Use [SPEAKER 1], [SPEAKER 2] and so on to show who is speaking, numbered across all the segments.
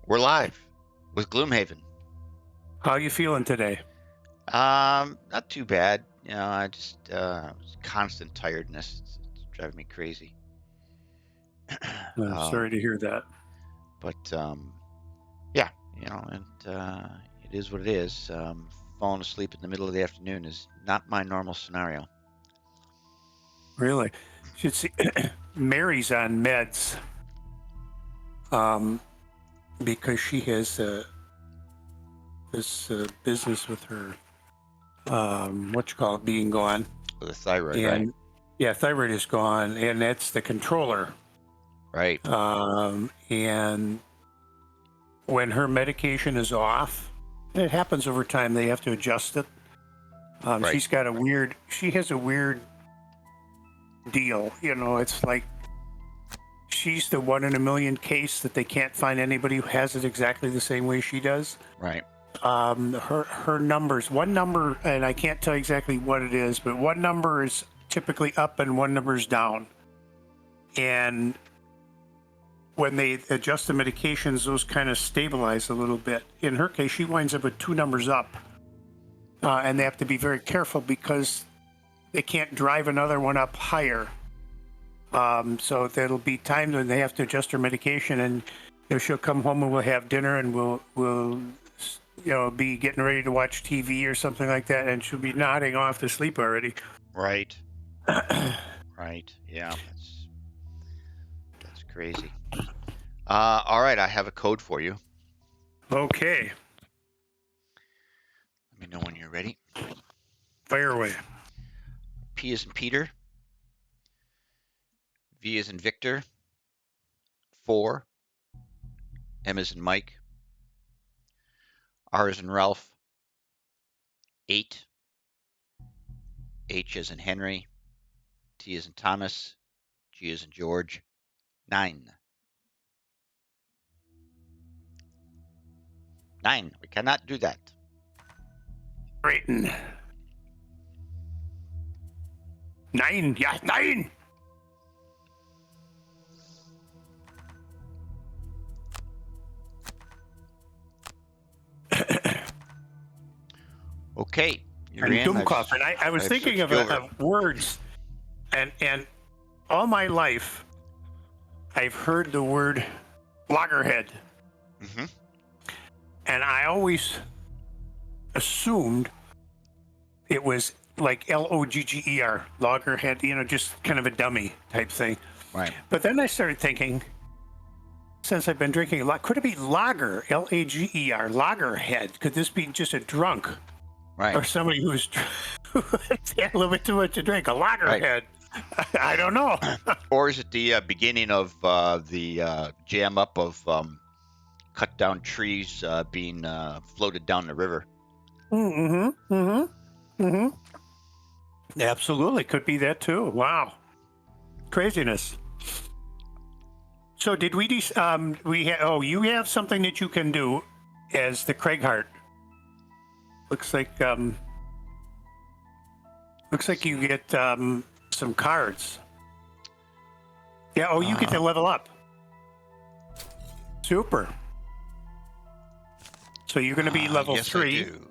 [SPEAKER 1] We're live with Gloomhaven.
[SPEAKER 2] How you feeling today?
[SPEAKER 1] Not too bad. I just constant tiredness. It's driving me crazy.
[SPEAKER 2] Sorry to hear that.
[SPEAKER 1] But yeah, and it is what it is. Falling asleep in the middle of the afternoon is not my normal scenario.
[SPEAKER 2] Really, should see. Mary's on meds, because she has this business with her, being gone,
[SPEAKER 1] With the thyroid,
[SPEAKER 2] and
[SPEAKER 1] right?
[SPEAKER 2] yeah, thyroid is gone, and that's the controller.
[SPEAKER 1] Right.
[SPEAKER 2] And when her medication is off, and it happens over time, they have to adjust it.
[SPEAKER 1] Right.
[SPEAKER 2] She has a weird deal. It's like she's the 1 in a million case that they can't find anybody who has it exactly the same way she does.
[SPEAKER 1] Right.
[SPEAKER 2] Her numbers, one number, and I can't tell exactly what it is, but one number is typically up and one number is down. And when they adjust the medications, those kind of stabilize a little bit. In her case, she winds up with 2 numbers up. And they have to be very careful because they can't drive another one up higher. So there'll be times when they have to adjust her medication, and she'll come home and we'll have dinner, and we'll be getting ready to watch TV or something like that, and she'll be nodding off to sleep already.
[SPEAKER 1] Right. Right. Yeah. That's crazy. All right. I have a code for you.
[SPEAKER 2] Okay.
[SPEAKER 1] Let me know when you're ready.
[SPEAKER 2] Fire away.
[SPEAKER 1] P as in Peter. V as in Victor. 4. M as in Mike. R as in Ralph. 8. H as in Henry. T as in Thomas. G as in George. 9. 9. We cannot do that.
[SPEAKER 2] Drayton. 9. Yeah, 9.
[SPEAKER 1] Okay. You're
[SPEAKER 2] And
[SPEAKER 1] in.
[SPEAKER 2] Doomkopf. And I was thinking of words, and all my life, I've heard the word loggerhead.
[SPEAKER 1] Mm-hmm.
[SPEAKER 2] And I always assumed it was like Logger, loggerhead, just kind of a dummy type thing.
[SPEAKER 1] Right.
[SPEAKER 2] But then I started thinking, since I've been drinking a lot, could it be lager, Lager, loggerhead? Could this be just a drunk?
[SPEAKER 1] Right.
[SPEAKER 2] Or somebody who's had a little bit too much to drink, a loggerhead? Right. I don't know.
[SPEAKER 1] Or is it the beginning of the jam up of cut down trees being floated down the river?
[SPEAKER 2] Mm-hmm. Mm-hmm. Mm-hmm. Absolutely. Could be that too. Wow. Craziness. So did we you have something that you can do as the Craighart. Looks like you get some cards. Yeah, you get to level up. Super. So you're going to be level 3.
[SPEAKER 1] I do.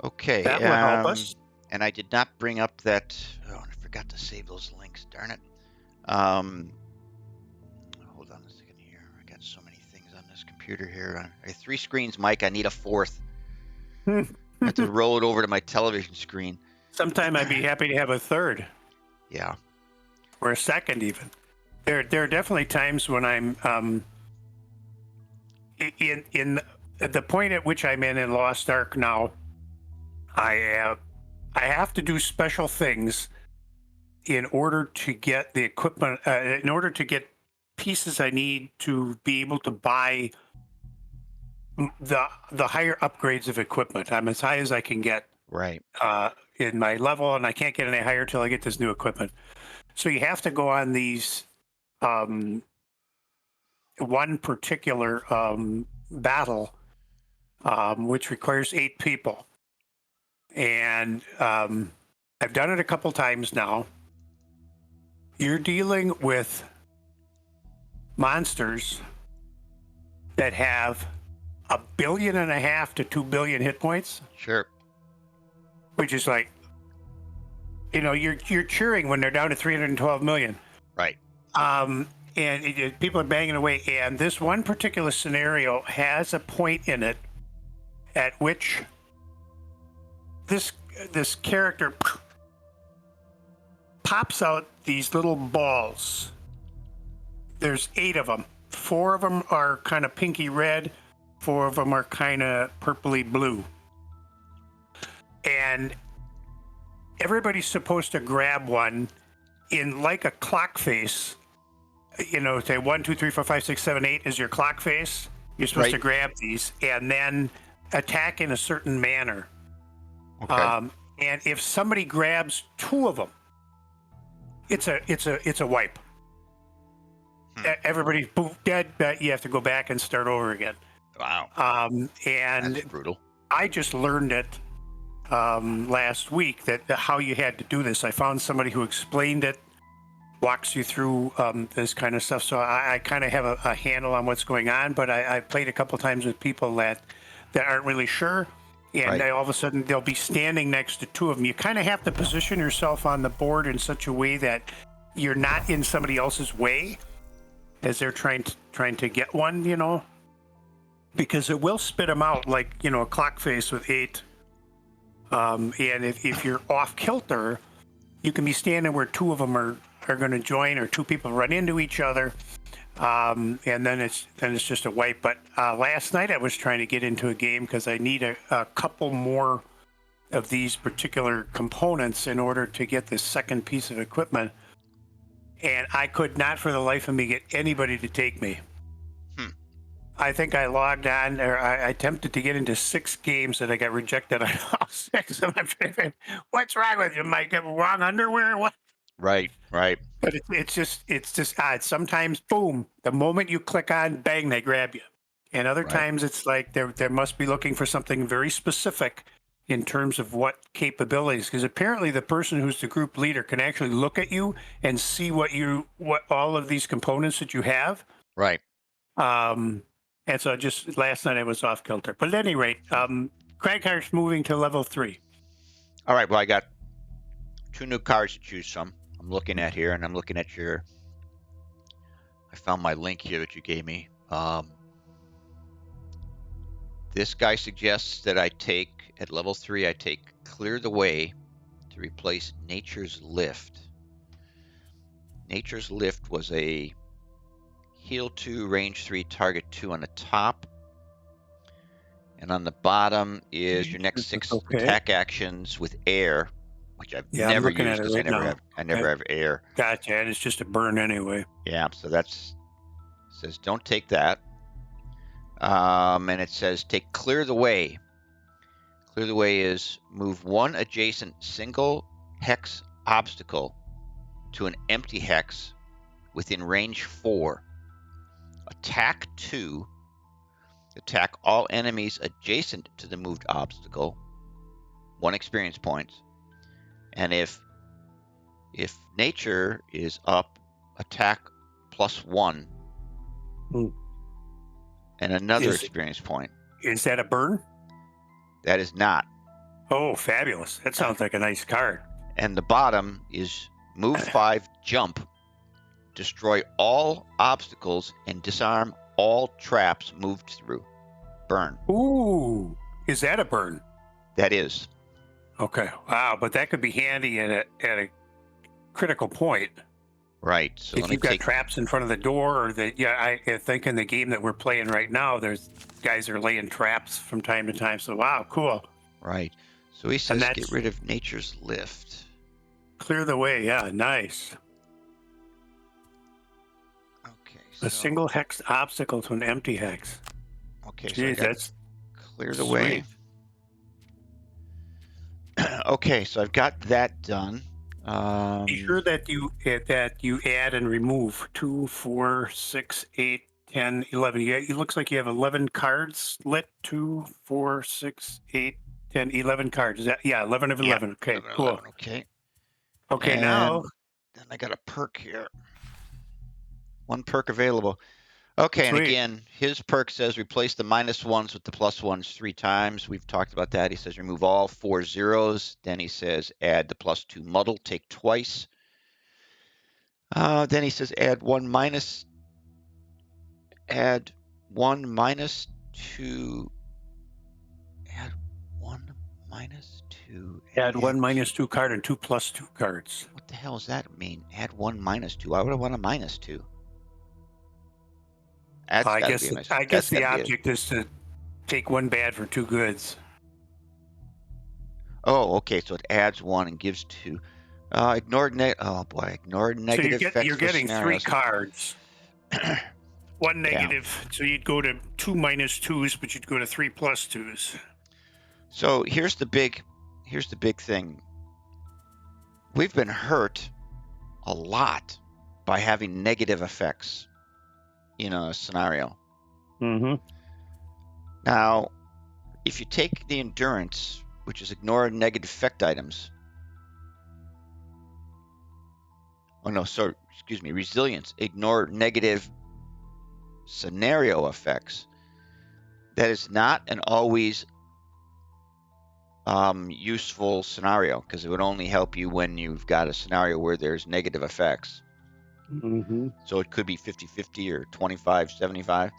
[SPEAKER 1] Okay.
[SPEAKER 2] That will help us.
[SPEAKER 1] And I did not bring up that. Oh, I forgot to save those links. Darn it. Hold on a second here. I got so many things on this computer here. I have 3 screens, Mike. I need a 4th. I have to roll it over to my television screen.
[SPEAKER 2] Sometime I'd be happy to have a 3rd.
[SPEAKER 1] Yeah.
[SPEAKER 2] Or a 2nd even. There are definitely times when I'm in the point at which I'm in Lost Ark now. I have to do special things in order to get the equipment, in order to get pieces I need to be able to buy the higher upgrades of equipment. I'm as high as I can get.
[SPEAKER 1] Right.
[SPEAKER 2] In my level, and I can't get any higher till I get this new equipment. So you have to go on these one particular battle, which requires 8 people. And I've done it a couple times now. You're dealing with monsters that have 1.5 billion to 2 billion hit points,
[SPEAKER 1] Sure.
[SPEAKER 2] which is like, you're cheering when they're down to 312 million.
[SPEAKER 1] Right.
[SPEAKER 2] And people are banging away. And this one particular scenario has a point in it at which this character pops out these little balls. There's 8 of them. 4 of them are kind of pinky red. 4 of them are kind of purpley blue. And everybody's supposed to grab one in like a clock face. Say 1, 2, 3, 4, 5, 6, 7, 8 is your clock face. You're supposed to grab these and then attack in a certain manner.
[SPEAKER 1] Okay.
[SPEAKER 2] And if somebody grabs 2 of them, it's a wipe. Everybody's dead. You have to go back and start over again.
[SPEAKER 1] Wow.
[SPEAKER 2] And
[SPEAKER 1] that's brutal.
[SPEAKER 2] I just learned it last week that how you had to do this. I found somebody who explained it, walks you through this kind of stuff. So I kind of have a handle on what's going on, but I played a couple times with people that aren't really sure. And all of a sudden they'll be standing next to 2 of them. You kind of have to position yourself on the board in such a way that you're not in somebody else's way as they're trying to get one, because it will spit them out like, a clock face with 8. And if you're off kilter, you can be standing where 2 of them are going to join, or 2 people run into each other, and then it's just a wipe. But last night I was trying to get into a game because I need a couple more of these particular components in order to get this second piece of equipment, and I could not for the life of me get anybody to take me. I think I logged on, or I attempted to get into 6 games and I got rejected on all 6. And I'm thinking, what's wrong with you, Mike? Wrong underwear or what?
[SPEAKER 1] Right.
[SPEAKER 2] But it's just odd. Sometimes, boom, the moment you click on, bang, they grab you. And other times it's like they must be looking for something very specific in terms of what capabilities, because apparently the person who's the group leader can actually look at you and see what all of these components that you have.
[SPEAKER 1] Right.
[SPEAKER 2] And so just last night I was off kilter. But at any rate, Craghart's moving to level 3.
[SPEAKER 1] All right. Well, I got 2 new cards to choose from. I'm looking at here, and I'm looking at I found my link here that you gave me. This guy suggests that I take, at level 3, I take Clear the Way to replace Nature's Lift. Nature's Lift was a heal 2, range 3, target 2 on the top. And on the bottom is your next 6 attack actions with air, which I've never used because I never have air.
[SPEAKER 2] Gotcha, and it's just a burn anyway.
[SPEAKER 1] Yeah, so says don't take that. And it says take Clear the Way. Clear the Way is move 1 adjacent single hex obstacle to an empty hex within range 4. Attack 2. Attack all enemies adjacent to the moved obstacle. 1 experience point. And if nature is up, attack +1. And another experience point.
[SPEAKER 2] Is that a burn?
[SPEAKER 1] That is not.
[SPEAKER 2] Oh, fabulous. That sounds like a nice card.
[SPEAKER 1] And the bottom is move 5, jump. Destroy all obstacles and disarm all traps moved through. Burn.
[SPEAKER 2] Ooh, is that a burn?
[SPEAKER 1] That is.
[SPEAKER 2] Okay. Wow, but that could be handy at a critical point.
[SPEAKER 1] Right. So
[SPEAKER 2] if you've got traps in front of the door, or I think in the game that we're playing right now, there's guys are laying traps from time to time. So wow, cool.
[SPEAKER 1] Right. So he says get rid of Nature's Lift.
[SPEAKER 2] Clear the way. Yeah, nice.
[SPEAKER 1] Okay.
[SPEAKER 2] A single hex obstacle to an empty hex.
[SPEAKER 1] Okay.
[SPEAKER 2] Jeez,
[SPEAKER 1] so
[SPEAKER 2] that's
[SPEAKER 1] Clear the Way. Okay, so I've got that done.
[SPEAKER 2] Be sure that you add and remove 2, 4, 6, 8, 10, 11. It looks like you have 11 cards lit. 2, 4, 6, 8, 10, 11 cards. Is that 11 of 11? Okay,
[SPEAKER 1] 11,
[SPEAKER 2] cool.
[SPEAKER 1] 11, okay.
[SPEAKER 2] Okay,
[SPEAKER 1] and
[SPEAKER 2] now
[SPEAKER 1] then I got a perk here. 1 perk available. Okay, and
[SPEAKER 2] Sweet.
[SPEAKER 1] again, his perk says replace the -1s with the +1s 3 times. We've talked about that. He says remove all 4 zeros. Then he says add the +2 muddle, take twice. Then he says add 1 minus 2. Add 1 minus 2.
[SPEAKER 2] Add 1 -2 card and 2 +2 cards.
[SPEAKER 1] What the hell does that mean? Add 1 minus 2. Why would I want a -2? That's
[SPEAKER 2] I
[SPEAKER 1] got to
[SPEAKER 2] guess
[SPEAKER 1] be a nice.
[SPEAKER 2] I
[SPEAKER 1] That's
[SPEAKER 2] guess
[SPEAKER 1] got
[SPEAKER 2] the
[SPEAKER 1] to be
[SPEAKER 2] object is to take 1 bad for 2 goods.
[SPEAKER 1] Oh, okay. So it adds 1 and gives 2. Ignore negative
[SPEAKER 2] So
[SPEAKER 1] effects
[SPEAKER 2] you're
[SPEAKER 1] for
[SPEAKER 2] getting 3
[SPEAKER 1] scenarios.
[SPEAKER 2] cards. 1
[SPEAKER 1] Yeah.
[SPEAKER 2] negative. So you'd go to 2 -2s, but you'd go to 3 +2s.
[SPEAKER 1] So here's the big thing. We've been hurt a lot by having negative effects in a scenario.
[SPEAKER 2] Mm-hmm.
[SPEAKER 1] Now, if you take the endurance, which is ignore negative effect items. Oh no, sorry, excuse me, resilience, ignore negative scenario effects. That is not an always useful scenario, because it would only help you when you've got a scenario where there's negative effects.
[SPEAKER 2] Mm-hmm.
[SPEAKER 1] So it could be 50-50 or 25-75.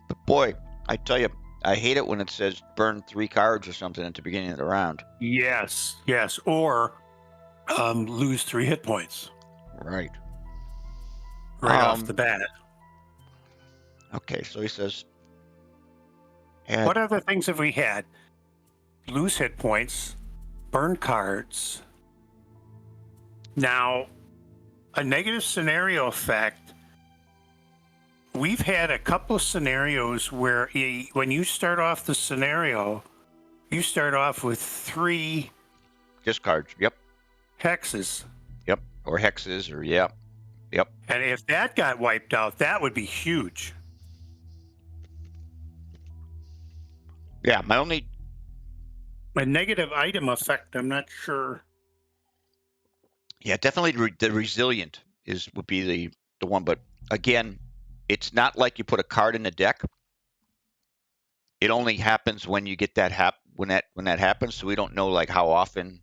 [SPEAKER 1] But boy, I tell you, I hate it when it says burn 3 cards or something at the beginning of the round.
[SPEAKER 2] Yes. Or lose 3 hit points
[SPEAKER 1] Right.
[SPEAKER 2] right off the bat.
[SPEAKER 1] Okay, so he says.
[SPEAKER 2] What other things have we had? Lose hit points, burn cards. Now, a negative scenario effect. We've had a couple of scenarios where when you start off the scenario, you start off with 3
[SPEAKER 1] discards. Yep.
[SPEAKER 2] hexes.
[SPEAKER 1] Yep. Or hexes, or yep. Yep.
[SPEAKER 2] And if that got wiped out, that would be huge.
[SPEAKER 1] Yeah,
[SPEAKER 2] A negative item effect, I'm not sure.
[SPEAKER 1] Yeah, definitely the resilient would be the one, but again, it's not like you put a card in the deck. It only happens when you get that when that happens, so we don't know like how often,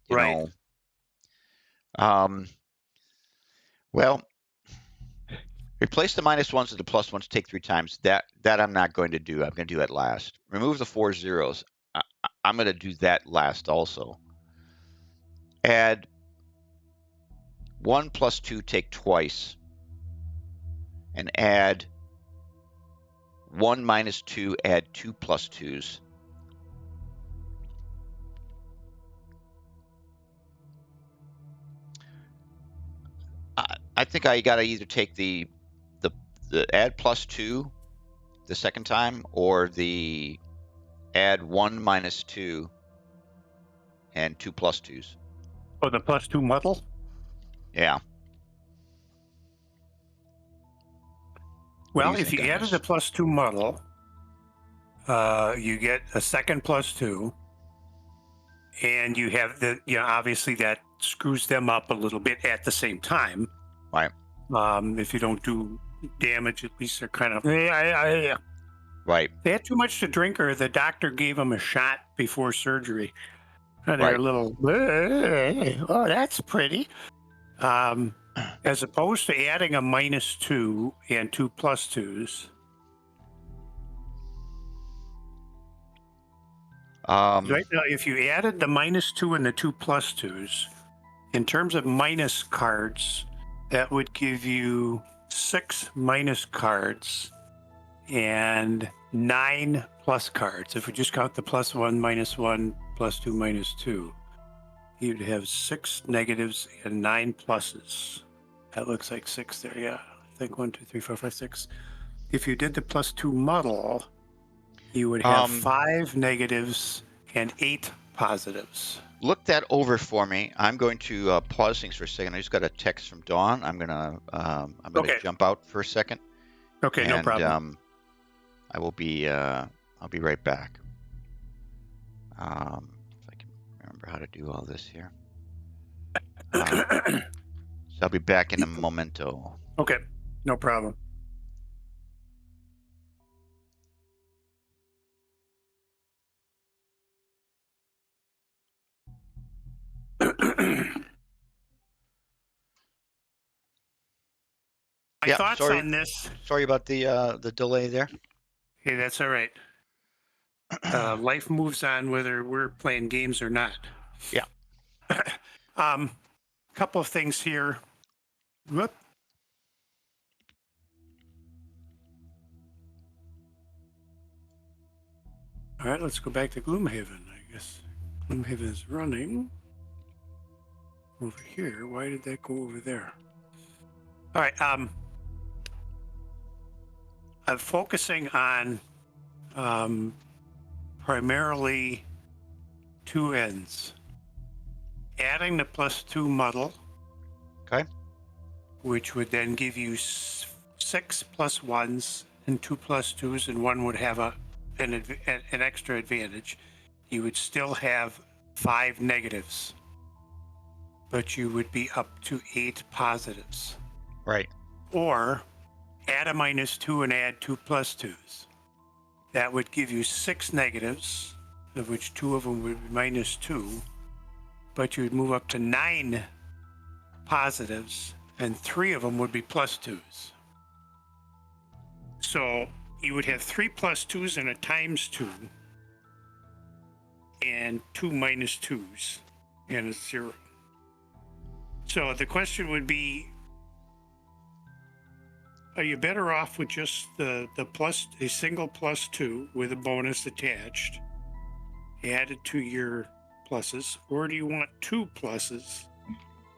[SPEAKER 1] you
[SPEAKER 2] Right.
[SPEAKER 1] know. Well, replace the -1s with the +1s, take 3 times. That I'm not going to do. I'm going to do that last. Remove the 4 zeros. I'm going to do that last also. Add 1 + 2, take twice. And add 1 - 2, add 2 +2s. I think I got to either take the add +2 the second time, or the add 1 - 2 and 2 +2s.
[SPEAKER 2] Oh, the +2 muddle?
[SPEAKER 1] Yeah.
[SPEAKER 2] Well, if you added the +2 muddle, you get a second +2, and you have obviously that screws them up a little bit at the same time.
[SPEAKER 1] Right.
[SPEAKER 2] If you don't do damage, at least they're kind of.
[SPEAKER 1] Right.
[SPEAKER 2] They had too much to drink, or the doctor gave them a shot before surgery. And they're
[SPEAKER 1] Right.
[SPEAKER 2] a little. Oh, that's pretty. As opposed to adding a -2 and 2 +2s. Right now, if you added the -2 and the 2 +2s, in terms of minus cards, that would give you 6 minus cards and 9 plus cards. If we just count the +1, -1, +2, -2, you'd have 6 negatives and 9 pluses. That looks like 6 there, yeah. I think 1, 2, 3, 4, 5, 6. If you did the +2 muddle, you would have 5 negatives and 8 positives.
[SPEAKER 1] Look that over for me. I'm going to pause things for a second. I just got a text from Dawn. I'm gonna
[SPEAKER 2] Okay.
[SPEAKER 1] jump out for a second.
[SPEAKER 2] Okay, no problem.
[SPEAKER 1] I will be. I'll be right back. If I can remember how to do all this here. So I'll be back in a momento.
[SPEAKER 2] Okay, no problem. My
[SPEAKER 1] Yeah,
[SPEAKER 2] thoughts
[SPEAKER 1] sorry.
[SPEAKER 2] on this.
[SPEAKER 1] Sorry about the delay there.
[SPEAKER 2] Hey, that's all right. Life moves on whether we're playing games or not.
[SPEAKER 1] Yeah.
[SPEAKER 2] Couple of things here. Whoop. All right, let's go back to Gloomhaven. I guess Gloomhaven is running over here. Why did that go over there? All right. I'm focusing on primarily two ends. Adding the +2 muddle,
[SPEAKER 1] Okay.
[SPEAKER 2] which would then give you 6 +1s and 2 +2s, and one would have an extra advantage. You would still have 5 negatives, but you would be up to 8 positives.
[SPEAKER 1] Right.
[SPEAKER 2] Or add a -2 and add 2 +2s. That would give you 6 negatives, of which 2 of them would be -2, but you would move up to 9 positives, and 3 of them would be +2s. So you would have 3 +2s and a ×2, and 2 -2s, and a 0. So the question would be, are you better off with just a single +2 with a bonus attached added to your pluses, or do you want 2 pluses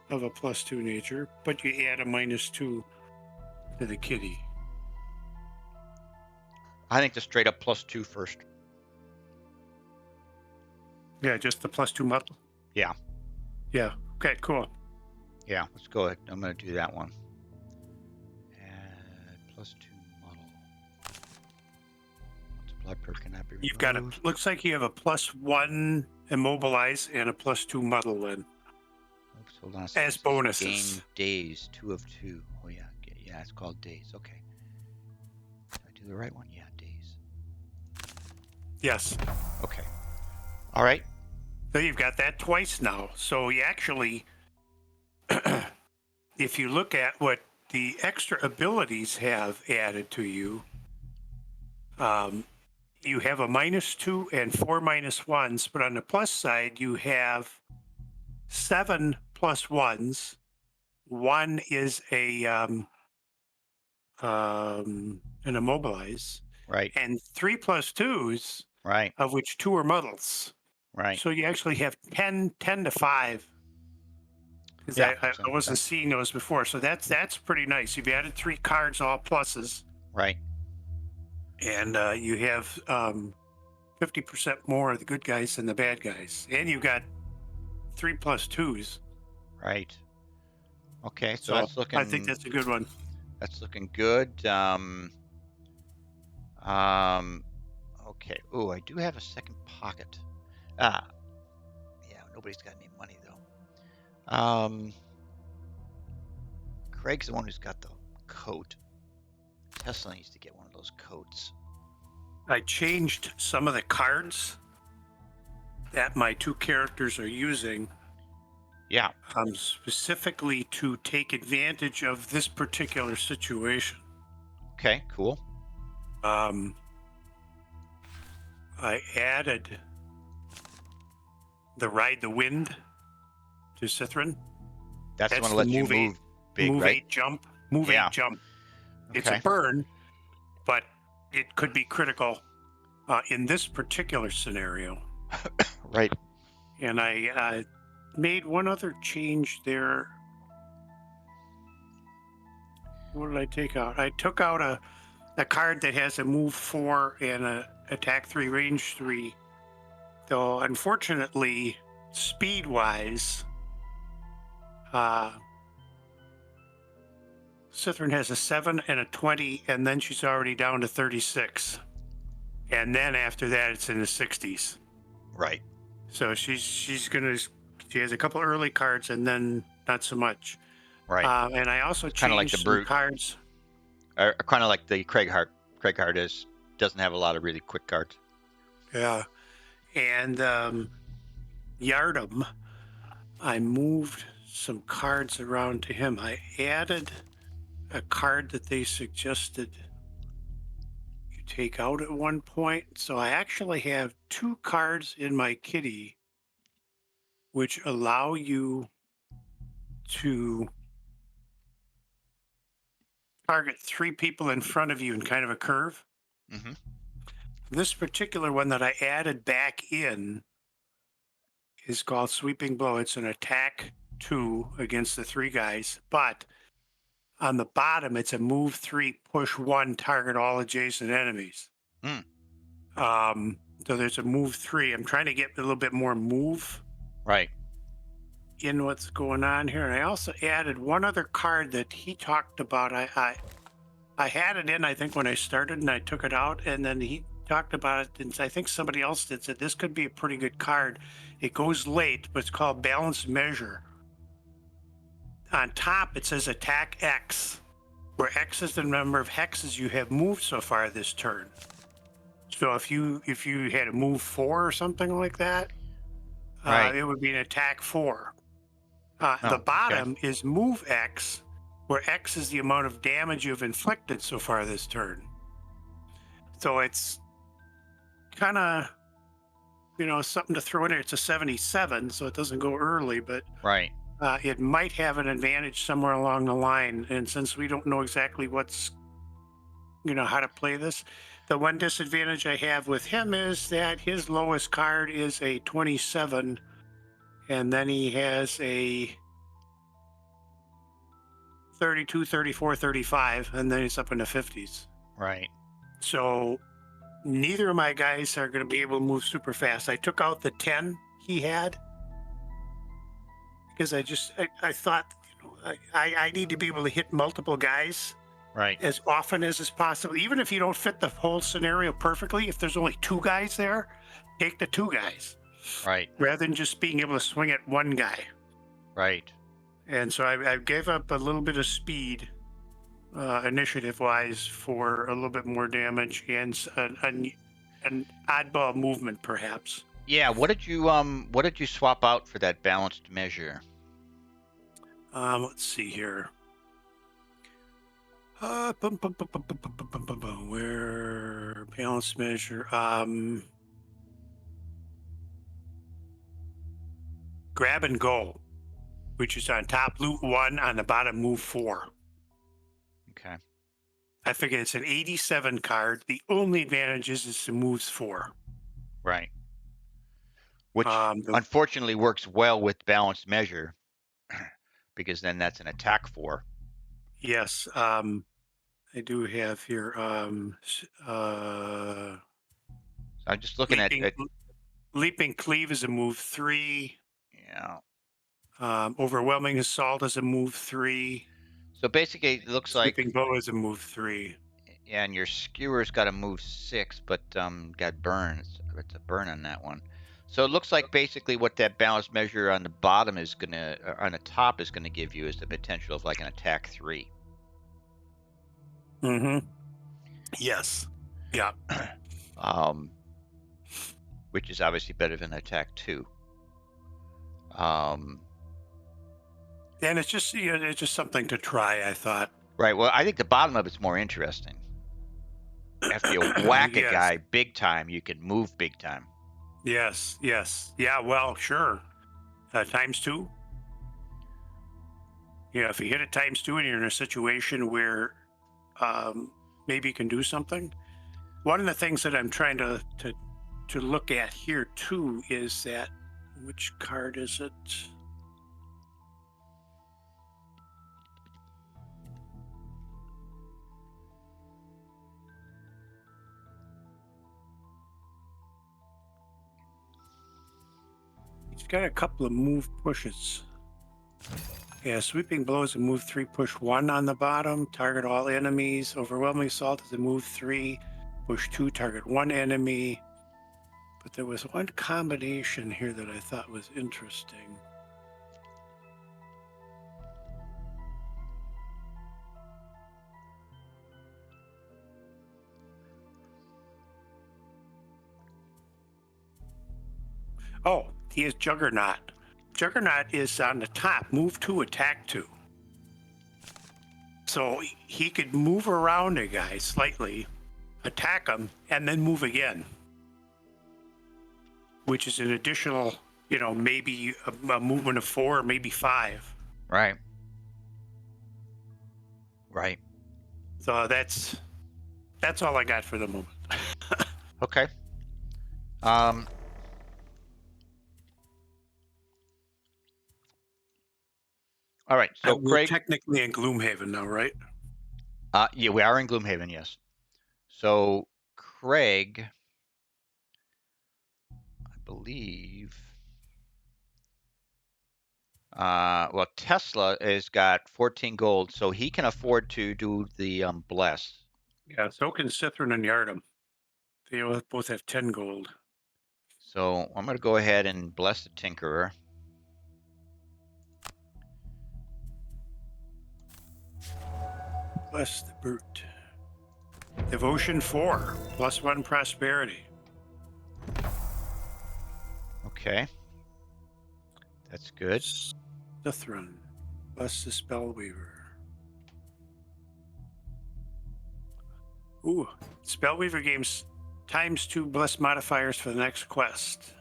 [SPEAKER 2] of a +2 nature, but you add a -2 to the kitty?
[SPEAKER 1] I think the straight up +2 first.
[SPEAKER 2] Yeah, just the +2 muddle.
[SPEAKER 1] Yeah.
[SPEAKER 2] Yeah. Okay. Cool.
[SPEAKER 1] Yeah. Let's go ahead. I'm going to do that one. Add +2 model. Multiply per cannot be removed.
[SPEAKER 2] You've got looks like you have a +1 immobilize and a +2 muddle then.
[SPEAKER 1] Oops, hold on.
[SPEAKER 2] As bonuses.
[SPEAKER 1] Gain days, 2 of 2. Oh yeah, yeah, it's called days. Okay. Did I do the right one? Yeah, days.
[SPEAKER 2] Yes.
[SPEAKER 1] Okay. All right.
[SPEAKER 2] So you've got that twice now. So you actually, if you look at what the extra abilities have added to you, you have a -2 and 4 -1s, but on the plus side, you have 7 +1s. One is an immobilize,
[SPEAKER 1] Right.
[SPEAKER 2] and 3 +2s,
[SPEAKER 1] Right.
[SPEAKER 2] of which 2 are muddles.
[SPEAKER 1] Right.
[SPEAKER 2] So you actually have 10 to 5. Because
[SPEAKER 1] Yeah,
[SPEAKER 2] I wasn't seeing those before. So that's pretty nice. You've added 3 cards, all pluses.
[SPEAKER 1] Right.
[SPEAKER 2] And you have 50% more of the good guys than the bad guys. And you've got 3 +2s.
[SPEAKER 1] Right. Okay, so
[SPEAKER 2] So
[SPEAKER 1] that's looking.
[SPEAKER 2] I think that's a good one.
[SPEAKER 1] That's looking good. Okay. Oh, I do have a second pocket. Yeah, nobody's got any money though. Craig's the one who's got the coat. Tesla needs to get one of those coats.
[SPEAKER 2] I changed some of the cards that my 2 characters are using.
[SPEAKER 1] Yeah.
[SPEAKER 2] Specifically to take advantage of this particular situation.
[SPEAKER 1] Okay, cool.
[SPEAKER 2] I added the Ride the Wind to Cithrin.
[SPEAKER 1] That's the one that lets you move big,
[SPEAKER 2] move
[SPEAKER 1] right?
[SPEAKER 2] 8 jump. Move 8 jump.
[SPEAKER 1] Okay.
[SPEAKER 2] It's a burn, but it could be critical in this particular scenario.
[SPEAKER 1] Right.
[SPEAKER 2] And I made one other change there. What did I take out? I took out a card that has a move 4 and a attack 3, range 3. Though unfortunately, speed wise, Cithrin has a 7 and a 20, and then she's already down to 36. And then after that, it's in the 60s.
[SPEAKER 1] Right.
[SPEAKER 2] So she has a couple early cards and then not so much.
[SPEAKER 1] Right.
[SPEAKER 2] And I also
[SPEAKER 1] Kind of like
[SPEAKER 2] changed
[SPEAKER 1] the
[SPEAKER 2] some
[SPEAKER 1] brute.
[SPEAKER 2] cards.
[SPEAKER 1] Kind of like the Craig Hart. Craig Hart doesn't have a lot of really quick cards.
[SPEAKER 2] Yeah. And Yardum, I moved some cards around to him. I added a card that they suggested you take out at one point. So I actually have 2 cards in my kitty which allow you to target 3 people in front of you in kind of a curve.
[SPEAKER 1] Mm-hmm.
[SPEAKER 2] This particular one that I added back in is called Sweeping Blow. It's an attack 2 against the 3 guys, but on the bottom it's a move 3, push 1, target all adjacent enemies.
[SPEAKER 1] Mm.
[SPEAKER 2] So there's a move 3. I'm trying to get a little bit more move
[SPEAKER 1] Right.
[SPEAKER 2] in what's going on here. And I also added one other card that he talked about. I had it in, I think, when I started, and I took it out, and then he talked about it, and I think somebody else did, said this could be a pretty good card. It goes late, but it's called Balanced Measure. On top, it says Attack X, where X is the number of hexes you have moved so far this turn. So if you had a move 4 or something like that,
[SPEAKER 1] Right.
[SPEAKER 2] it would be an Attack 4.
[SPEAKER 1] Oh,
[SPEAKER 2] The
[SPEAKER 1] okay.
[SPEAKER 2] bottom is Move X, where X is the amount of damage you've inflicted so far this turn. So it's kind of, something to throw in there. It's a 77, so it doesn't go early, but
[SPEAKER 1] Right.
[SPEAKER 2] it might have an advantage somewhere along the line. And since we don't know exactly what's, how to play this, the one disadvantage I have with him is that his lowest card is a 27, and then he has a 32, 34, 35, and then he's up in the 50s.
[SPEAKER 1] Right.
[SPEAKER 2] So neither of my guys are going to be able to move super fast. I took out the 10 he had because I thought, I need to be able to hit multiple guys
[SPEAKER 1] Right.
[SPEAKER 2] as often as is possible. Even if you don't fit the whole scenario perfectly, if there's only 2 guys there, take the 2 guys
[SPEAKER 1] Right.
[SPEAKER 2] rather than just being able to swing at one guy.
[SPEAKER 1] Right.
[SPEAKER 2] And so I gave up a little bit of speed initiative-wise for a little bit more damage and an oddball movement, perhaps.
[SPEAKER 1] Yeah. What did you swap out for that balanced measure?
[SPEAKER 2] Let's see here. Where balanced measure? Grab and go, which is on top loot 1, on the bottom move 4.
[SPEAKER 1] Okay.
[SPEAKER 2] I figure it's an 87 card. The only advantage is it moves 4.
[SPEAKER 1] Right. Which
[SPEAKER 2] The-
[SPEAKER 1] unfortunately works well with balanced measure because then that's an attack 4.
[SPEAKER 2] Yes. I do have here.
[SPEAKER 1] So I'm just looking
[SPEAKER 2] Leaping Cleave is a move 3.
[SPEAKER 1] yeah.
[SPEAKER 2] Overwhelming Assault is a move 3.
[SPEAKER 1] So basically, it looks like
[SPEAKER 2] Sweeping Bow is a move 3.
[SPEAKER 1] yeah, and your skewer's got a move 6, but got burn. It's a burn on that one. So it looks like basically what that balanced measure on the bottom is gonna, on the top is gonna give you is the potential of like an attack 3.
[SPEAKER 2] Mm-hmm. Yes. Yeah.
[SPEAKER 1] Which is obviously better than attack 2.
[SPEAKER 2] And it's just something to try, I thought.
[SPEAKER 1] Right. Well, I think the bottom of it's more interesting. After you whack a
[SPEAKER 2] Yes.
[SPEAKER 1] guy big time, you can move big time.
[SPEAKER 2] Yes. Yeah, well, sure. Times 2. Yeah, if you hit it times 2 and you're in a situation where maybe you can do something. One of the things that I'm trying to look at here too is that, which card is it? He's got a couple of move pushes. Yeah, Sweeping Blow is a move 3, push 1 on the bottom, target all enemies. Overwhelming Assault is a move 3, push 2, target 1 enemy. But there was one combination here that I thought was interesting. Oh, he has Juggernaut. Juggernaut is on the top, move 2, attack 2. So he could move around a guy slightly, attack him, and then move again, which is an additional, maybe a movement of 4, maybe 5.
[SPEAKER 1] Right. Right.
[SPEAKER 2] So that's all I got for the moment.
[SPEAKER 1] Okay. All right. So
[SPEAKER 2] we're
[SPEAKER 1] Craig,
[SPEAKER 2] technically in Gloomhaven now, right?
[SPEAKER 1] yeah, we are in Gloomhaven, yes. So Craig, I believe, well, Tesla has got 14 gold, so he can afford to do the bless.
[SPEAKER 2] Yeah, so can Cithrin and Yardum. They both have 10 gold.
[SPEAKER 1] So I'm going to go ahead and bless the Tinkerer.
[SPEAKER 2] Bless the brute. Devotion 4, +1 prosperity.
[SPEAKER 1] Okay. That's good.
[SPEAKER 2] Cithrin, bless the Spellweaver. Ooh, Spellweaver gains ×2 bless modifiers for the next quest.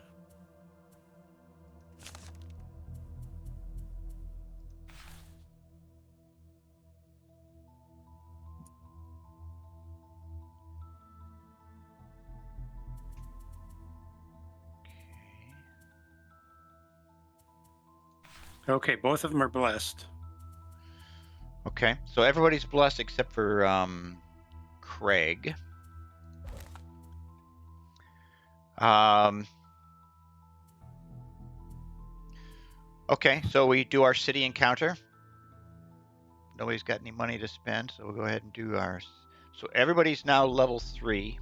[SPEAKER 2] Okay, both of them are blessed.
[SPEAKER 1] Okay, so everybody's blessed except for Craig. Okay, so we do our city encounter. Nobody's got any money to spend, so we'll go ahead and do ours. So everybody's now level 3.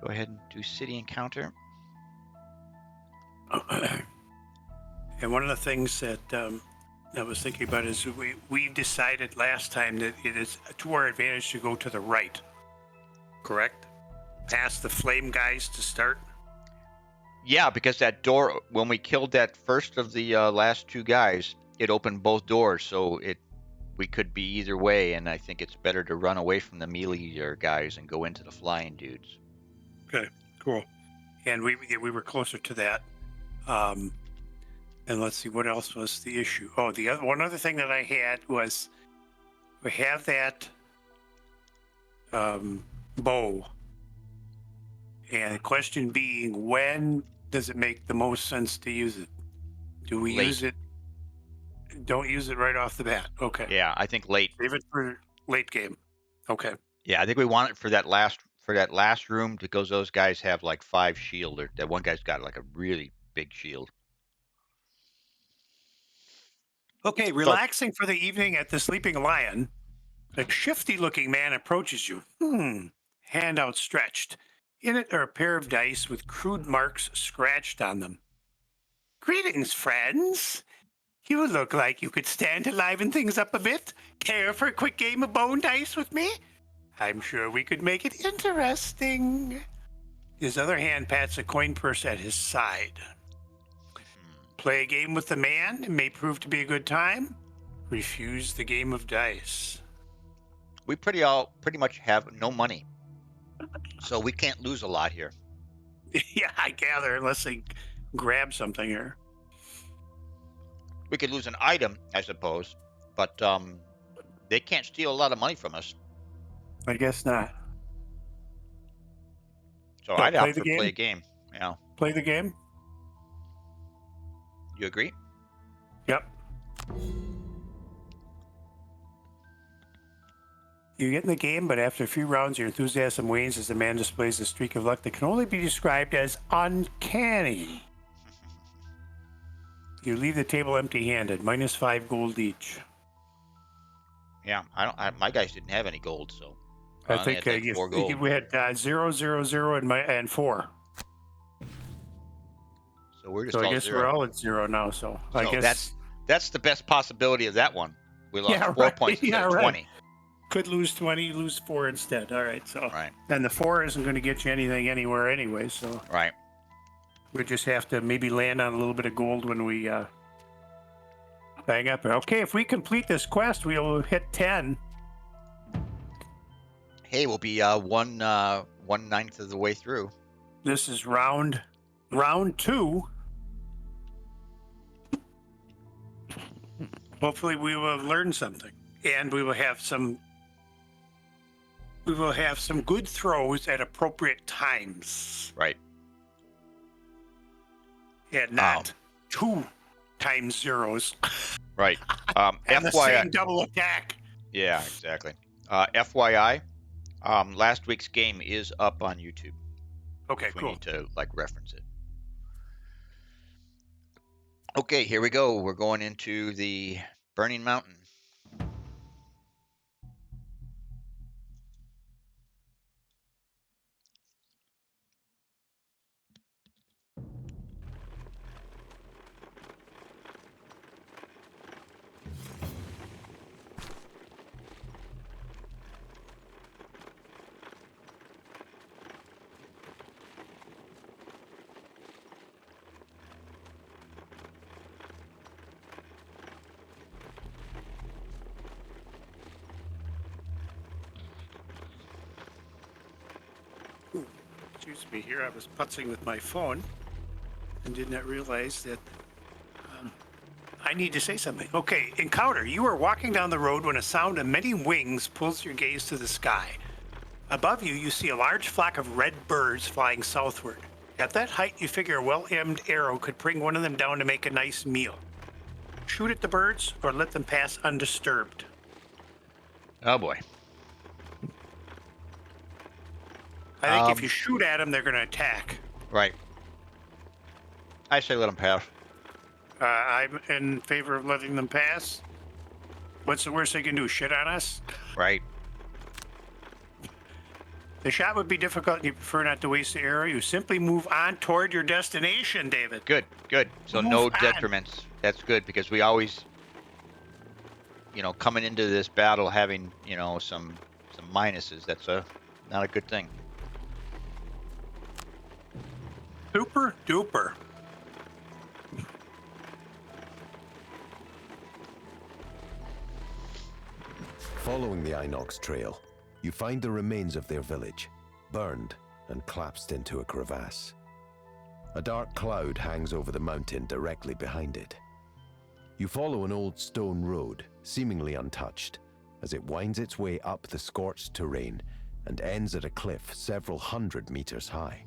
[SPEAKER 1] Go ahead and do city encounter.
[SPEAKER 2] And one of the things that I was thinking about is we decided last time that it is to our advantage to go to the right. Correct? Past the flame guys to start.
[SPEAKER 1] Yeah, because that door, when we killed that first of the last 2 guys, it opened both doors, so we could be either way, and I think it's better to run away from the melee guys and go into the flying dudes.
[SPEAKER 2] Okay, cool. And we were closer to that. And let's see, what else was the issue? Oh, one other thing that I had was we have that bow. And the question being, when does it make the most sense to use it? Do we use it? Don't use it right off the bat. Okay.
[SPEAKER 1] Yeah, I think late.
[SPEAKER 2] Save it for late game. Okay.
[SPEAKER 1] Yeah, I think we want it for that last room because those guys have like 5 shield. Or that one guy's got like a really big shield.
[SPEAKER 2] Okay, relaxing for the evening at the Sleeping Lion. A shifty-looking man approaches you. Hand outstretched. In it are a pair of dice with crude marks scratched on them. Greetings, friends. You look like you could stand to liven things up a bit. Care for a quick game of bone dice with me? I'm sure we could make it interesting. His other hand pats a coin purse at his side. Play a game with the man. It may prove to be a good time. Refuse the game of dice.
[SPEAKER 1] We pretty much have no money, so we can't lose a lot here.
[SPEAKER 2] Yeah, I gather, unless they grab something here.
[SPEAKER 1] We could lose an item, I suppose, but they can't steal a lot of money from us.
[SPEAKER 2] I guess not.
[SPEAKER 1] So I'd opt for play a game. Yeah.
[SPEAKER 2] Play the game?
[SPEAKER 1] You agree?
[SPEAKER 2] Yep. You get in the game, but after a few rounds, your enthusiasm wanes as the man displays a streak of luck that can only be described as uncanny. You leave the table empty-handed, -5 gold each.
[SPEAKER 1] Yeah, my guys didn't have any gold, so
[SPEAKER 2] I think
[SPEAKER 1] had like 4 gold.
[SPEAKER 2] we had 0, 0, 0, and 4.
[SPEAKER 1] So we're just
[SPEAKER 2] So
[SPEAKER 1] all
[SPEAKER 2] I guess
[SPEAKER 1] 0.
[SPEAKER 2] we're all at 0 now. So I guess
[SPEAKER 1] that's the best possibility of that one. We lost 4
[SPEAKER 2] right.
[SPEAKER 1] points instead of 20.
[SPEAKER 2] Could lose 20, lose 4 instead. All right. So
[SPEAKER 1] Right.
[SPEAKER 2] And the 4 isn't going to get you anything anywhere anyway. So
[SPEAKER 1] Right.
[SPEAKER 2] we just have to maybe land on a little bit of gold when we Bang up. Okay, if we complete this quest, we'll hit 10.
[SPEAKER 1] Hey, we'll be 1/9 of the way through.
[SPEAKER 2] This is round 2. Hopefully we will have learned something, and we will have some good throws at appropriate times.
[SPEAKER 1] Right.
[SPEAKER 2] And not 2 times zeros.
[SPEAKER 1] Right.
[SPEAKER 2] And the same double attack.
[SPEAKER 1] Yeah, exactly. FYI, last week's game is up on YouTube.
[SPEAKER 2] Okay,
[SPEAKER 1] We
[SPEAKER 2] cool.
[SPEAKER 1] need to reference it. Okay, here we go. We're going into the Burning Mountain.
[SPEAKER 2] Excuse me here. I was putzing with my phone and did not realize that I need to say something. Okay, encounter. You are walking down the road when a sound of many wings pulls your gaze to the sky. Above you, you see a large flock of red birds flying southward. At that height, you figure a well-aimed arrow could bring one of them down to make a nice meal. Shoot at the birds or let them pass undisturbed.
[SPEAKER 1] Oh boy.
[SPEAKER 2] I think if you shoot at them, they're going to attack.
[SPEAKER 1] Right. I say let them pass.
[SPEAKER 2] I'm in favor of letting them pass. What's the worst they can do? Shit on us?
[SPEAKER 1] Right.
[SPEAKER 2] The shot would be difficult and you prefer not to waste the arrow. You simply move on toward your destination, David.
[SPEAKER 1] Good. So
[SPEAKER 2] Move
[SPEAKER 1] no
[SPEAKER 2] on.
[SPEAKER 1] detriments. That's good because we always, coming into this battle having, some minuses. That's not a good thing.
[SPEAKER 2] Super duper.
[SPEAKER 3] Following the Inox trail, you find the remains of their village, burned and collapsed into a crevasse. A dark cloud hangs over the mountain directly behind it. You follow an old stone road, seemingly untouched, as it winds its way up the scorched terrain and ends at a cliff several hundred meters high.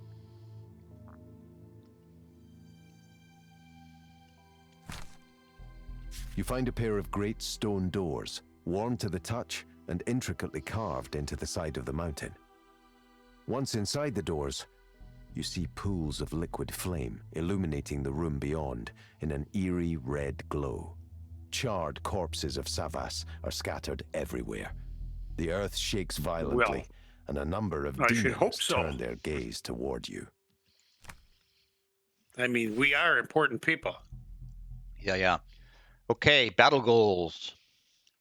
[SPEAKER 3] You find a pair of great stone doors, warm to the touch and intricately carved into the side of the mountain. Once inside the doors, you see pools of liquid flame illuminating the room beyond in an eerie red glow. Charred corpses of Savas are scattered everywhere. The earth shakes violently, and a number of demons turn their gaze toward you.
[SPEAKER 2] I mean, we are important people.
[SPEAKER 1] Yeah. Okay, battle goals.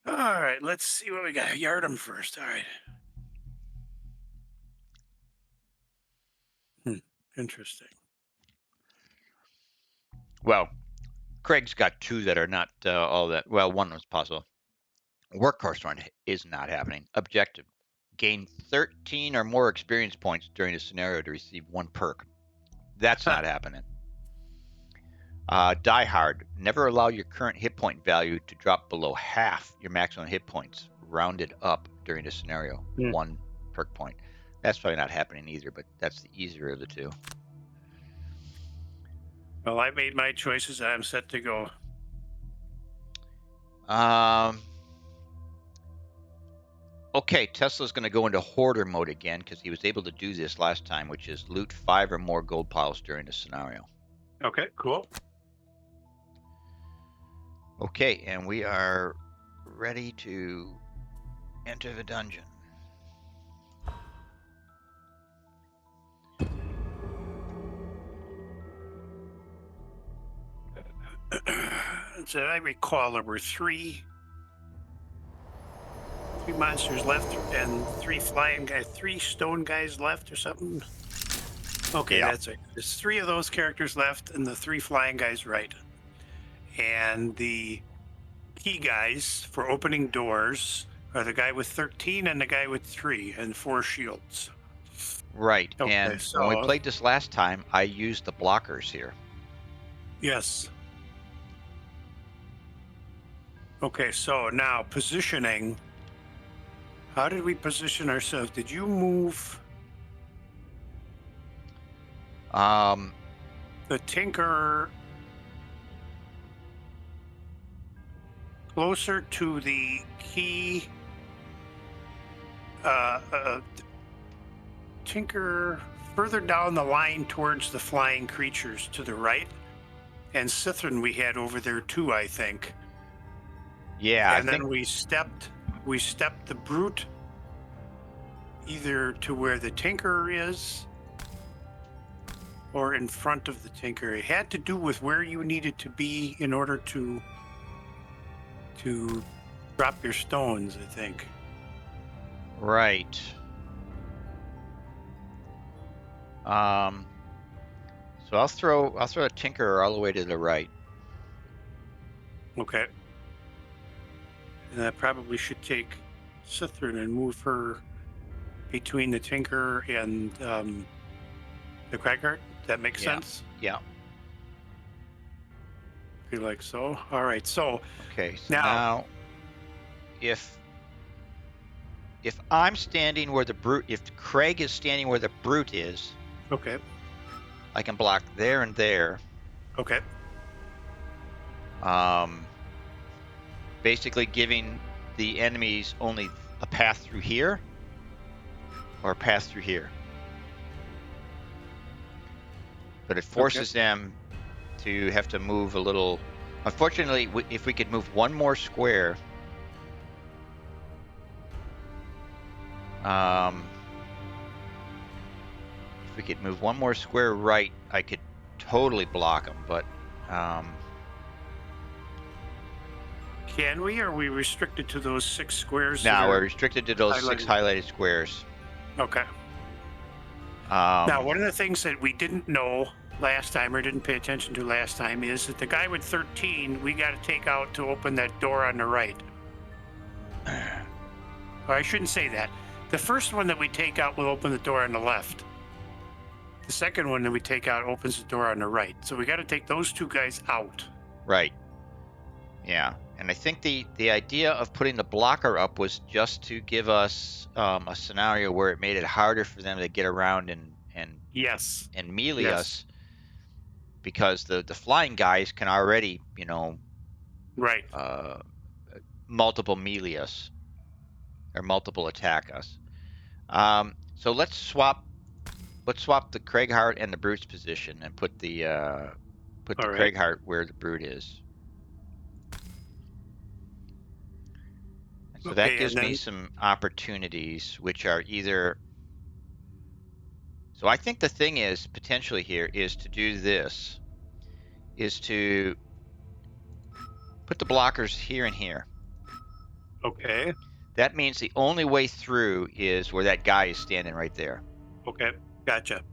[SPEAKER 2] All right, let's see what we got. Yard them first. All right. Interesting.
[SPEAKER 1] Well, Craig's got 2 that are not all that. Well, one was possible. Workhorse run is not happening. Objective: gain 13 or more experience points during a scenario to receive 1 perk. That's not happening. Die hard. Never allow your current hit point value to drop below half your maximum hit points, rounded up during a scenario. 1 perk point. That's probably not happening either, but that's the easier of the 2.
[SPEAKER 2] Well, I made my choices. I'm set to go.
[SPEAKER 1] Okay, Tesla's going to go into hoarder mode again because he was able to do this last time, which is loot 5 or more gold piles during the scenario.
[SPEAKER 2] Okay, cool.
[SPEAKER 1] Okay, and we are ready to enter the dungeon.
[SPEAKER 2] So I recall there were 3 monsters left and 3 flying guys, 3 stone guys left or something. Okay,
[SPEAKER 1] yeah.
[SPEAKER 2] That's it. There's 3 of those characters left and the 3 flying guys right. And the key guys for opening doors are the guy with 13 and the guy with 3 and 4 shields.
[SPEAKER 1] Right.
[SPEAKER 2] Okay,
[SPEAKER 1] And
[SPEAKER 2] so
[SPEAKER 1] when we played this last time, I used the blockers here.
[SPEAKER 2] yes. Okay, so now positioning. How did we position ourselves? Did you move the Tinker closer to the key? Tinker further down the line towards the flying creatures to the right, and Sithrin we had over there too, I think.
[SPEAKER 1] Yeah,
[SPEAKER 2] And then we stepped the brute either to where the Tinker is or in front of the Tinker. It had to do with where you needed to be in order to drop your stones, I think.
[SPEAKER 1] Right. So I'll throw a Tinker all the way to the right.
[SPEAKER 2] Okay. And I probably should take Sithrin and move her between the Tinker and the Cragheart. That makes sense?
[SPEAKER 1] Yeah.
[SPEAKER 2] Feel like so. All right. So
[SPEAKER 1] Okay. So now if I'm standing where the brute, if Craig is standing where the brute is,
[SPEAKER 2] okay.
[SPEAKER 1] I can block there and there.
[SPEAKER 2] Okay.
[SPEAKER 1] Basically giving the enemies only a path through here or a path through here. But it forces them to have to move a little. Unfortunately, if we could move one more square, if we could move one more square right, I could totally block them, but
[SPEAKER 2] can we? Or are we restricted to those 6 squares?
[SPEAKER 1] no, we're restricted to those
[SPEAKER 2] highlighted.
[SPEAKER 1] 6 highlighted squares.
[SPEAKER 2] Okay. Now, one of the things that we didn't know last time or didn't pay attention to last time is that the guy with 13 we got to take out to open that door on the right. Or I shouldn't say that. The first one that we take out will open the door on the left. The second one that we take out opens the door on the right. So we got to take those 2 guys out.
[SPEAKER 1] Right. Yeah. And I think the idea of putting the blocker up was just to give us a scenario where it made it harder for them to get around and
[SPEAKER 2] yes,
[SPEAKER 1] and melee us, because the flying guys can already,
[SPEAKER 2] right,
[SPEAKER 1] multiple melee us or multiple attack us. So let's swap the Cragheart and the Brute's position and put the Cragheart where the Brute is. So that gives me some opportunities, which are either. So I think the thing is potentially here is to do this, is to put the blockers here and here.
[SPEAKER 2] Okay.
[SPEAKER 1] That means the only way through is where that guy is standing right there.
[SPEAKER 2] Okay, gotcha.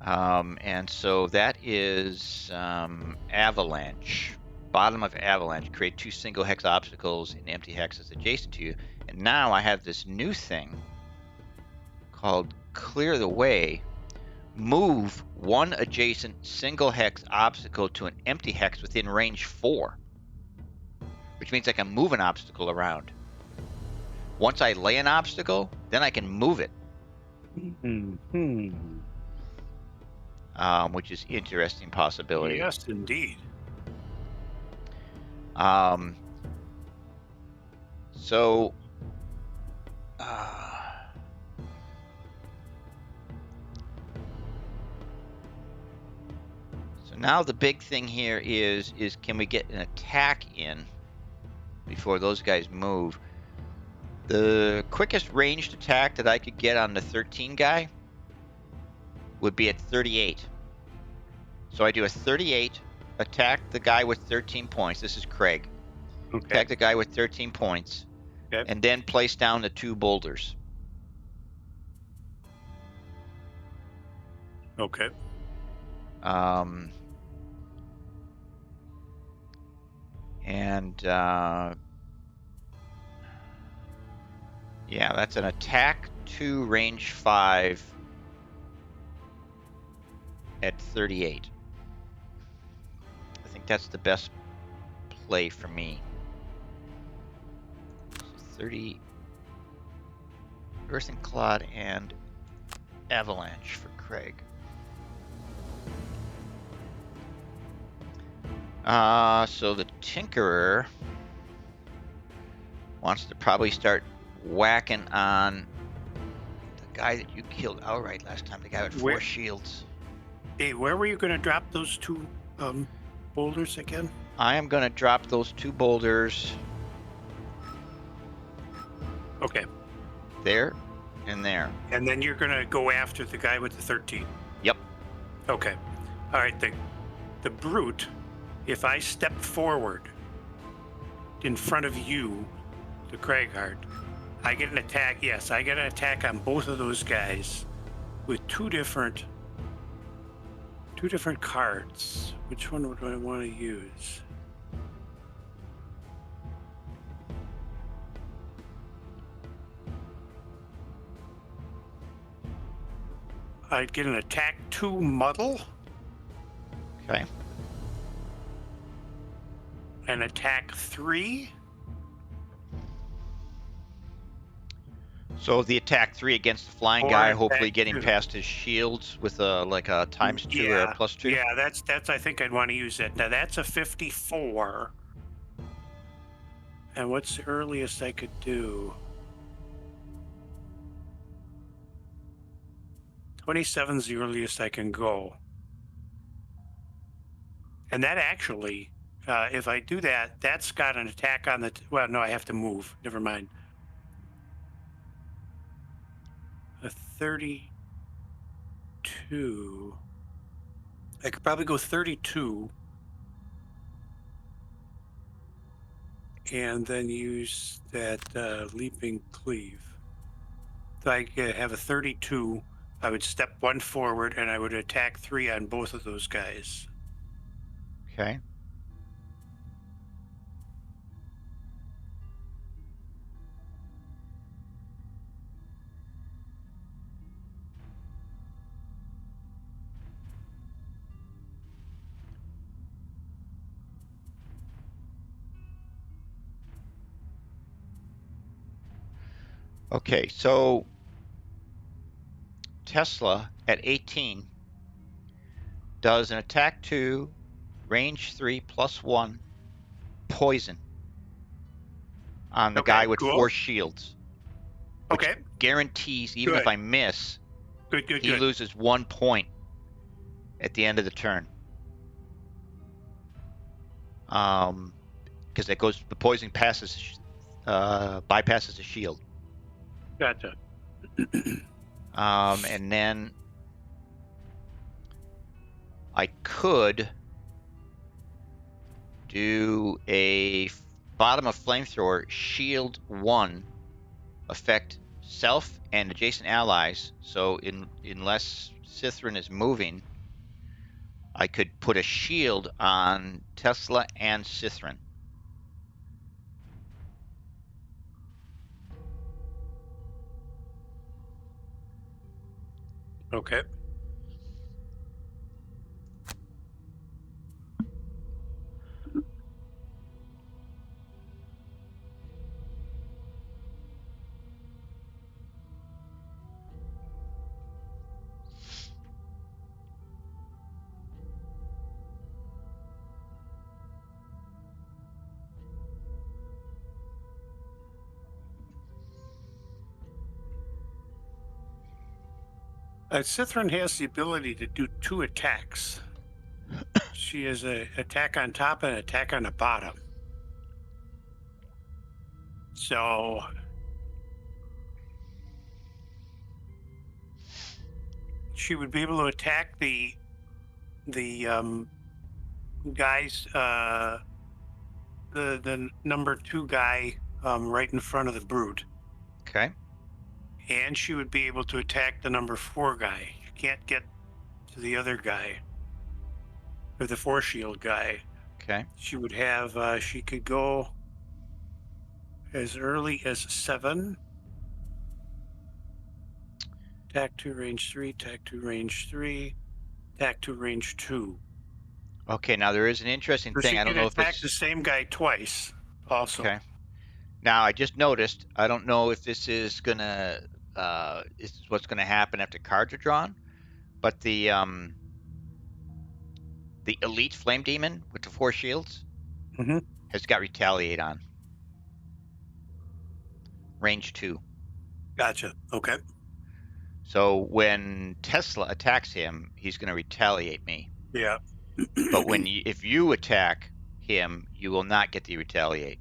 [SPEAKER 1] And so that is Avalanche. Bottom of Avalanche. Create 2 single hex obstacles in empty hexes adjacent to you. And now I have this new thing called Clear the Way. Move 1 adjacent single hex obstacle to an empty hex within range 4. Which means I can move an obstacle around. Once I lay an obstacle, then I can move it. Which is interesting possibility.
[SPEAKER 2] Yes, indeed.
[SPEAKER 1] So now the big thing here is can we get an attack in before those guys move? The quickest ranged attack that I could get on the 13 guy would be at 38. So I do a 38, attack the guy with 13 points. This is Craig.
[SPEAKER 2] Okay.
[SPEAKER 1] Attack the guy with 13 points.
[SPEAKER 2] Okay.
[SPEAKER 1] And then place down the 2 boulders.
[SPEAKER 2] Okay.
[SPEAKER 1] And yeah, that's an attack 2, range 5 at 38. I think that's the best play for me. So 30 Earth and Clod and Avalanche for Craig. So the Tinkerer wants to probably start whacking on the guy that you killed outright last time, the guy with 4 shields.
[SPEAKER 2] Hey, where were you going to drop those 2 boulders again?
[SPEAKER 1] I am going to drop those 2 boulders.
[SPEAKER 2] Okay.
[SPEAKER 1] There and there.
[SPEAKER 2] And then you're going to go after the guy with the 13.
[SPEAKER 1] Yep.
[SPEAKER 2] Okay. All right. The brute, if I step forward in front of you, the Craighard, I get an attack. Yes, I get an attack on both of those guys with two different cards. Which one would I want to use? I'd get an attack 2 muddle.
[SPEAKER 1] Okay.
[SPEAKER 2] An attack 3.
[SPEAKER 1] So the attack 3 against the flying
[SPEAKER 2] Or
[SPEAKER 1] guy,
[SPEAKER 2] attack
[SPEAKER 1] hopefully getting
[SPEAKER 2] 2.
[SPEAKER 1] past his shields with a like a ×2 or a +2.
[SPEAKER 2] Yeah, that's I think I'd want to use that. Now that's a 54. And what's the earliest I could do? 27 is the earliest I can go. And that actually, if I do that, that's got an attack on the, well, no, I have to move. Never mind. A 32. I could probably go 32. And then use that leaping cleave. So I have a 32. I would step 1 forward and I would attack 3 on both of those guys.
[SPEAKER 1] Okay. Okay, so Tesla at 18 does an attack 2, range 3 +1 poison on the guy with
[SPEAKER 2] cool.
[SPEAKER 1] 4 shields. Which
[SPEAKER 2] Okay.
[SPEAKER 1] guarantees, even if I miss, he loses 1 point at the end of the turn. Because it goes, the poison passes, bypasses the shield.
[SPEAKER 2] Gotcha.
[SPEAKER 1] And then I could do a bottom of flamethrower, shield 1, affect self and adjacent allies. So unless Cithrin is moving, I could put a shield on Tesla and Cithrin.
[SPEAKER 2] Okay. Cithrin has the ability to do 2 attacks. She has an attack on top and an attack on the bottom. So she would be able to attack the guys, the number 2 guy right in front of the brute.
[SPEAKER 1] Okay.
[SPEAKER 2] And she would be able to attack the number 4 guy. You can't get to the other guy, or the 4 shield guy.
[SPEAKER 1] Okay.
[SPEAKER 2] She would have, she could go as early as 7. Attack 2, range 3, attack 2, range 3, attack 2, range 2.
[SPEAKER 1] Okay, now there is an interesting
[SPEAKER 2] So
[SPEAKER 1] thing.
[SPEAKER 2] she
[SPEAKER 1] I don't
[SPEAKER 2] can
[SPEAKER 1] know if
[SPEAKER 2] attack the
[SPEAKER 1] it's
[SPEAKER 2] same guy twice also.
[SPEAKER 1] okay. Now I just noticed. I don't know if this is this is what's gonna happen after cards are drawn, but the elite flame demon with the 4 shields
[SPEAKER 2] Mm-hmm.
[SPEAKER 1] has got retaliate on range 2.
[SPEAKER 2] Gotcha. Okay.
[SPEAKER 1] So when Tesla attacks him, he's gonna retaliate me.
[SPEAKER 2] Yeah.
[SPEAKER 1] But if you attack him, you will not get the retaliate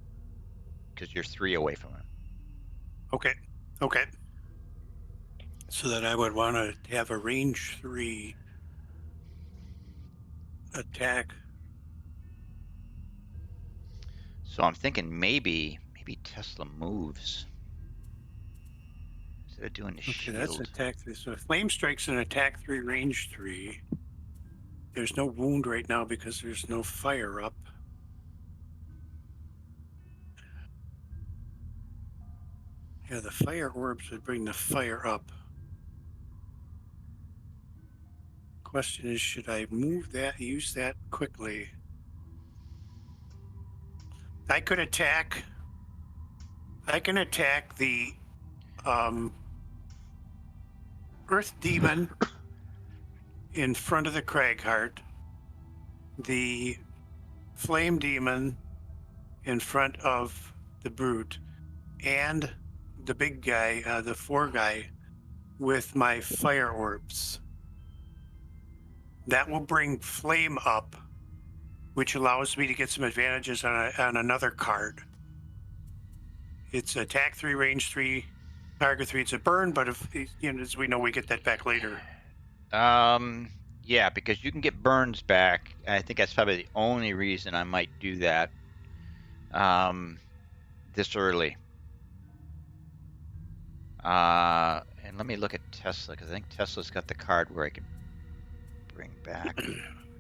[SPEAKER 1] because you're 3 away from him.
[SPEAKER 2] Okay. Okay. So then I would want to have a range 3 attack.
[SPEAKER 1] So I'm thinking maybe Tesla moves instead of doing the
[SPEAKER 2] Okay, that's
[SPEAKER 1] shield.
[SPEAKER 2] attack 3. So flame strike's an attack 3, range 3. There's no wound right now because there's no fire up. Yeah, the fire orbs would bring the fire up. Question is, should I move that, use that quickly? I can attack the Earth Demon in front of the Cragheart, the Flame Demon in front of the Brute, and the big guy, the 4 guy, with my fire orbs. That will bring flame up, which allows me to get some advantages on another card. It's attack 3, range 3, target 3. It's a burn, but if as we know, we get that back later.
[SPEAKER 1] Yeah, because you can get burns back. I think that's probably the only reason I might do that. This early. And let me look at Tesla because I think Tesla's got the card where I can bring back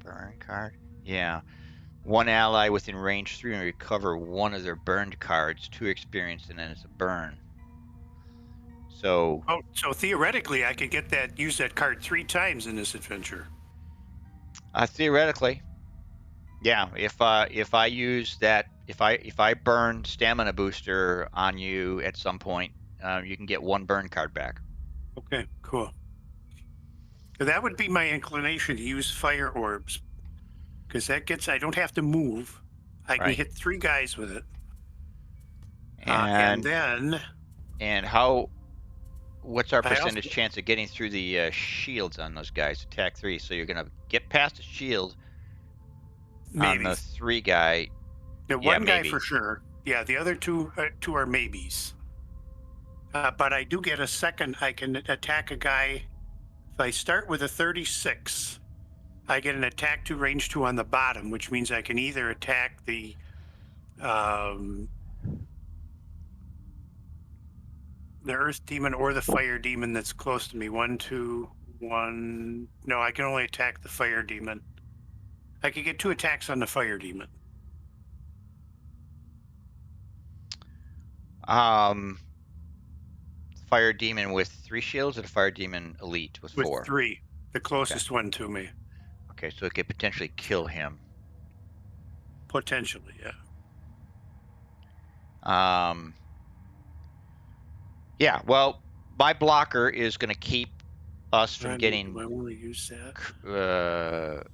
[SPEAKER 1] burn card. Yeah. 1 ally within range 3 and recover 1 of their burned cards, 2 experience, and then it's a burn. So
[SPEAKER 2] theoretically, I could use that card 3 times in this adventure.
[SPEAKER 1] Theoretically, yeah. If I use that, if I burn stamina booster on you at some point, you can get 1 burn card back.
[SPEAKER 2] Okay, cool. That would be my inclination to use fire orbs, because I don't have to move. I can
[SPEAKER 1] Right.
[SPEAKER 2] hit 3 guys with it.
[SPEAKER 1] And
[SPEAKER 2] then
[SPEAKER 1] what's our percentage chance of getting through the shields on those guys? Attack 3, so you're gonna get past the shield on the 3 guy.
[SPEAKER 2] The 1 guy for sure. Yeah, the other 2 are maybes. But I do get a second. I can attack a guy. If I start with a 36, I get an attack 2, range 2 on the bottom, which means I can either attack the Earth Demon or the Fire Demon that's close to me. 1, 2, 1. No, I can only attack the Fire Demon. I could get 2 attacks on the Fire Demon.
[SPEAKER 1] Fire Demon with 3 shields, or the Fire Demon Elite with 4?
[SPEAKER 2] With 3, the closest one to me.
[SPEAKER 1] Okay, so it could potentially kill him.
[SPEAKER 2] Potentially, yeah.
[SPEAKER 1] Yeah, well, my blocker is going to keep us from getting.
[SPEAKER 2] Do I want to use that?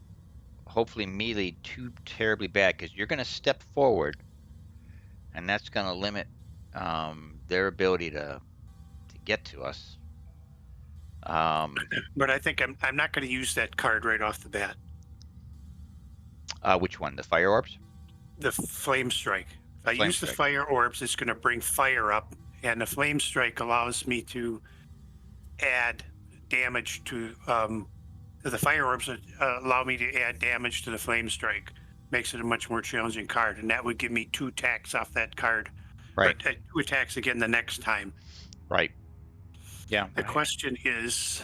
[SPEAKER 1] Hopefully melee too terribly bad, because you're going to step forward, and that's going to limit their ability to get to us.
[SPEAKER 2] But I think I'm not going to use that card right off the bat.
[SPEAKER 1] Which one? The fire orbs?
[SPEAKER 2] The flame strike. If I use the fire orbs, it's going to bring fire up, and the flame strike allows me to add damage to the fire orbs. Allow me to add damage to the flame strike. Makes it a much more challenging card, and that would give me 2 attacks off that card.
[SPEAKER 1] Right.
[SPEAKER 2] But 2 attacks again the next time.
[SPEAKER 1] Right. Yeah.
[SPEAKER 2] The question is,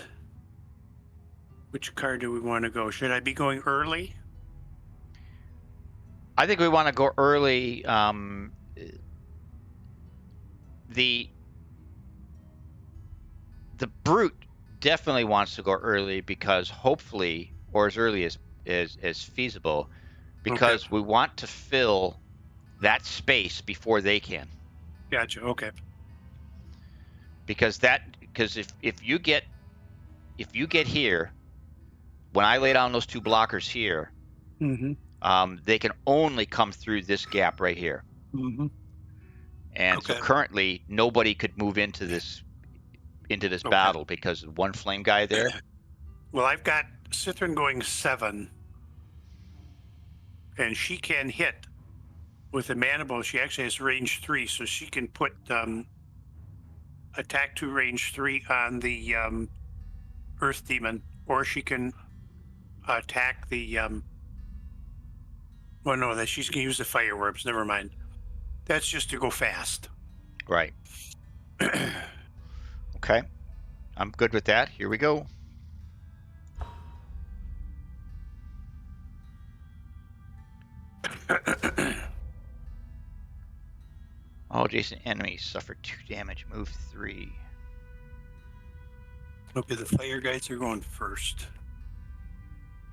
[SPEAKER 2] which card do we want to go? Should I be going early?
[SPEAKER 1] I think we want to go early. The brute definitely wants to go early because hopefully, or as early as feasible, because we want to fill that space before they can.
[SPEAKER 2] Gotcha. Okay.
[SPEAKER 1] Because if you get here, when I lay down those 2 blockers here, they can only come through this gap right here. And so currently nobody could move into this battle because of one flame guy there.
[SPEAKER 2] Well, I've got Cithrin going 7, and she can hit with a mana bow. She actually has range 3, so she can put attack 2 range 3 on the Earth Demon, or she can attack the well, no, that she's gonna use the fireworks. Never mind. That's just to go fast.
[SPEAKER 1] Right. Okay. I'm good with that. Here we go. All adjacent enemies suffer 2 damage. Move 3.
[SPEAKER 2] Okay, the fire guys are going first.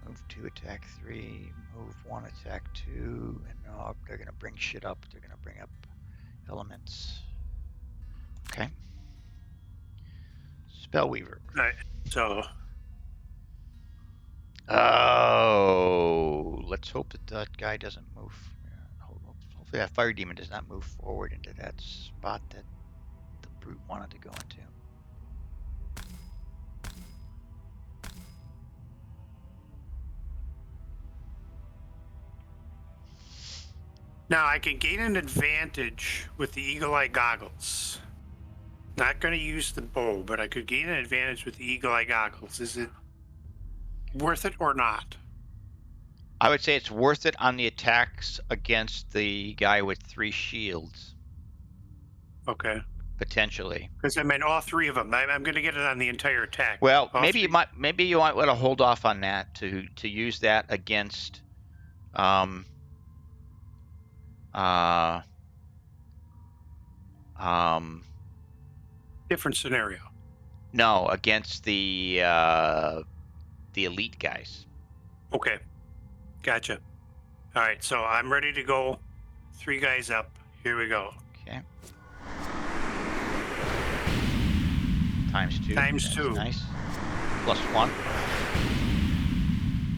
[SPEAKER 1] Move 2, attack 3. Move 1, attack 2. And they're gonna bring shit up. They're gonna bring up elements. Okay. Spellweaver.
[SPEAKER 2] All right. So.
[SPEAKER 1] Oh, let's hope that guy doesn't move. Hopefully that fire demon does not move forward into that spot that the brute wanted to go into.
[SPEAKER 2] Now I can gain an advantage with the Eagle Eye Goggles. Not going to use the bow, but I could gain an advantage with the Eagle Eye Goggles. Is it worth it or not?
[SPEAKER 1] I would say it's worth it on the attacks against the guy with 3 shields.
[SPEAKER 2] Okay.
[SPEAKER 1] Potentially.
[SPEAKER 2] Because I mean, all 3 of them. I'm going to get it on the entire attack.
[SPEAKER 1] Well,
[SPEAKER 2] all
[SPEAKER 1] maybe
[SPEAKER 2] 3.
[SPEAKER 1] maybe you might want to hold off on that to use that against
[SPEAKER 2] different scenario.
[SPEAKER 1] No, against the elite guys.
[SPEAKER 2] Okay. Gotcha. All right, so I'm ready to go. 3 guys up. Here we go.
[SPEAKER 1] Okay. Times 2.
[SPEAKER 2] Times 2.
[SPEAKER 1] Nice. Plus 1.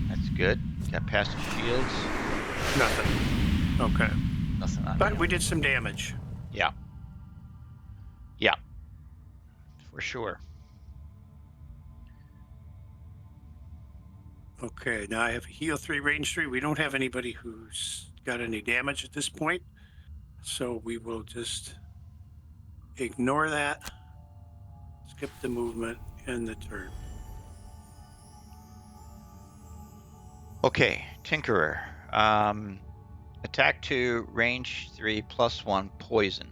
[SPEAKER 1] That's good. Got past the shields.
[SPEAKER 2] Nothing. Okay.
[SPEAKER 1] Nothing on
[SPEAKER 2] But
[SPEAKER 1] it.
[SPEAKER 2] we did some damage.
[SPEAKER 1] Yeah. Yeah. For sure.
[SPEAKER 2] Okay, now I have a heal 3, range 3. We don't have anybody who's got any damage at this point. So we will just ignore that. Skip the movement and the turn.
[SPEAKER 1] Okay, Tinkerer. Attack 2, range 3, plus 1, poison.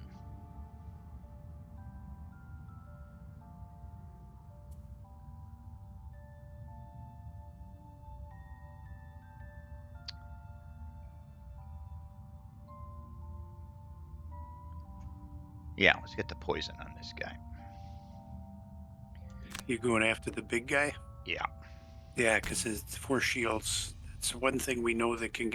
[SPEAKER 1] Yeah, let's get the poison on this guy.
[SPEAKER 2] You going after the big guy?
[SPEAKER 1] Yeah.
[SPEAKER 2] Yeah, because it's 4 shields. That's one thing we know that can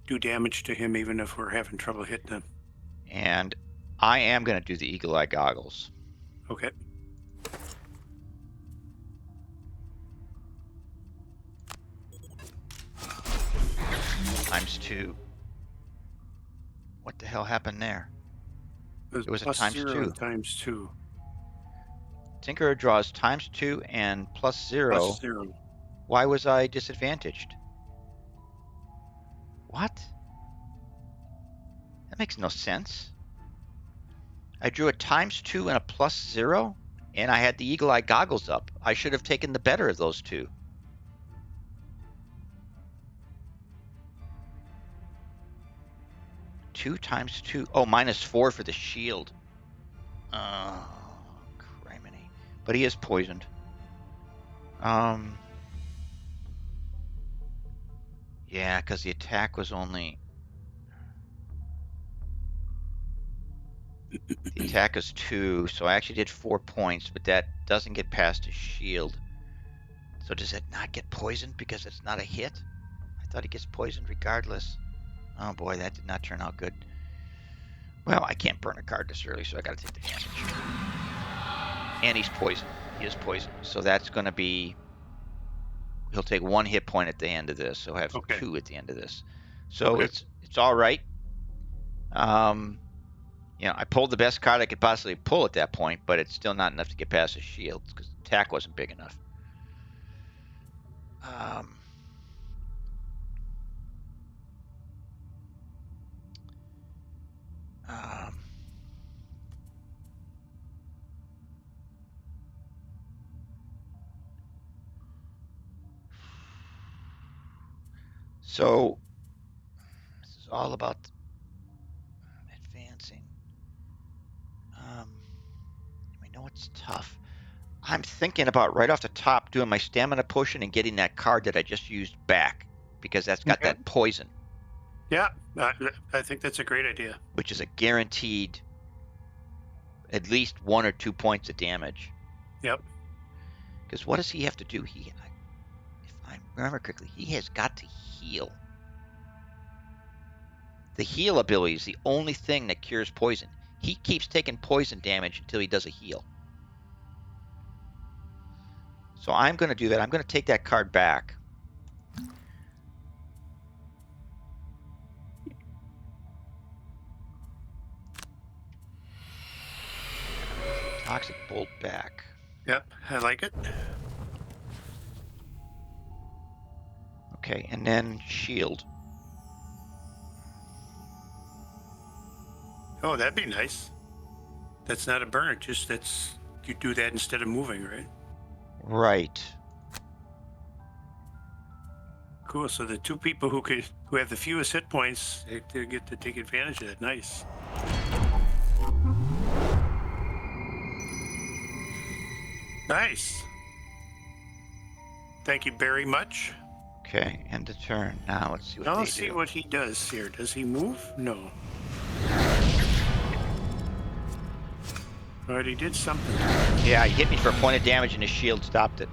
[SPEAKER 2] do damage to him even if we're having trouble hitting him.
[SPEAKER 1] And I am going to do the Eagle Eye Goggles.
[SPEAKER 2] Okay.
[SPEAKER 1] Times 2. What the hell happened there?
[SPEAKER 2] It
[SPEAKER 1] was a
[SPEAKER 2] plus
[SPEAKER 1] times
[SPEAKER 2] 0
[SPEAKER 1] 2.
[SPEAKER 2] and times 2.
[SPEAKER 1] Tinkerer draws times 2 and plus 0.
[SPEAKER 2] Plus 0.
[SPEAKER 1] Why was I disadvantaged? What? That makes no sense. I drew a times 2 and a plus 0, and I had the Eagle Eye Goggles up. I should have taken the better of those 2. Two times 2. Oh, minus 4 for the shield. Oh, criminy. But he is poisoned. Yeah, because the attack was only... The attack is 2, so I actually did 4 points, but that doesn't get past his shield. So does it not get poisoned because it's not a hit? I thought he gets poisoned regardless. Oh boy, that did not turn out good. Well, I can't burn a card this early, so I gotta take the damage. And he's poisoned. He is poisoned. So that's gonna be... He'll take 1 hit point at the end of this, so he'll have
[SPEAKER 2] Okay.
[SPEAKER 1] 2 at the end of this. So
[SPEAKER 2] Okay.
[SPEAKER 1] it's all right. You know, I pulled the best card I could possibly pull at that point, but it's still not enough to get past his shield because the attack wasn't big enough. So this is all about advancing. I know it's tough. I'm thinking about right off the top doing my stamina potion and getting that card that I just used back because that's got
[SPEAKER 2] Okay.
[SPEAKER 1] that poison,
[SPEAKER 2] Yeah, I think that's a great idea.
[SPEAKER 1] which is a guaranteed at least 1 or 2 points of damage.
[SPEAKER 2] Yep.
[SPEAKER 1] Because what does he have to do? If I remember correctly, he has got to heal. The heal ability is the only thing that cures poison. He keeps taking poison damage until he does a heal. So I'm going to do that. I'm going to take that card back. Toxic Bolt back.
[SPEAKER 2] Yep, I like it.
[SPEAKER 1] Okay, and then Shield.
[SPEAKER 2] Oh, that'd be nice. That's not a burner, just you do that instead of moving, right?
[SPEAKER 1] Right.
[SPEAKER 2] Cool. So the 2 people who have the fewest hit points, they get to take advantage of that. Nice. Nice. Thank you very much.
[SPEAKER 1] Okay, end of turn. Now let's see what
[SPEAKER 2] Now
[SPEAKER 1] they
[SPEAKER 2] let's see
[SPEAKER 1] do.
[SPEAKER 2] what he does here. Does he move? No. All right, he did something.
[SPEAKER 1] Yeah, he hit me for a point of damage and his shield stopped it.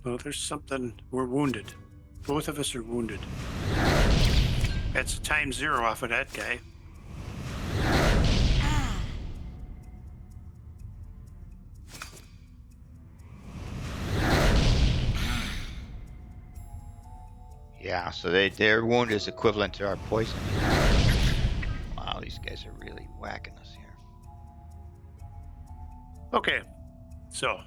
[SPEAKER 2] Oh, there's something. We're wounded. Both of us are wounded. That's a ×0 off of that guy.
[SPEAKER 1] Yeah, so their wound is equivalent to our poison. Wow, these guys are really whacking us here.
[SPEAKER 2] Okay, so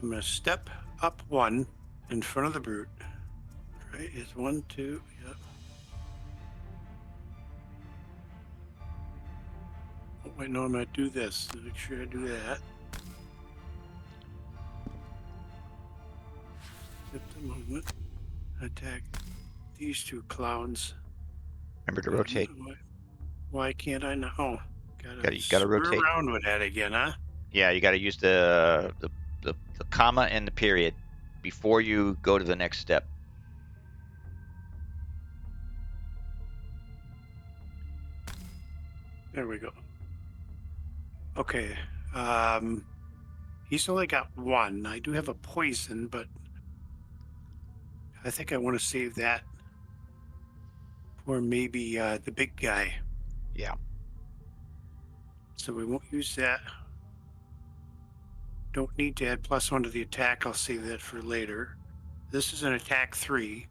[SPEAKER 2] I'm gonna step up 1 in front of the brute. Right? It's 1, 2. Yep. Oh, wait, no, I'm gonna do this. Make sure I do that. Skip the movement. Attack these 2 clowns.
[SPEAKER 1] Remember to rotate.
[SPEAKER 2] Why can't I know? Oh,
[SPEAKER 1] You gotta rotate.
[SPEAKER 2] around with that again, huh?
[SPEAKER 1] Yeah, you gotta use the comma and the period before you go to the next step.
[SPEAKER 2] There we go. Okay. He's only got 1. I do have a poison, but I think I want to save that for maybe the big guy.
[SPEAKER 1] Yeah.
[SPEAKER 2] So we won't use that. Don't need to add +1 to the attack. I'll save that for later. This is an attack 3.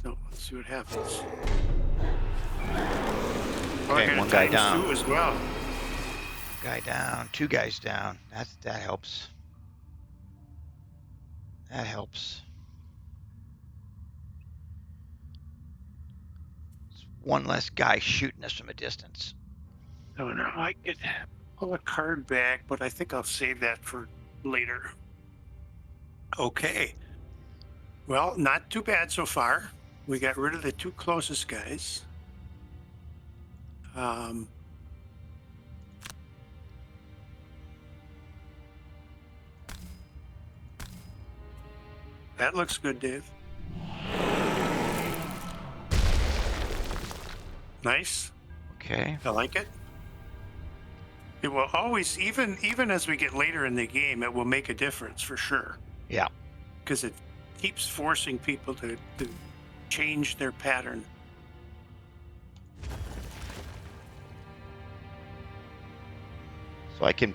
[SPEAKER 2] So let's see what happens.
[SPEAKER 1] Okay, 1 guy down.
[SPEAKER 2] 2 as well.
[SPEAKER 1] Guy down. 2 guys down. That helps. That helps. It's 1 less guy shooting us from a distance.
[SPEAKER 2] Oh no, I could pull a card back, but I think I'll save that for later. Okay. Well, not too bad so far. We got rid of the 2 closest guys. That looks good, Dave. Nice.
[SPEAKER 1] Okay.
[SPEAKER 2] I like it. It will always, even as we get later in the game, it will make a difference for sure.
[SPEAKER 1] Yeah.
[SPEAKER 2] Because it keeps forcing people to change their pattern.
[SPEAKER 1] So I can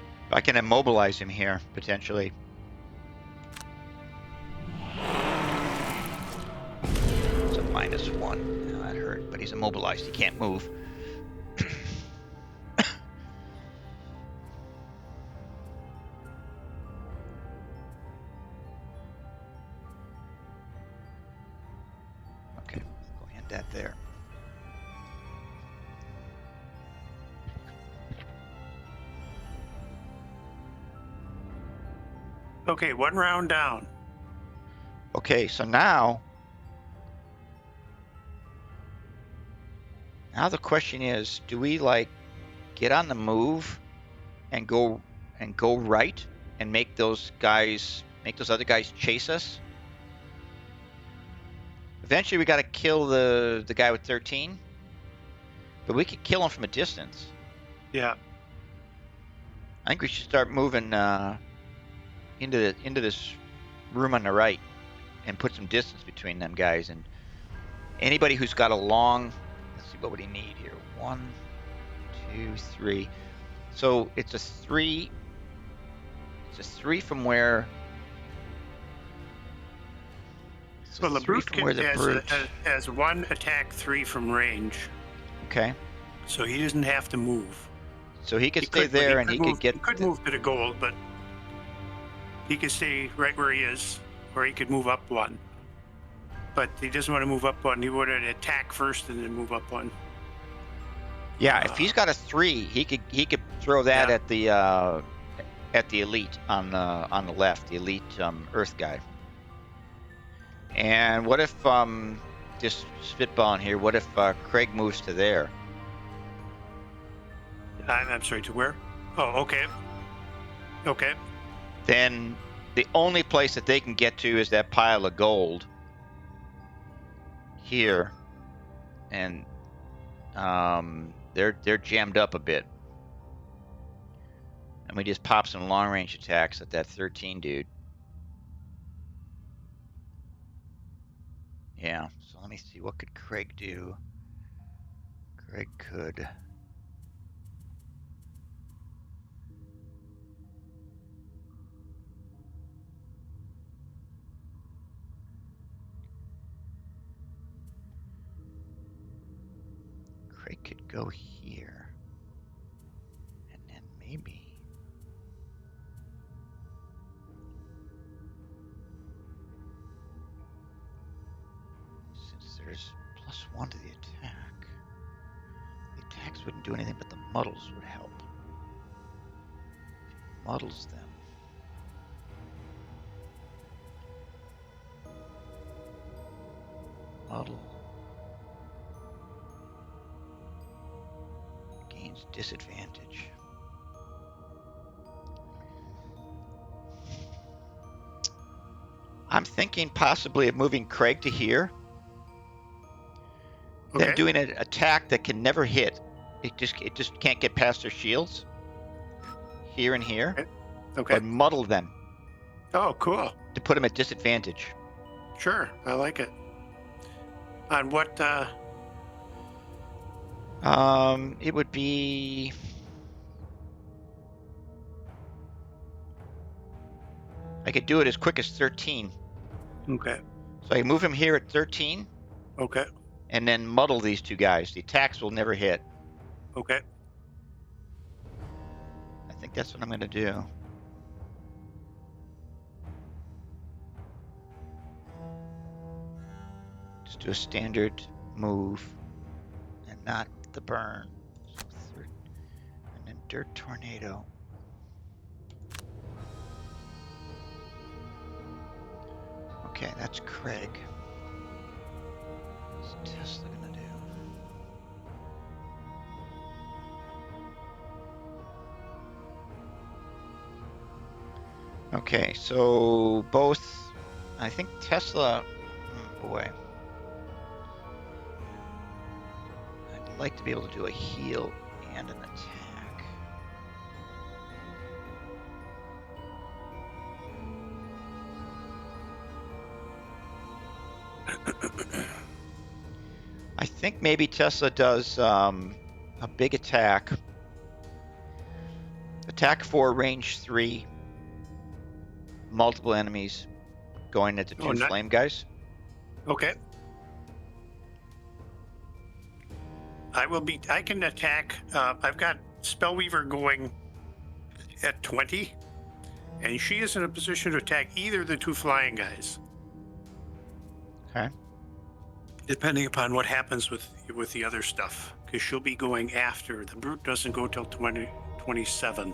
[SPEAKER 1] immobilize him here potentially. It's a -1. Oh, that hurt, but he's immobilized. He can't move. Okay, go hand that there.
[SPEAKER 2] Okay, 1 round down.
[SPEAKER 1] Okay, so now the question is, do we like get on the move and go right and make those other guys chase us? Eventually we got to kill the guy with 13, but we could kill him from a distance.
[SPEAKER 2] Yeah.
[SPEAKER 1] I think we should start moving into this room on the right and put some distance between them guys. And anybody who's got a long, let's see, what would he need here? 1, 2, 3. So it's a 3. It's a 3 from where.
[SPEAKER 2] Well, the brute has 1 attack, 3 from range.
[SPEAKER 1] Okay.
[SPEAKER 2] So he doesn't have to move.
[SPEAKER 1] So he could stay there, and he could get.
[SPEAKER 2] He could move to the gold, but he could stay right where he is, or he could move up 1. But he doesn't want to move up 1. He would attack first and then move up 1.
[SPEAKER 1] Yeah, if he's got a 3, he could throw that at the elite on the left, the elite Earth guy. And what if just spitballing here? What if Craig moves to there?
[SPEAKER 2] I'm sorry, to where? Oh, okay. Okay.
[SPEAKER 1] Then the only place that they can get to is that pile of gold here, and they're jammed up a bit. And we just pop some long range attacks at that 13 dude. Yeah, so let me see, what could Craig do? Craig could. Craig could go here. And then maybe. Since there's +1 to the attack, the attacks wouldn't do anything, but the muddles would help. If he muddles them. Muddle. Gains disadvantage. I'm thinking possibly of moving Craig to here.
[SPEAKER 2] Okay.
[SPEAKER 1] Then doing an attack that can never hit. It just can't get past their shields. Here and here.
[SPEAKER 2] Okay.
[SPEAKER 1] But muddle them.
[SPEAKER 2] Oh, cool.
[SPEAKER 1] To put them at disadvantage.
[SPEAKER 2] Sure, I like it. On what?
[SPEAKER 1] It would be. I could do it as quick as 13.
[SPEAKER 2] Okay.
[SPEAKER 1] So I move him here at 13.
[SPEAKER 2] Okay.
[SPEAKER 1] And then muddle these 2 guys. The attacks will never hit.
[SPEAKER 2] Okay.
[SPEAKER 1] I think that's what I'm going to do. Just do a standard move and not the burn. So and then Dirt Tornado. Okay, that's Craig. What's Tesla gonna do? Okay, so both I think Tesla, boy. I'd like to be able to do a heal and an attack. I think maybe Tesla does a big attack. Attack 4, range 3. Multiple enemies going at the two flame guys.
[SPEAKER 2] Okay. I can attack. I've got Spellweaver going at 20, and she is in a position to attack either of the two flying guys.
[SPEAKER 1] Okay.
[SPEAKER 2] Depending upon what happens with the other stuff, because she'll be going after. The brute doesn't go till 27.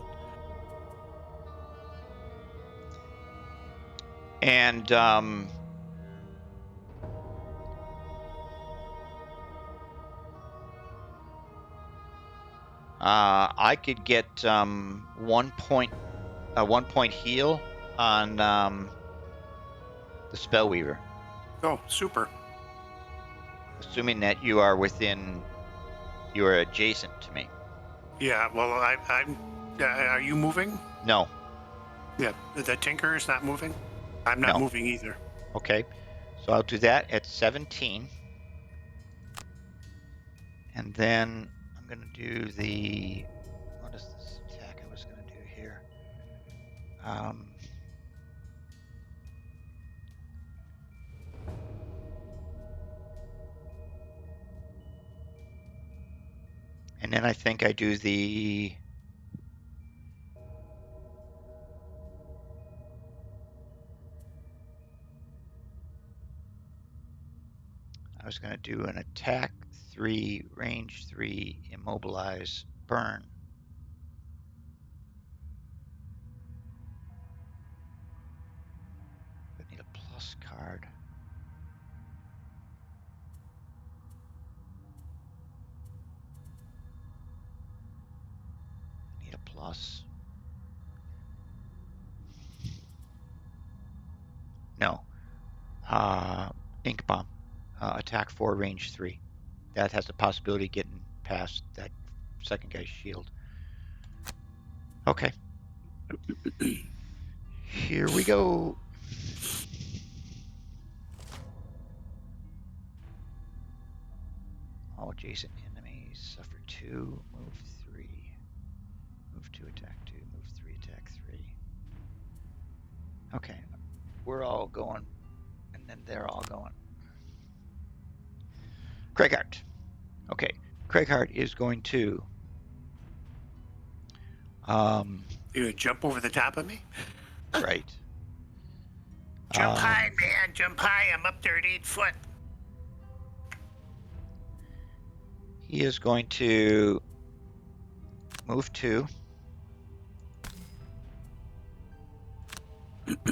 [SPEAKER 1] And I could get 1 point heal on the Spellweaver.
[SPEAKER 2] Oh, super.
[SPEAKER 1] Assuming that you are adjacent to me.
[SPEAKER 2] Yeah, well, I'm. Are you moving?
[SPEAKER 1] No.
[SPEAKER 2] Yeah, the Tinker is not moving. I'm not moving either.
[SPEAKER 1] Okay, so I'll do that at 17. And then I'm going to do what is this attack I was going to do here? And then I think I do I was going to do an attack 3, range 3, immobilize, burn. I need a plus card. I need a plus. No. Ink bomb. Attack 4, range 3. That has the possibility of getting past that second guy's shield. Okay. Here we go. All adjacent enemies suffer 2, move 3. Move 2, attack 2, move 3, attack 3. Okay. We're all going, and then they're all going. Craighart. Okay. Craighart is going to
[SPEAKER 2] You gonna jump over the top of me?
[SPEAKER 1] right.
[SPEAKER 2] Jump high, man. Jump high. I'm up there at 8 foot.
[SPEAKER 1] He is going to move 2. And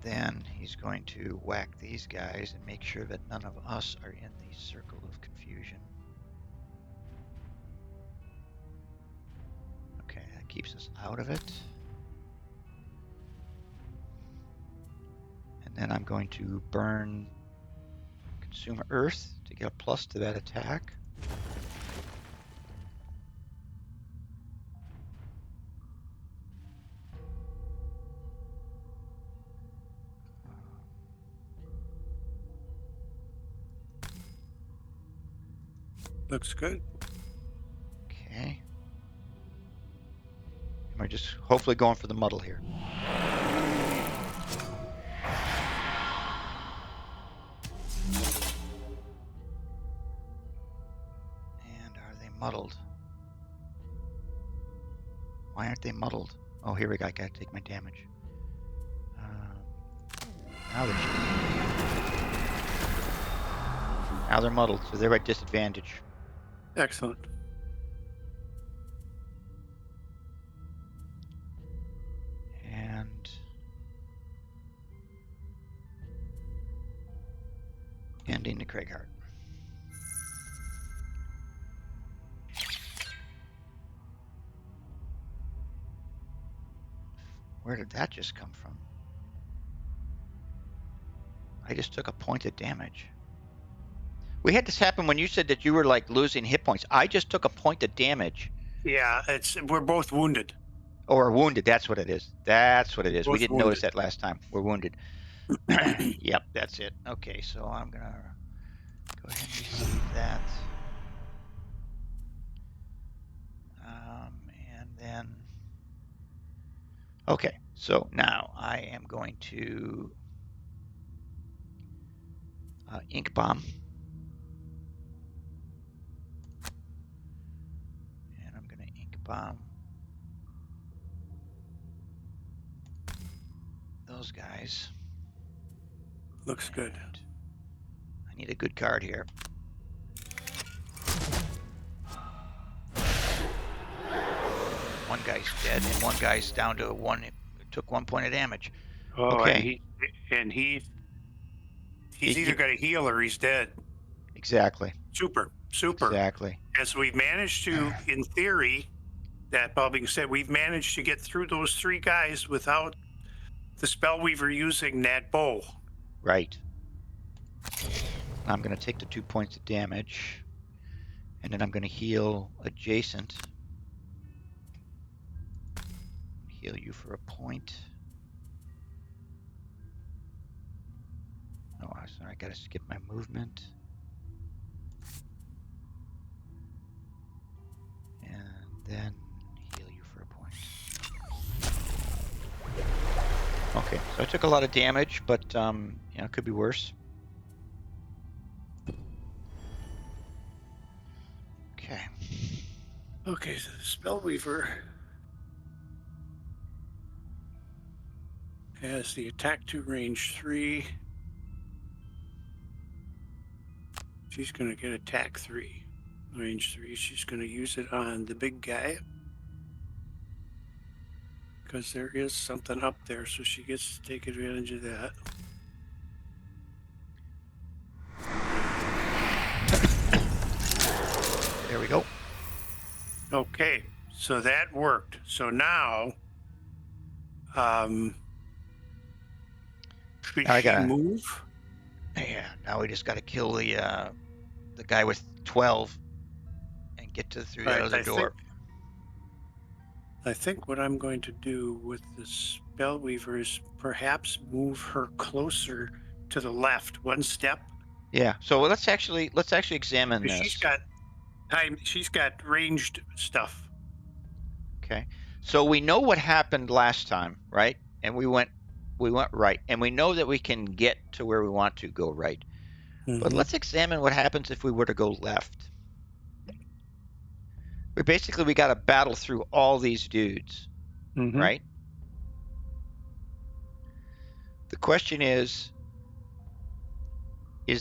[SPEAKER 1] then he's going to whack these guys and make sure that none of us are in the circle of confusion. Okay, that keeps us out of it. And then I'm going to burn Consume Earth to get a plus to that attack.
[SPEAKER 2] Looks good.
[SPEAKER 1] Okay. Am I just hopefully going for the muddle here? And are they muddled? Why aren't they muddled? Oh, here we go. I gotta take my damage. Now they're muddled, so they're at disadvantage.
[SPEAKER 2] Excellent.
[SPEAKER 1] And ending the Craighart. Where did that just come from? I just took a point of damage. We had this happen when you said that you were like losing hit points. I just took a point of damage.
[SPEAKER 2] Yeah, we're both wounded.
[SPEAKER 1] Or wounded, that's what it is. That's what it is. We
[SPEAKER 2] Both
[SPEAKER 1] didn't
[SPEAKER 2] wounded.
[SPEAKER 1] notice that last time. We're wounded. Yep, that's it. Okay, so I'm going to go ahead and receive that. And then... Okay, so now I am going to ink bomb. And I'm going to ink bomb those guys.
[SPEAKER 2] Looks good.
[SPEAKER 1] I need a good card here. One guy's dead, and one guy's down to one. Took 1 point of damage.
[SPEAKER 2] Oh,
[SPEAKER 1] Okay.
[SPEAKER 2] and he's either got a heal or he's dead.
[SPEAKER 1] Exactly.
[SPEAKER 2] Super.
[SPEAKER 1] Exactly.
[SPEAKER 2] As we've managed to, in theory, that Bobbing said, we've managed to get through those 3 guys without the Spellweaver using that bow.
[SPEAKER 1] Right. I'm going to take the 2 points of damage, and then I'm going to heal adjacent. Heal you for a point. Oh, sorry, I got to skip my movement. And then heal you for a point. Okay, so I took a lot of damage, but it could be worse.
[SPEAKER 2] Okay, so the Spellweaver has the attack to range 3. She's going to get attack 3. Range 3. She's going to use it on the big guy. Because there is something up there, so she gets to take advantage of that.
[SPEAKER 1] There we go.
[SPEAKER 2] Okay, so that worked. So now, should she move?
[SPEAKER 1] Yeah, now we just got to kill the guy with 12 and get through that other door.
[SPEAKER 2] I think what I'm going to do with the Spellweaver is perhaps move her closer to the left 1 step.
[SPEAKER 1] Yeah. So let's actually examine this.
[SPEAKER 2] She's got ranged stuff.
[SPEAKER 1] Okay. So we know what happened last time, right? And we went right, and we know that we can get to where we want to go right. Mm-hmm. But let's examine what happens if we were to go left. We got to battle through all these dudes, right? The question is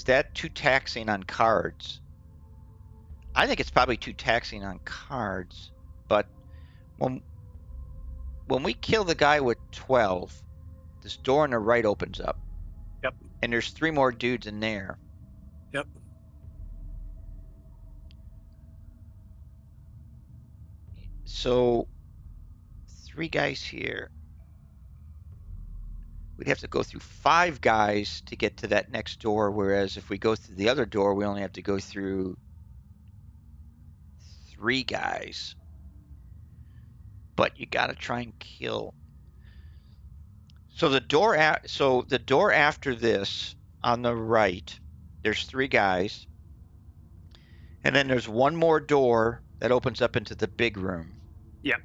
[SPEAKER 1] that too taxing on cards? I think it's probably too taxing on cards, but when we kill the guy with 12, this door on the right opens up.
[SPEAKER 2] Yep.
[SPEAKER 1] And there's 3 more dudes in there.
[SPEAKER 2] Yep.
[SPEAKER 1] So 3 guys here. We'd have to go through 5 guys to get to that next door, whereas if we go through the other door, we only have to go through 3 guys. But you got to try and kill. So the door after this on the right, there's 3 guys. And then there's 1 more door that opens up into the big room.
[SPEAKER 2] Yep.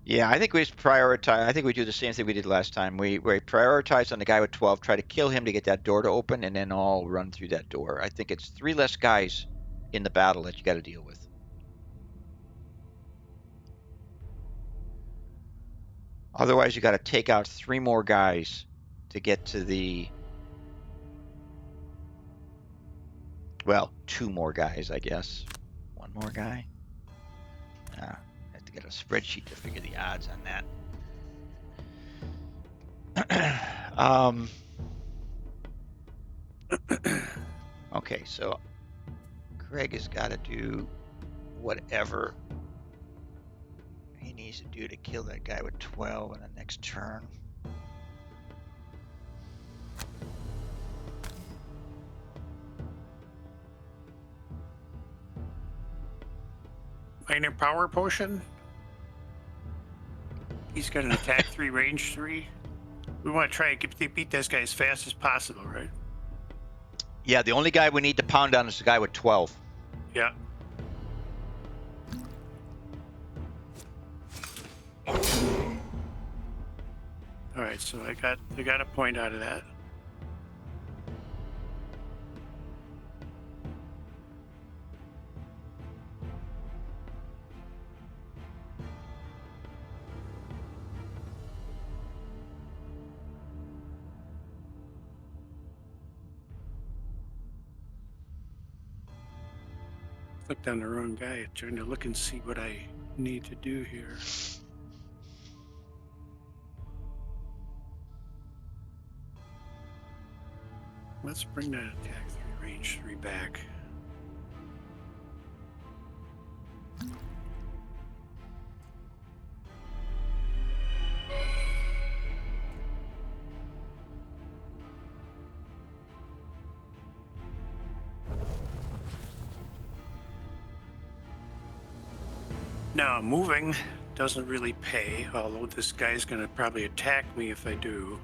[SPEAKER 1] Yeah, I think we just prioritize. I think we do the same thing we did last time. We prioritize on the guy with 12, try to kill him to get that door to open, and then all run through that door. I think it's 3 less guys in the battle that you got to deal with. Otherwise, you got to take out 3 more guys to get to the... Well, 2 more guys, I guess. 1 more guy? I have to get a spreadsheet to figure the odds on that. Okay, so Craig has got to do whatever he needs to do to kill that guy with 12 in the next turn.
[SPEAKER 2] Minor power potion. He's got an attack 3, range 3. We want to try and beat this guy as fast as possible, right?
[SPEAKER 1] Yeah, the only guy we need to pound on is the guy with 12.
[SPEAKER 2] Yeah. All right, so I got a point out of that. Clicked on the wrong guy. Trying to look and see what I need to do here. Let's bring that attack 3, range 3 back. Now, moving doesn't really pay, although this guy's going to probably attack me if I do.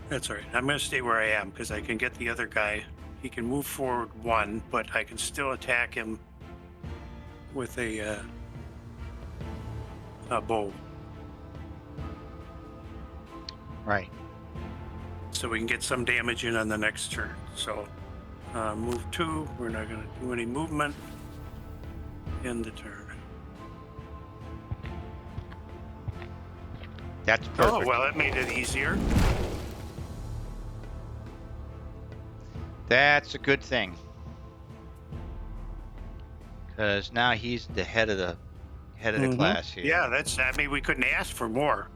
[SPEAKER 2] That's all right. I'm going to stay where I am because I can get the other guy. He can move forward 1, but I can still attack him with a bow.
[SPEAKER 1] Right.
[SPEAKER 2] So we can get some damage in on the next turn. So move 2. We're not going to do any movement. End the turn.
[SPEAKER 1] That's perfect.
[SPEAKER 2] Oh, well, that made it easier.
[SPEAKER 1] That's a good thing. Because now he's the head of the class here.
[SPEAKER 2] Yeah, I mean, we couldn't ask for more.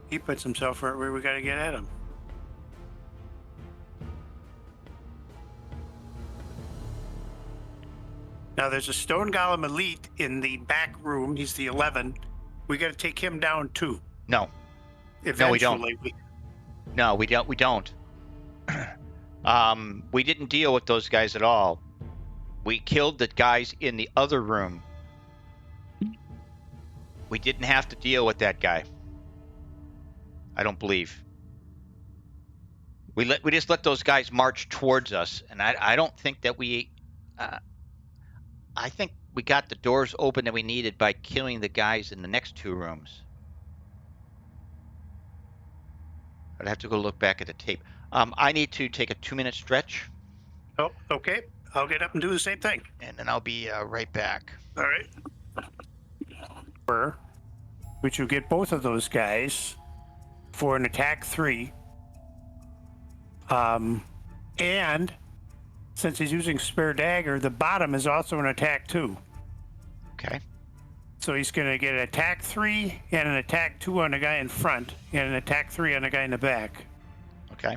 [SPEAKER 2] He puts himself right where we got to get at him. Now, there's a Stone Golem Elite in the back room. He's the 11. We got to take him down, too.
[SPEAKER 1] No.
[SPEAKER 2] Eventually.
[SPEAKER 1] No, we don't. No, we don't. We don't. We didn't deal with those guys at all. We killed the guys in the other room. We didn't have to deal with that guy. I don't believe. We just let those guys march towards us, and I don't think that we. I think we got the doors open that we needed by killing the guys in the next 2 rooms. I'd have to go look back at the tape. I need to take a 2-minute stretch.
[SPEAKER 2] Oh, okay. I'll get up and do the same thing.
[SPEAKER 1] And then I'll be right back.
[SPEAKER 2] All right. Which will get both of those guys for an attack 3. And since he's using spare dagger, the bottom is also an attack 2.
[SPEAKER 1] Okay.
[SPEAKER 2] So he's going to get an attack 3 and an attack 2 on the guy in front and an attack 3 on the guy in the back.
[SPEAKER 1] Okay.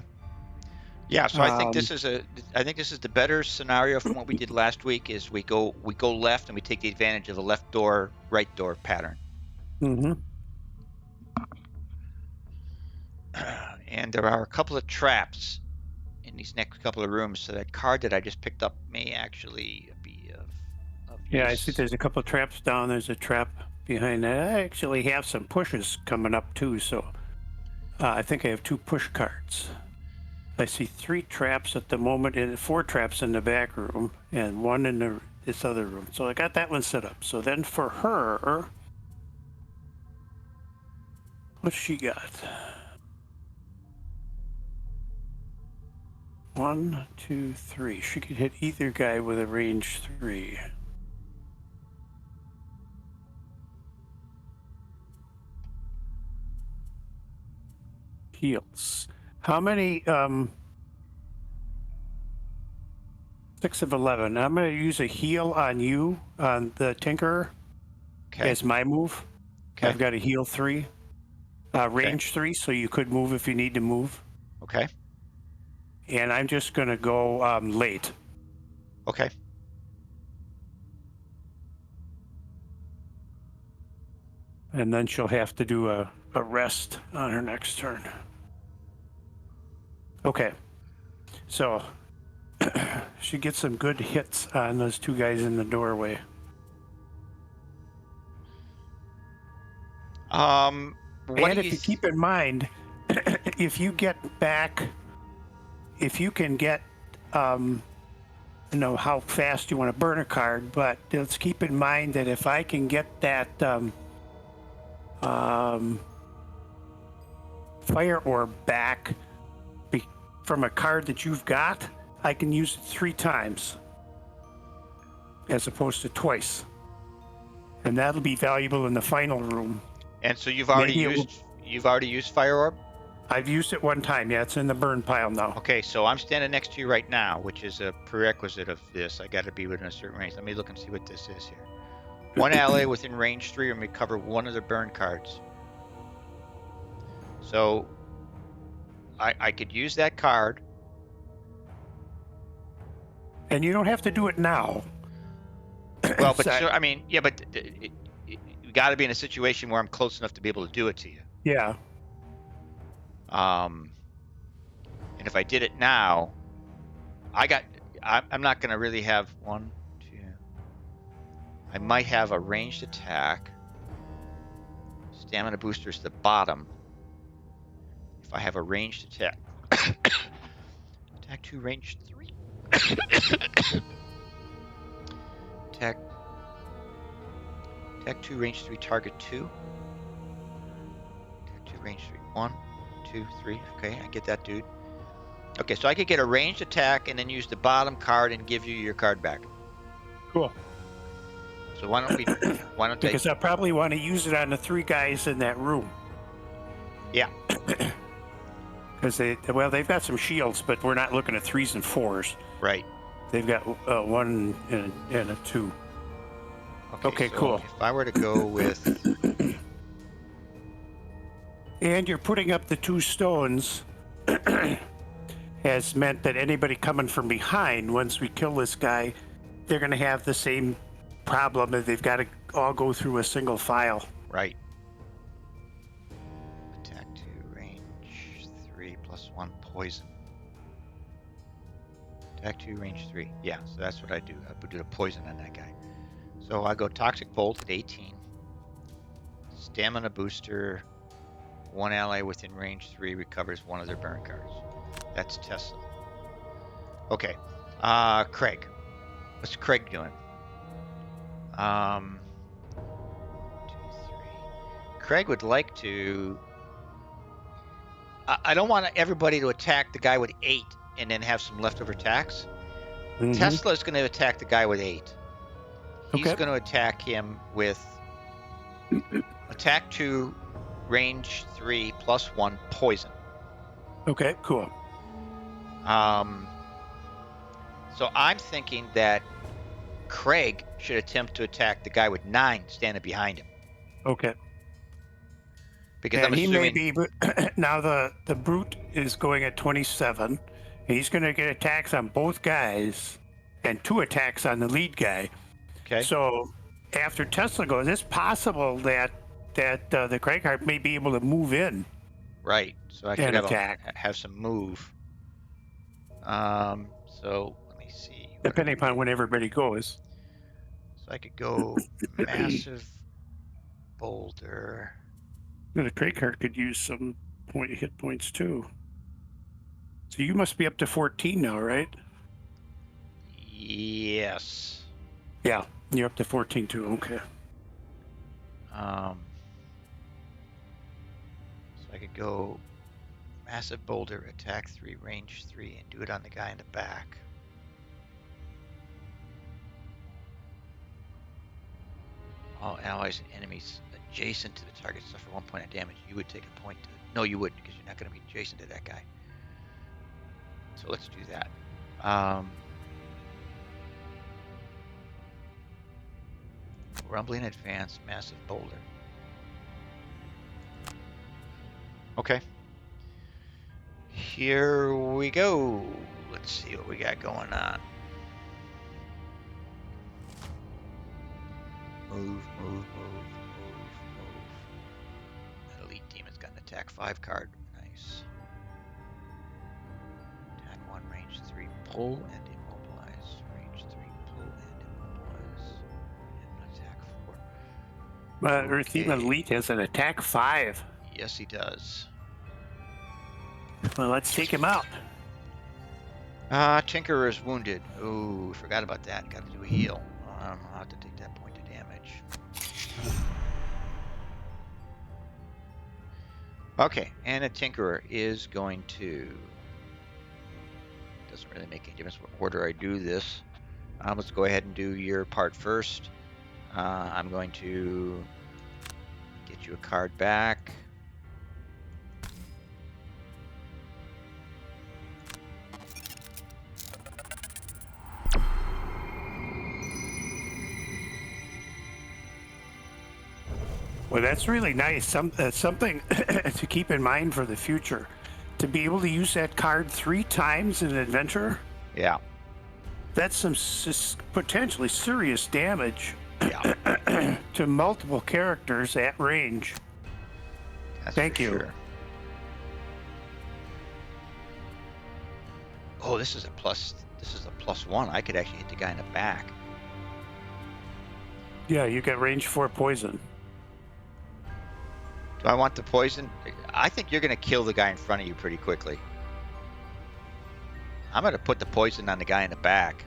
[SPEAKER 1] Yeah, so I think this is the better scenario from what we did last week. Is we go left and we take the advantage of the left door, right door pattern.
[SPEAKER 2] Mm-hmm.
[SPEAKER 1] And there are a couple of traps in these next couple of rooms, so that card that I just picked up may actually be of use.
[SPEAKER 2] Yeah, I see there's a couple of traps down. There's a trap behind that. I actually have some pushes coming up too, so I think I have 2 push cards. I see 3 traps at the moment, and 4 traps in the back room, and 1 in this other room. So I got that one set up. So then for her, what's she got? 1, 2, 3. She could hit either guy with a range 3. Heals. How many? 6 of 11. I'm going to use a heal on you, on the Tinkerer.
[SPEAKER 1] Okay.
[SPEAKER 2] As my move.
[SPEAKER 1] Okay.
[SPEAKER 2] I've got a heal 3. Range 3, so you could move if you need to move.
[SPEAKER 1] Okay.
[SPEAKER 2] And I'm just going to go late.
[SPEAKER 1] Okay.
[SPEAKER 2] And then she'll have to do a rest on her next turn. Okay. So she gets some good hits on those two guys in the doorway.
[SPEAKER 1] What
[SPEAKER 2] and
[SPEAKER 1] do
[SPEAKER 2] if you keep in mind, if you can get, how fast you want to burn a card, but let's keep in mind that if I can get that fire orb back from a card that you've got, I can use it 3 times as opposed to twice. And that'll be valuable in the final room.
[SPEAKER 1] And so you've already used Fire Orb?
[SPEAKER 2] I've used it 1 time. Yeah, it's in the burn pile now.
[SPEAKER 1] Okay, so I'm standing next to you right now, which is a prerequisite of this. I got to be within a certain range. Let me look and see what this is here. 1 ally within range 3 and recover 1 of their burn cards. So I could use that card.
[SPEAKER 2] And you don't have to do it now.
[SPEAKER 1] Well, but so, I mean, yeah, but you got to be in a situation where I'm close enough to be able to do it to you.
[SPEAKER 2] Yeah.
[SPEAKER 1] And if I did it now, I'm not going to really have 1, 2. I might have a ranged attack. Stamina boosters to the bottom. If I have a ranged attack. Attack 2, range 3. Attack 2, range 3, target 2. Attack 2, range 3, 1, 2, 3. Okay, I get that, dude. Okay, so I could get a ranged attack and then use the bottom card and give you your card back.
[SPEAKER 2] Cool.
[SPEAKER 1] So why don't
[SPEAKER 2] Because I probably want to use it on the 3 guys in that room.
[SPEAKER 1] Yeah.
[SPEAKER 2] Because they've got some shields, but we're not looking at 3s and 4s.
[SPEAKER 1] Right.
[SPEAKER 2] They've got 1 and a 2. Okay,
[SPEAKER 1] so
[SPEAKER 2] cool.
[SPEAKER 1] If I were to go with...
[SPEAKER 2] And you're putting up the 2 stones has meant that anybody coming from behind, once we kill this guy, they're going to have the same problem that they've got to all go through a single file.
[SPEAKER 1] Right. Attack 2, range 3, +1, poison. Attack 2, range 3. Yeah, so that's what I do. I would do the poison on that guy. So I go Toxic Bolt at 18. Stamina booster. 1 ally within range 3 recovers 1 of their burn cards. That's Tesla. Okay. Craig. What's Craig doing? 1, 2, 3. Craig would like to... I don't want everybody to attack the guy with 8 and then have some leftover attacks.
[SPEAKER 2] Mm-hmm.
[SPEAKER 1] Tesla's going to attack the guy with 8. He's
[SPEAKER 2] Okay.
[SPEAKER 1] going to attack him with attack 2, range 3, +1, poison.
[SPEAKER 2] Okay, cool.
[SPEAKER 1] So I'm thinking that Craig should attempt to attack the guy with 9 standing behind him.
[SPEAKER 2] Okay.
[SPEAKER 1] Because
[SPEAKER 2] And
[SPEAKER 1] I'm
[SPEAKER 2] he
[SPEAKER 1] assuming...
[SPEAKER 2] may be... Now the brute is going at 27. He's going to get attacks on both guys and 2 attacks on the lead guy.
[SPEAKER 1] Okay.
[SPEAKER 2] So after Tesla goes, it's possible that the Craig Hart may be able to move in.
[SPEAKER 1] Right. So I could
[SPEAKER 2] And attack.
[SPEAKER 1] have some move. So let me see.
[SPEAKER 2] Depending upon when everybody goes.
[SPEAKER 1] So I could go massive boulder.
[SPEAKER 2] The Craig Hart could use some hit points too. So you must be up to 14 now, right?
[SPEAKER 1] Yes.
[SPEAKER 2] Yeah, you're up to 14 too. Okay.
[SPEAKER 1] So I could go massive boulder, attack 3, range 3, and do it on the guy in the back. All allies and enemies adjacent to the target suffer 1 point of damage. You would take a point. No, you wouldn't, because you're not going to be adjacent to that guy. So let's do that. Rumbling advance, massive boulder. Okay. Here we go. Let's see what we got going on. Move. That elite demon's got an attack 5 card. Nice. Attack 1, range 3, pull and immobilize. Range 3, pull and immobilize. And an attack 4.
[SPEAKER 2] But Earth Demon Elite has an attack 5.
[SPEAKER 1] Yes, he does.
[SPEAKER 2] Well, let's take him out.
[SPEAKER 1] Tinkerer is wounded. Ooh, forgot about that. Got to do a heal. I'll have to take that point of damage. Okay, and a Tinkerer is going to... Doesn't really make any difference what order I do this. Let's go ahead and do your part first. I'm going to get you a card back.
[SPEAKER 2] Well, that's really nice. Something to keep in mind for the future. To be able to use that card 3 times in an adventure,
[SPEAKER 1] Yeah.
[SPEAKER 2] that's some potentially serious damage
[SPEAKER 1] Yeah.
[SPEAKER 2] to multiple characters at range.
[SPEAKER 1] That's
[SPEAKER 2] Thank
[SPEAKER 1] for
[SPEAKER 2] you.
[SPEAKER 1] sure. Oh, this is a +1. I could actually hit the guy in the back.
[SPEAKER 2] Yeah, you got range 4 poison.
[SPEAKER 1] Do I want the poison? I think you're going to kill the guy in front of you pretty quickly. I'm going to put the poison on the guy in the back.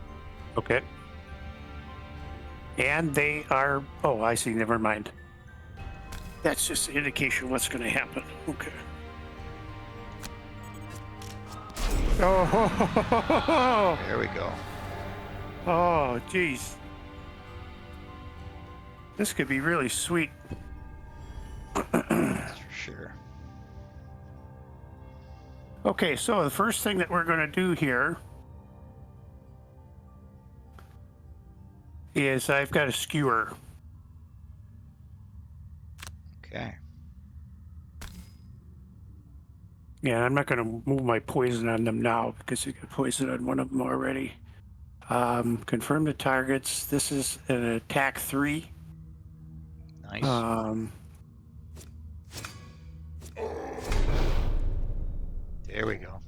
[SPEAKER 2] Okay. And they are... Oh, I see. Never mind. That's just an indication of what's going to happen. Okay. Oh,
[SPEAKER 1] There we go.
[SPEAKER 2] oh, jeez. This could be really sweet.
[SPEAKER 1] That's for sure.
[SPEAKER 2] Okay, so the first thing that we're going to do here is I've got a skewer.
[SPEAKER 1] Okay.
[SPEAKER 2] Yeah, I'm not going to move my poison on them now because you got poison on one of them already. Confirm the targets. This is an attack 3.
[SPEAKER 1] Nice. There we go.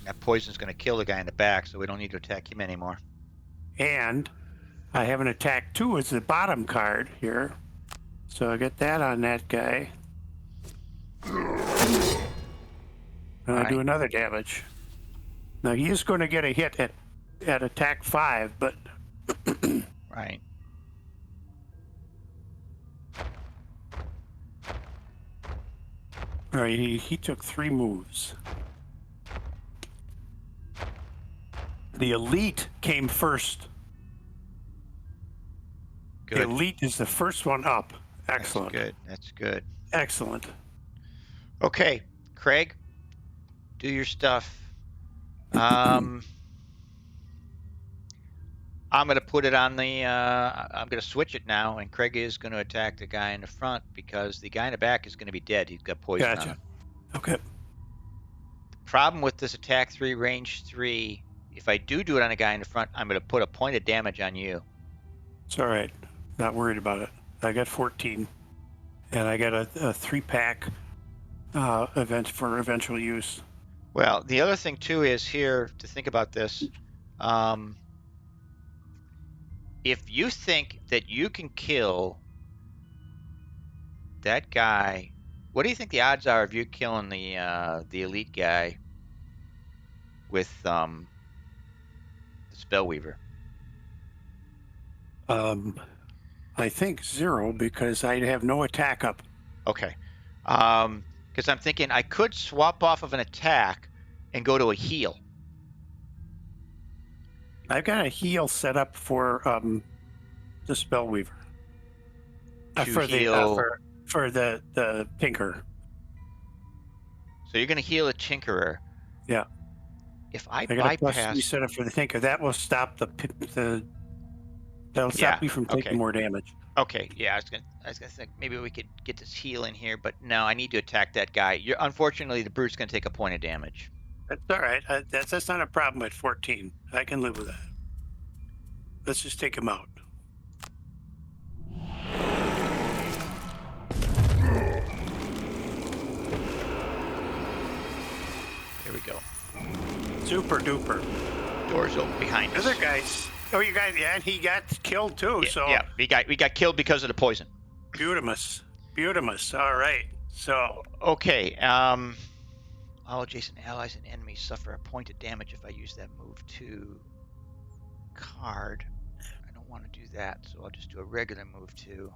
[SPEAKER 1] That poison's going to kill the guy in the back, so we don't need to attack him anymore.
[SPEAKER 2] And I have an attack 2 as the bottom card here. So I get that on that guy. And I do another damage. Now he is going to get a hit at attack 5, but
[SPEAKER 1] Right.
[SPEAKER 2] all right, he took 3 moves. The elite came first.
[SPEAKER 1] Good.
[SPEAKER 2] The elite is the first one up. Excellent.
[SPEAKER 1] That's good. That's good.
[SPEAKER 2] Excellent.
[SPEAKER 1] Okay, Craig, do your stuff. I'm going to put it on the, I'm going to switch it now, and Craig is going to attack the guy in the front because the guy in the back is going to be dead. He's got poison on
[SPEAKER 2] Gotcha.
[SPEAKER 1] him.
[SPEAKER 2] Okay.
[SPEAKER 1] The problem with this attack 3, range 3, if I do it on a guy in the front, I'm going to put a point of damage on you.
[SPEAKER 2] It's all right. Not worried about it. I got 14. And I got a 3-pack event for eventual use.
[SPEAKER 1] Well, the other thing, too, is here to think about this. If you think that you can kill that guy, what do you think the odds are of you killing the elite guy with the Spellweaver?
[SPEAKER 2] I think 0 because I have no attack up.
[SPEAKER 1] Okay. Because I'm thinking I could swap off of an attack and go to a heal.
[SPEAKER 2] I've got a heal set up for the Spellweaver.
[SPEAKER 1] To heal.
[SPEAKER 2] For the Tinker.
[SPEAKER 1] So you're going to heal a Tinkerer.
[SPEAKER 2] Yeah.
[SPEAKER 1] If I
[SPEAKER 2] got a plus
[SPEAKER 1] bypass...
[SPEAKER 2] 3 set up for the Tinker. That will stop that'll stop me from taking more damage.
[SPEAKER 1] Okay, yeah, I was gonna think maybe we could get this heal in here, but no, I need to attack that guy. Unfortunately, the brute's gonna take a point of damage.
[SPEAKER 2] That's all right. That's not a problem at 14. I can live with that. Let's just take him out.
[SPEAKER 1] go.
[SPEAKER 2] Super duper.
[SPEAKER 1] Doors open behind us.
[SPEAKER 2] Other guys. Oh, you guys. Yeah, and he got killed too. So
[SPEAKER 1] Yeah, we got killed because of the poison.
[SPEAKER 2] Beautimus. All right. So
[SPEAKER 1] Okay. All adjacent allies and enemies suffer a point of damage if I use that move 2 card. I don't want to do that, so I'll just do a regular move 2.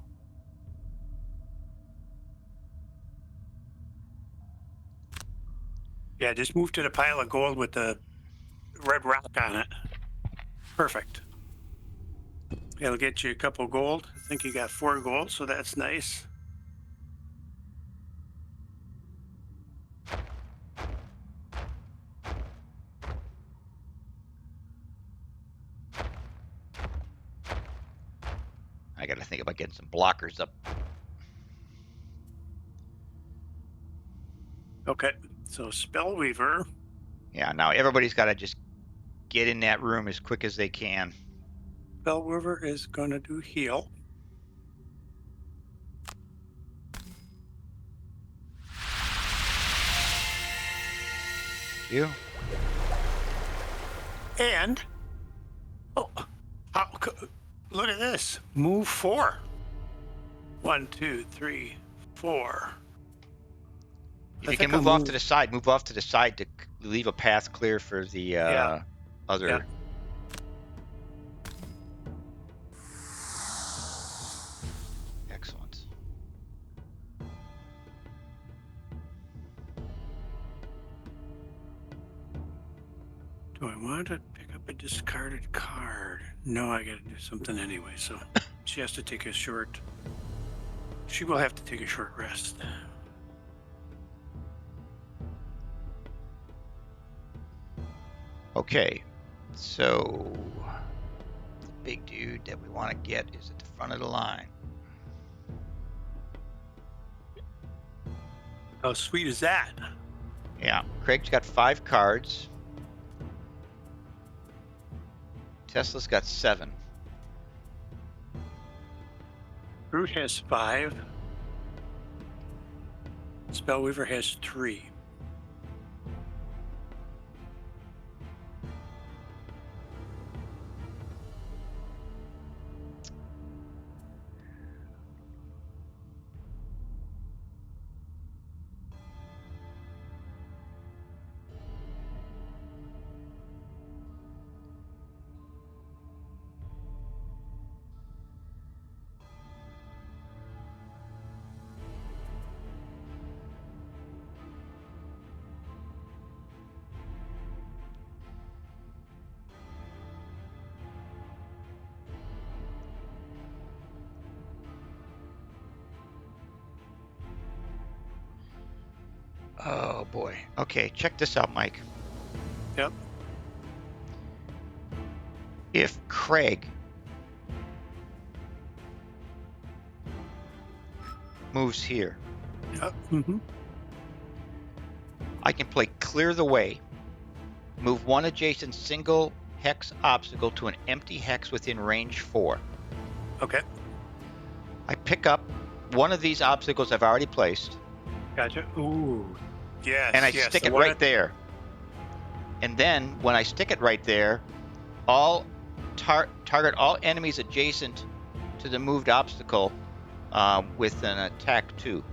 [SPEAKER 2] yeah, just move to the pile of gold with the red rock on it. Perfect. It'll get you a couple gold. I think you got 4 gold, so that's nice.
[SPEAKER 1] I got to think about getting some blockers up.
[SPEAKER 2] Okay, so Spellweaver.
[SPEAKER 1] Yeah, now everybody's got to just get in that room as quick as they can.
[SPEAKER 2] Spellweaver is going to do heal.
[SPEAKER 1] You?
[SPEAKER 2] And, oh, look at this. Move 4. 1, 2, 3, 4.
[SPEAKER 1] If you can move off to the side, move off to the side to leave a path clear for the other.
[SPEAKER 2] Yeah.
[SPEAKER 1] Excellent.
[SPEAKER 2] Do I want to pick up a discarded card? No, I got to do something anyway. So she has to take a short. She will have to take a short rest.
[SPEAKER 1] Okay, so the big dude that we want to get is at the front of the line.
[SPEAKER 2] How sweet is that?
[SPEAKER 1] Yeah, Craig's got 5 cards. Tesla's got 7.
[SPEAKER 2] Brute has 5. Spellweaver has 3.
[SPEAKER 1] Oh boy. Okay, check this out, Mike.
[SPEAKER 2] Yep.
[SPEAKER 1] If Craig moves here,
[SPEAKER 2] Yep. Mm-hmm.
[SPEAKER 1] I can play Clear the Way, move 1 adjacent single hex obstacle to an empty hex within range 4.
[SPEAKER 2] Okay.
[SPEAKER 1] I pick up one of these obstacles I've already placed,
[SPEAKER 2] Gotcha. Ooh. Yes.
[SPEAKER 1] and I
[SPEAKER 2] yes,
[SPEAKER 1] stick
[SPEAKER 2] the
[SPEAKER 1] it
[SPEAKER 2] one
[SPEAKER 1] right there. And then when I stick it right there, all target all enemies adjacent to the moved obstacle with an attack 2.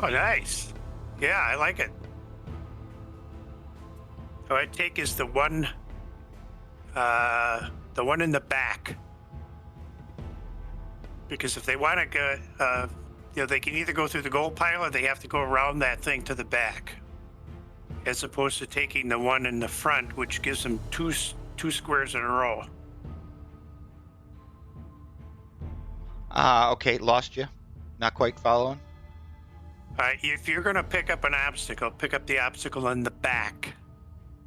[SPEAKER 2] Oh, nice. Yeah, I like it. So I take is the one in the back. Because if they want to go, they can either go through the gold pile or they have to go around that thing to the back. As opposed to taking the one in the front, which gives them two squares in a row.
[SPEAKER 1] Okay, lost you. Not quite following.
[SPEAKER 2] If you're going to pick up an obstacle, pick up the obstacle in the back,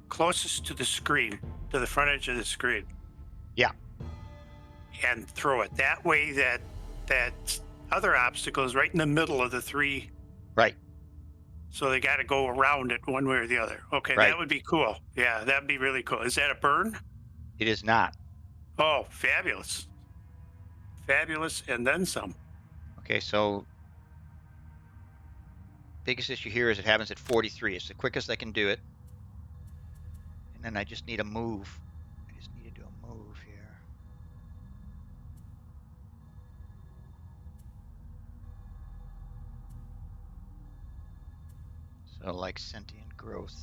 [SPEAKER 2] closest to the screen, to the front edge of the screen.
[SPEAKER 1] Yeah.
[SPEAKER 2] And throw it. That way that other obstacle is right in the middle of the 3.
[SPEAKER 1] Right.
[SPEAKER 2] So they got to go around it one way or the other. Okay,
[SPEAKER 1] Right.
[SPEAKER 2] That would be cool. Yeah, that'd be really cool. Is that a burn?
[SPEAKER 1] It is not.
[SPEAKER 2] Oh, fabulous. Fabulous, and then some.
[SPEAKER 1] Okay, so biggest issue here is it happens at 43. It's the quickest I can do it. And then I just need a move. I just need to do a move here. So like sentient growth.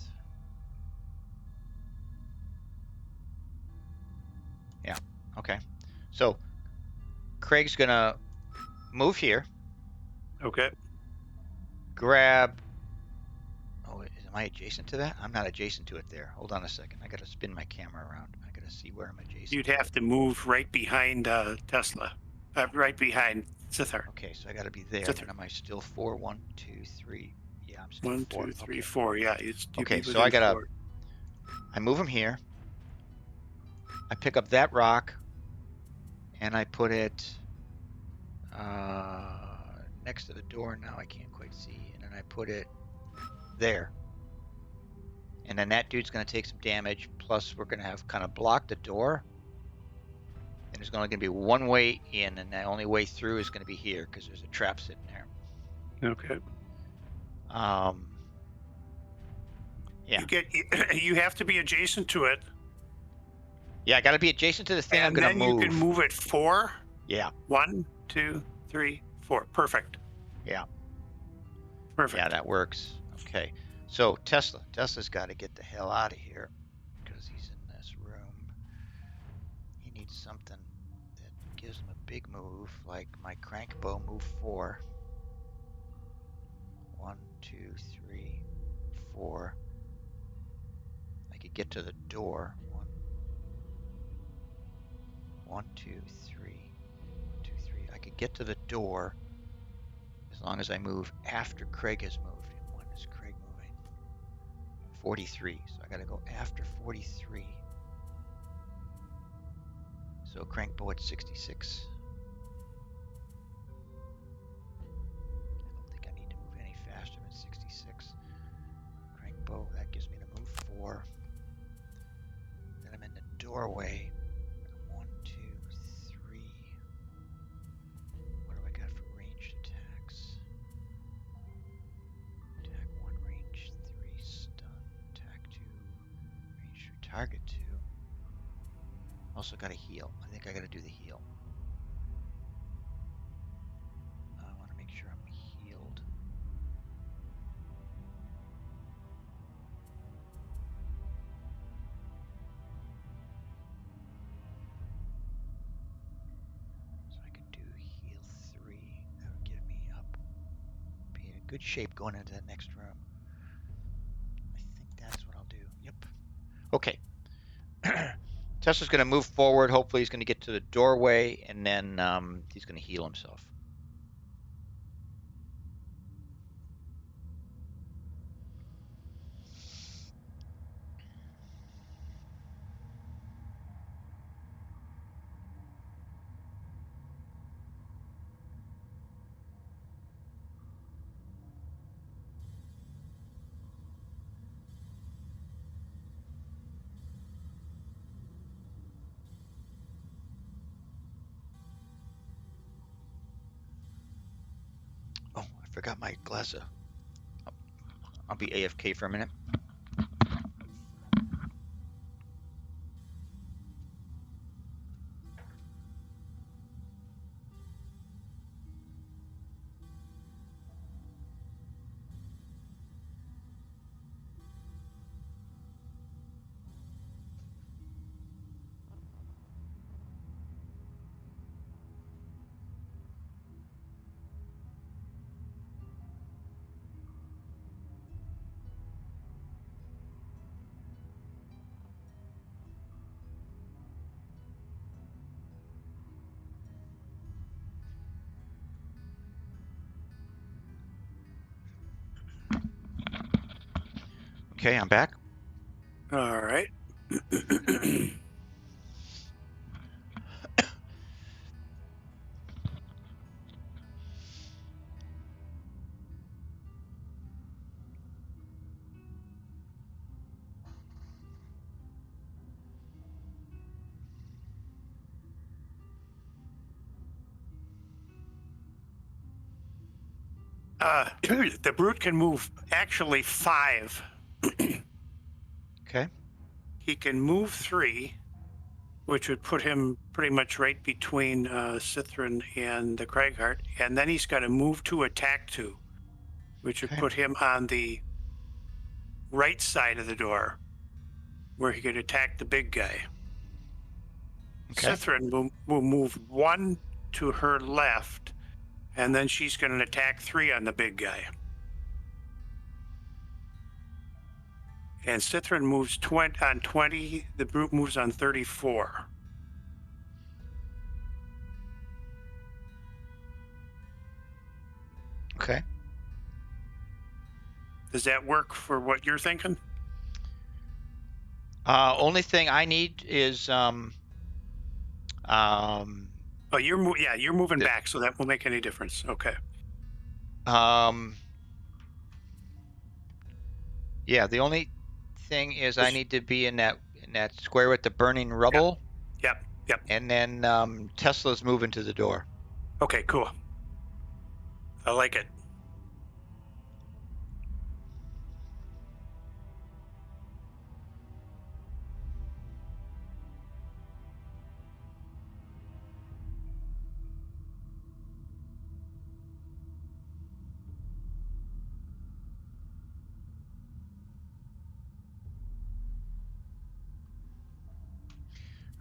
[SPEAKER 1] Yeah, okay. So Craig's gonna move here.
[SPEAKER 2] Okay.
[SPEAKER 1] Grab. Oh, am I adjacent to that? I'm not adjacent to it there. Hold on a second. I gotta spin my camera around. I gotta see where I'm adjacent.
[SPEAKER 2] You'd have to move right behind Tesla, right behind Sithar.
[SPEAKER 1] Okay, so I gotta be there.
[SPEAKER 2] Sithar.
[SPEAKER 1] And am I still 4? 1, 2, 3. Yeah, I'm still
[SPEAKER 2] 1,
[SPEAKER 1] 4.
[SPEAKER 2] 2, 3,
[SPEAKER 1] Okay.
[SPEAKER 2] 4. Yeah, you'd
[SPEAKER 1] Okay,
[SPEAKER 2] be
[SPEAKER 1] so I
[SPEAKER 2] within
[SPEAKER 1] gotta.
[SPEAKER 2] 4.
[SPEAKER 1] I move him here. I pick up that rock, and I put it next to the door. Now I can't quite see, and then I put it there. And then that dude's gonna take some damage. Plus, we're gonna have kind of blocked the door. And there's only gonna be one way in, and the only way through is gonna be here because there's a trap sitting there.
[SPEAKER 2] Okay.
[SPEAKER 1] Yeah.
[SPEAKER 2] You have to be adjacent to it.
[SPEAKER 1] Yeah, I gotta be adjacent to the thing I'm gonna move.
[SPEAKER 2] And then you can move it 4.
[SPEAKER 1] Yeah.
[SPEAKER 2] 1, 2, 3, 4. Perfect.
[SPEAKER 1] Yeah.
[SPEAKER 2] Perfect.
[SPEAKER 1] Yeah, that works. Okay. So Tesla's got to get the hell out of here because he's in this room. He needs something that gives him a big move, like my crank bow move 4. 1, 2, 3, 4. I could get to the door. 1, 2, 3. 1, 2, 3. I could get to the door as long as I move after Craig has moved. And when is Craig moving? 43. So I got to go after 43. So crank bow at 66. I don't think I need to move any faster than 66. Crank bow, that gives me to move 4. Then I'm in the doorway. 1, 2, 3. What do I got for ranged attacks? Attack 1, range 3, stun. Attack 2, range 3, target 2. Also got to heal. I think I got to do the heal. I want to make sure I'm healed. So I can do heal 3. That would give me up. Be in good shape going into the next room. I think that's what I'll do. Yep. Okay. Tesla's going to move forward. Hopefully he's going to get to the doorway, and then he's going to heal himself. Oh, I forgot my glass of... I'll be AFK for a minute. Okay, I'm back.
[SPEAKER 2] All right. The brute can move actually 5.
[SPEAKER 1] Okay.
[SPEAKER 2] He can move 3, which would put him pretty much right between Cithrin and the Craighart. And then he's got to move 2, attack 2, which would
[SPEAKER 1] Okay.
[SPEAKER 2] put him on the right side of the door where he could attack the big guy.
[SPEAKER 1] Okay.
[SPEAKER 2] Cithrin will move 1 to her left, and then she's going to attack 3 on the big guy. And Cithrin moves 20 on 20. The brute moves on 34.
[SPEAKER 1] Okay.
[SPEAKER 2] Does that work for what you're thinking?
[SPEAKER 1] Only thing I need is
[SPEAKER 2] Oh, you're moving back, so that won't make any difference. Okay.
[SPEAKER 1] Yeah, the only thing is I need to be in that square with the burning rubble.
[SPEAKER 2] Yep.
[SPEAKER 1] And then Tesla's moving to the door.
[SPEAKER 2] Okay, cool. I like it.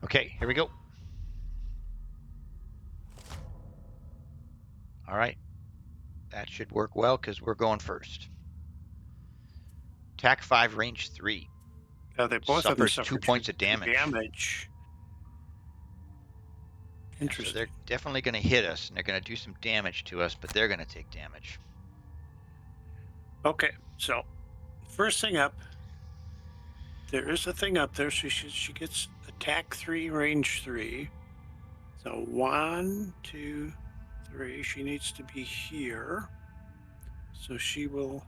[SPEAKER 1] Okay, here we go. All right. That should work well because we're going first. Attack 5, range 3.
[SPEAKER 2] They both of them
[SPEAKER 1] Suffers
[SPEAKER 2] suffer
[SPEAKER 1] 2 points of damage.
[SPEAKER 2] Interesting.
[SPEAKER 1] So they're definitely going to hit us, and they're going to do some damage to us, but they're going to take damage.
[SPEAKER 2] Okay, so first thing up, there is a thing up there. So she gets attack 3, range 3. So 1, 2, 3. She needs to be here. So she will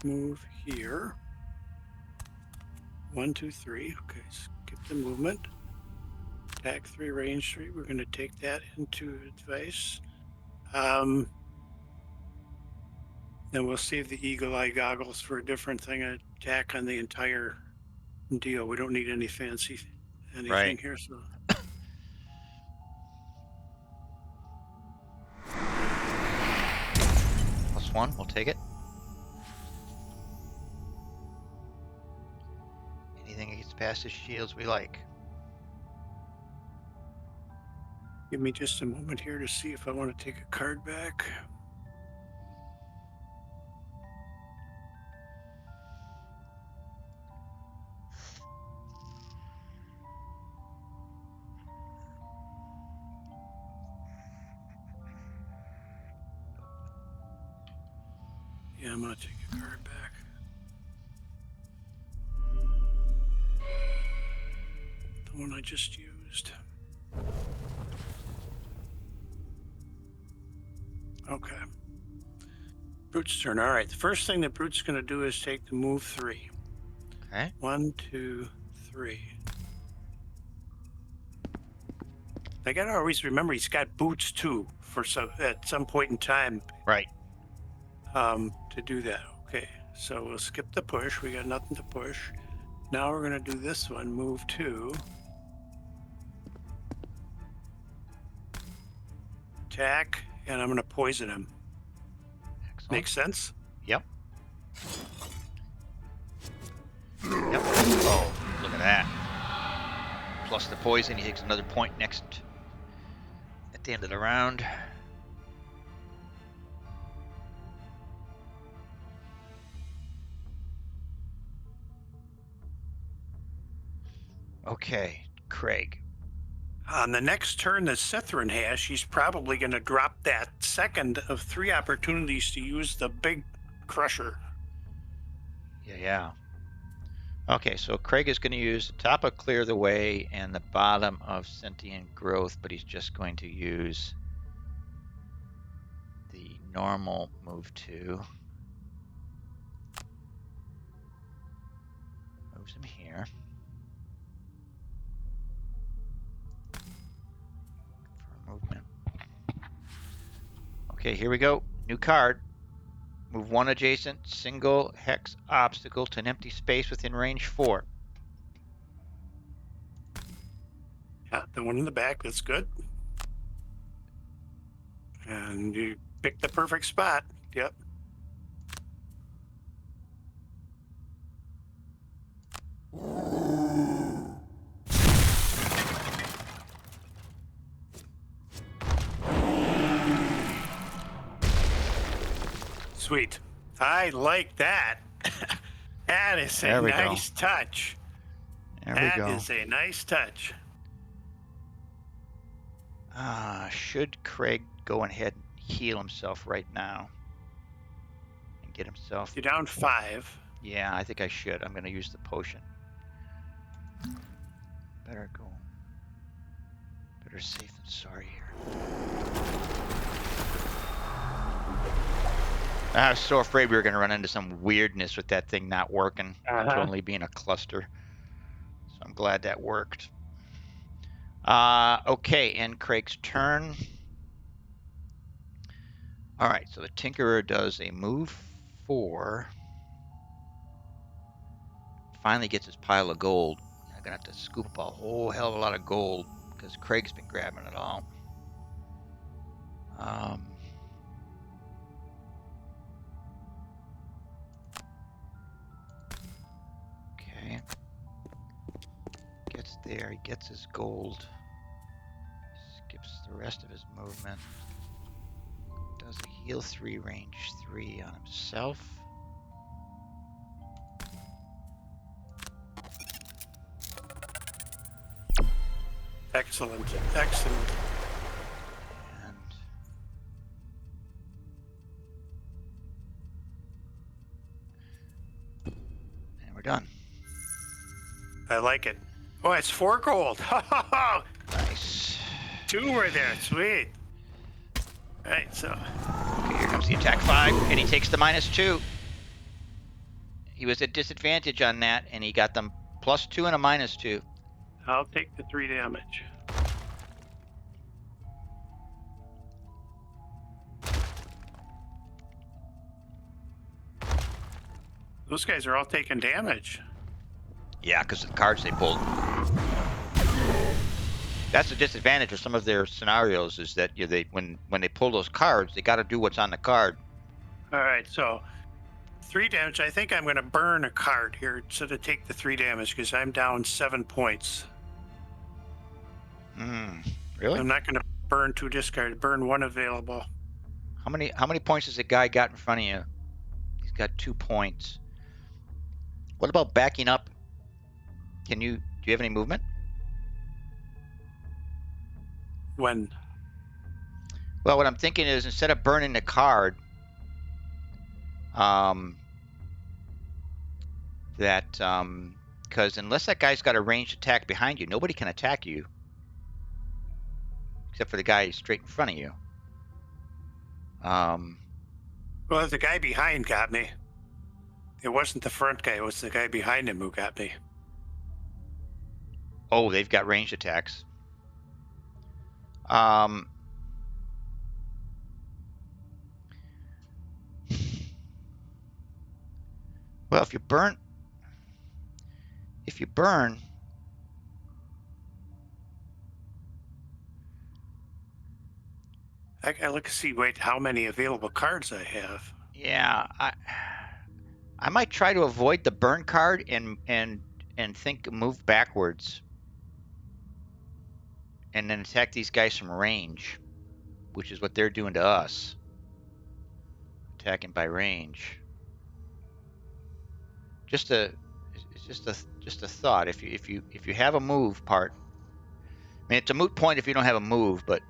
[SPEAKER 2] move here. 1, 2, 3. Okay, skip the movement. Attack 3, range 3. We're going to take that into advice. Then we'll save the eagle eye goggles for a different thing. Attack on the entire deal. We don't need any fancy anything here. So
[SPEAKER 1] +1, we'll take it. Anything that gets past his shields, we like.
[SPEAKER 2] give me just a moment here to see if I want to take a card back. Yeah, I'm going to take a card back. The one I just used. Okay. Brute's turn. All right. The first thing that Brute's going to do is take the move 3.
[SPEAKER 1] Okay.
[SPEAKER 2] 1, 2, 3. I got to always remember he's got boots too at some point in time.
[SPEAKER 1] Right.
[SPEAKER 2] To do that. Okay. So we'll skip the push. We got nothing to push. Now we're going to do this one. Move 2. Attack. And I'm going to poison him.
[SPEAKER 1] Excellent.
[SPEAKER 2] Makes sense?
[SPEAKER 1] Yep. Oh, look at that. Plus the poison, he takes another point at the end of the round. Okay, Craig.
[SPEAKER 2] On the next turn that Cithrin has, she's probably going to drop that second of 3 opportunities to use the big crusher.
[SPEAKER 1] Yeah. Okay, so Craig is going to use the top of Clear the Way and the bottom of Sentient Growth, but he's just going to use the normal move 2. Moves him here. For movement. Okay, here we go. New card. Move one adjacent single hex obstacle to an empty space within range 4.
[SPEAKER 2] Yeah, the one in the back, that's good. And you picked the perfect spot. Yep. Sweet. I like that. That is a
[SPEAKER 1] There we go.
[SPEAKER 2] nice touch.
[SPEAKER 1] There we
[SPEAKER 2] That
[SPEAKER 1] go.
[SPEAKER 2] is a nice touch.
[SPEAKER 1] Should Craig go ahead and heal himself right now and get himself?
[SPEAKER 2] You're down 5.
[SPEAKER 1] Yeah, I think I should. I'm going to use the potion. Better go. Better safe than sorry here. I was so afraid we were going to run into some weirdness with that thing not working, totally being a cluster. So I'm glad that worked. Okay, end Craig's turn. All right, so the Tinkerer does a move 4. Finally gets his pile of gold. I'm going to have to scoop up a whole hell of a lot of gold because Craig's been grabbing it all. Okay. Gets there, he gets his gold. Skips the rest of his movement. Does a heal 3, range 3 on himself.
[SPEAKER 2] Excellent. Excellent.
[SPEAKER 1] And we're done.
[SPEAKER 2] I like it. Oh, it's 4 gold.
[SPEAKER 1] Nice.
[SPEAKER 2] 2 were there. Sweet. All right, so.
[SPEAKER 1] Okay, here comes the attack 5, and he takes the -2. He was at disadvantage on that, and he got them +2 and a -2.
[SPEAKER 2] I'll take the 3 damage. Those guys are all taking damage.
[SPEAKER 1] Yeah, because of the cards they pulled. That's the disadvantage of some of their scenarios is that when they pull those cards, they got to do what's on the card.
[SPEAKER 2] All right, so 3 damage. I think I'm going to burn a card here so to take the 3 damage because I'm down 7 points.
[SPEAKER 1] Really?
[SPEAKER 2] I'm not going to burn 2 discard. Burn 1 available.
[SPEAKER 1] How many points has the guy got in front of you? He's got 2 points. What about backing up? Do you have any movement?
[SPEAKER 2] When?
[SPEAKER 1] Well, what I'm thinking is instead of burning the card, because unless that guy's got a ranged attack behind you, nobody can attack you except for the guy straight in front of you.
[SPEAKER 2] Well, the guy behind got me. It wasn't the front guy. It was the guy behind him who got me.
[SPEAKER 1] Oh, they've got ranged attacks. Well, if you burn,
[SPEAKER 2] I gotta look to see. Wait, how many available cards I have?
[SPEAKER 1] yeah, I might try to avoid the burn card and think move backwards, and then attack these guys from range, which is what they're doing to us. Attacking by range. It's just a thought. If you have a move part, I mean it's a moot point if you don't have a move, but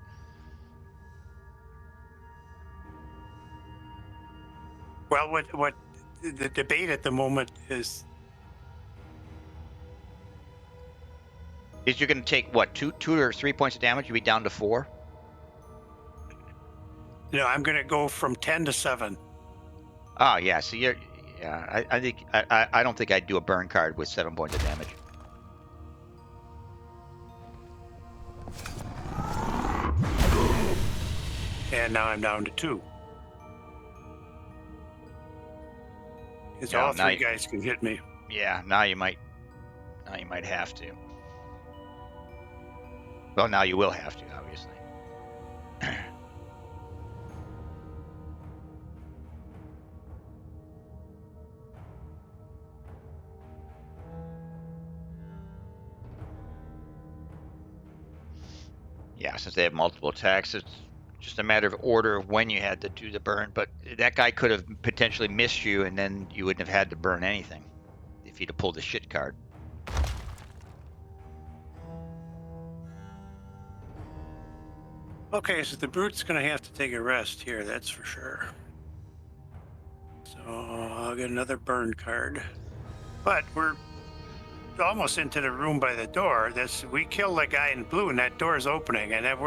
[SPEAKER 2] Well, what the debate at the moment is
[SPEAKER 1] you're going to take what 2 or 3 points of damage? You'll be down to 4.
[SPEAKER 2] no, I'm gonna go from 10 to 7.
[SPEAKER 1] Oh yeah, so I think I don't think I'd do a burn card with 7 points of damage.
[SPEAKER 2] And now I'm down to 2. Because
[SPEAKER 1] Yeah,
[SPEAKER 2] all
[SPEAKER 1] now
[SPEAKER 2] three guys can hit me.
[SPEAKER 1] Yeah, now you might have to. Well, now you will have to, obviously. Yeah, since they have multiple attacks, it's just a matter of order of when you had to do the burn. But that guy could have potentially missed you, and then you wouldn't have had to burn anything if he'd have pulled the shit card.
[SPEAKER 2] Okay, so the brute's going to have to take a rest here, that's for sure. So I'll get another burn card. But we're almost into the room by the door. We killed that guy in blue, and that door is opening. And then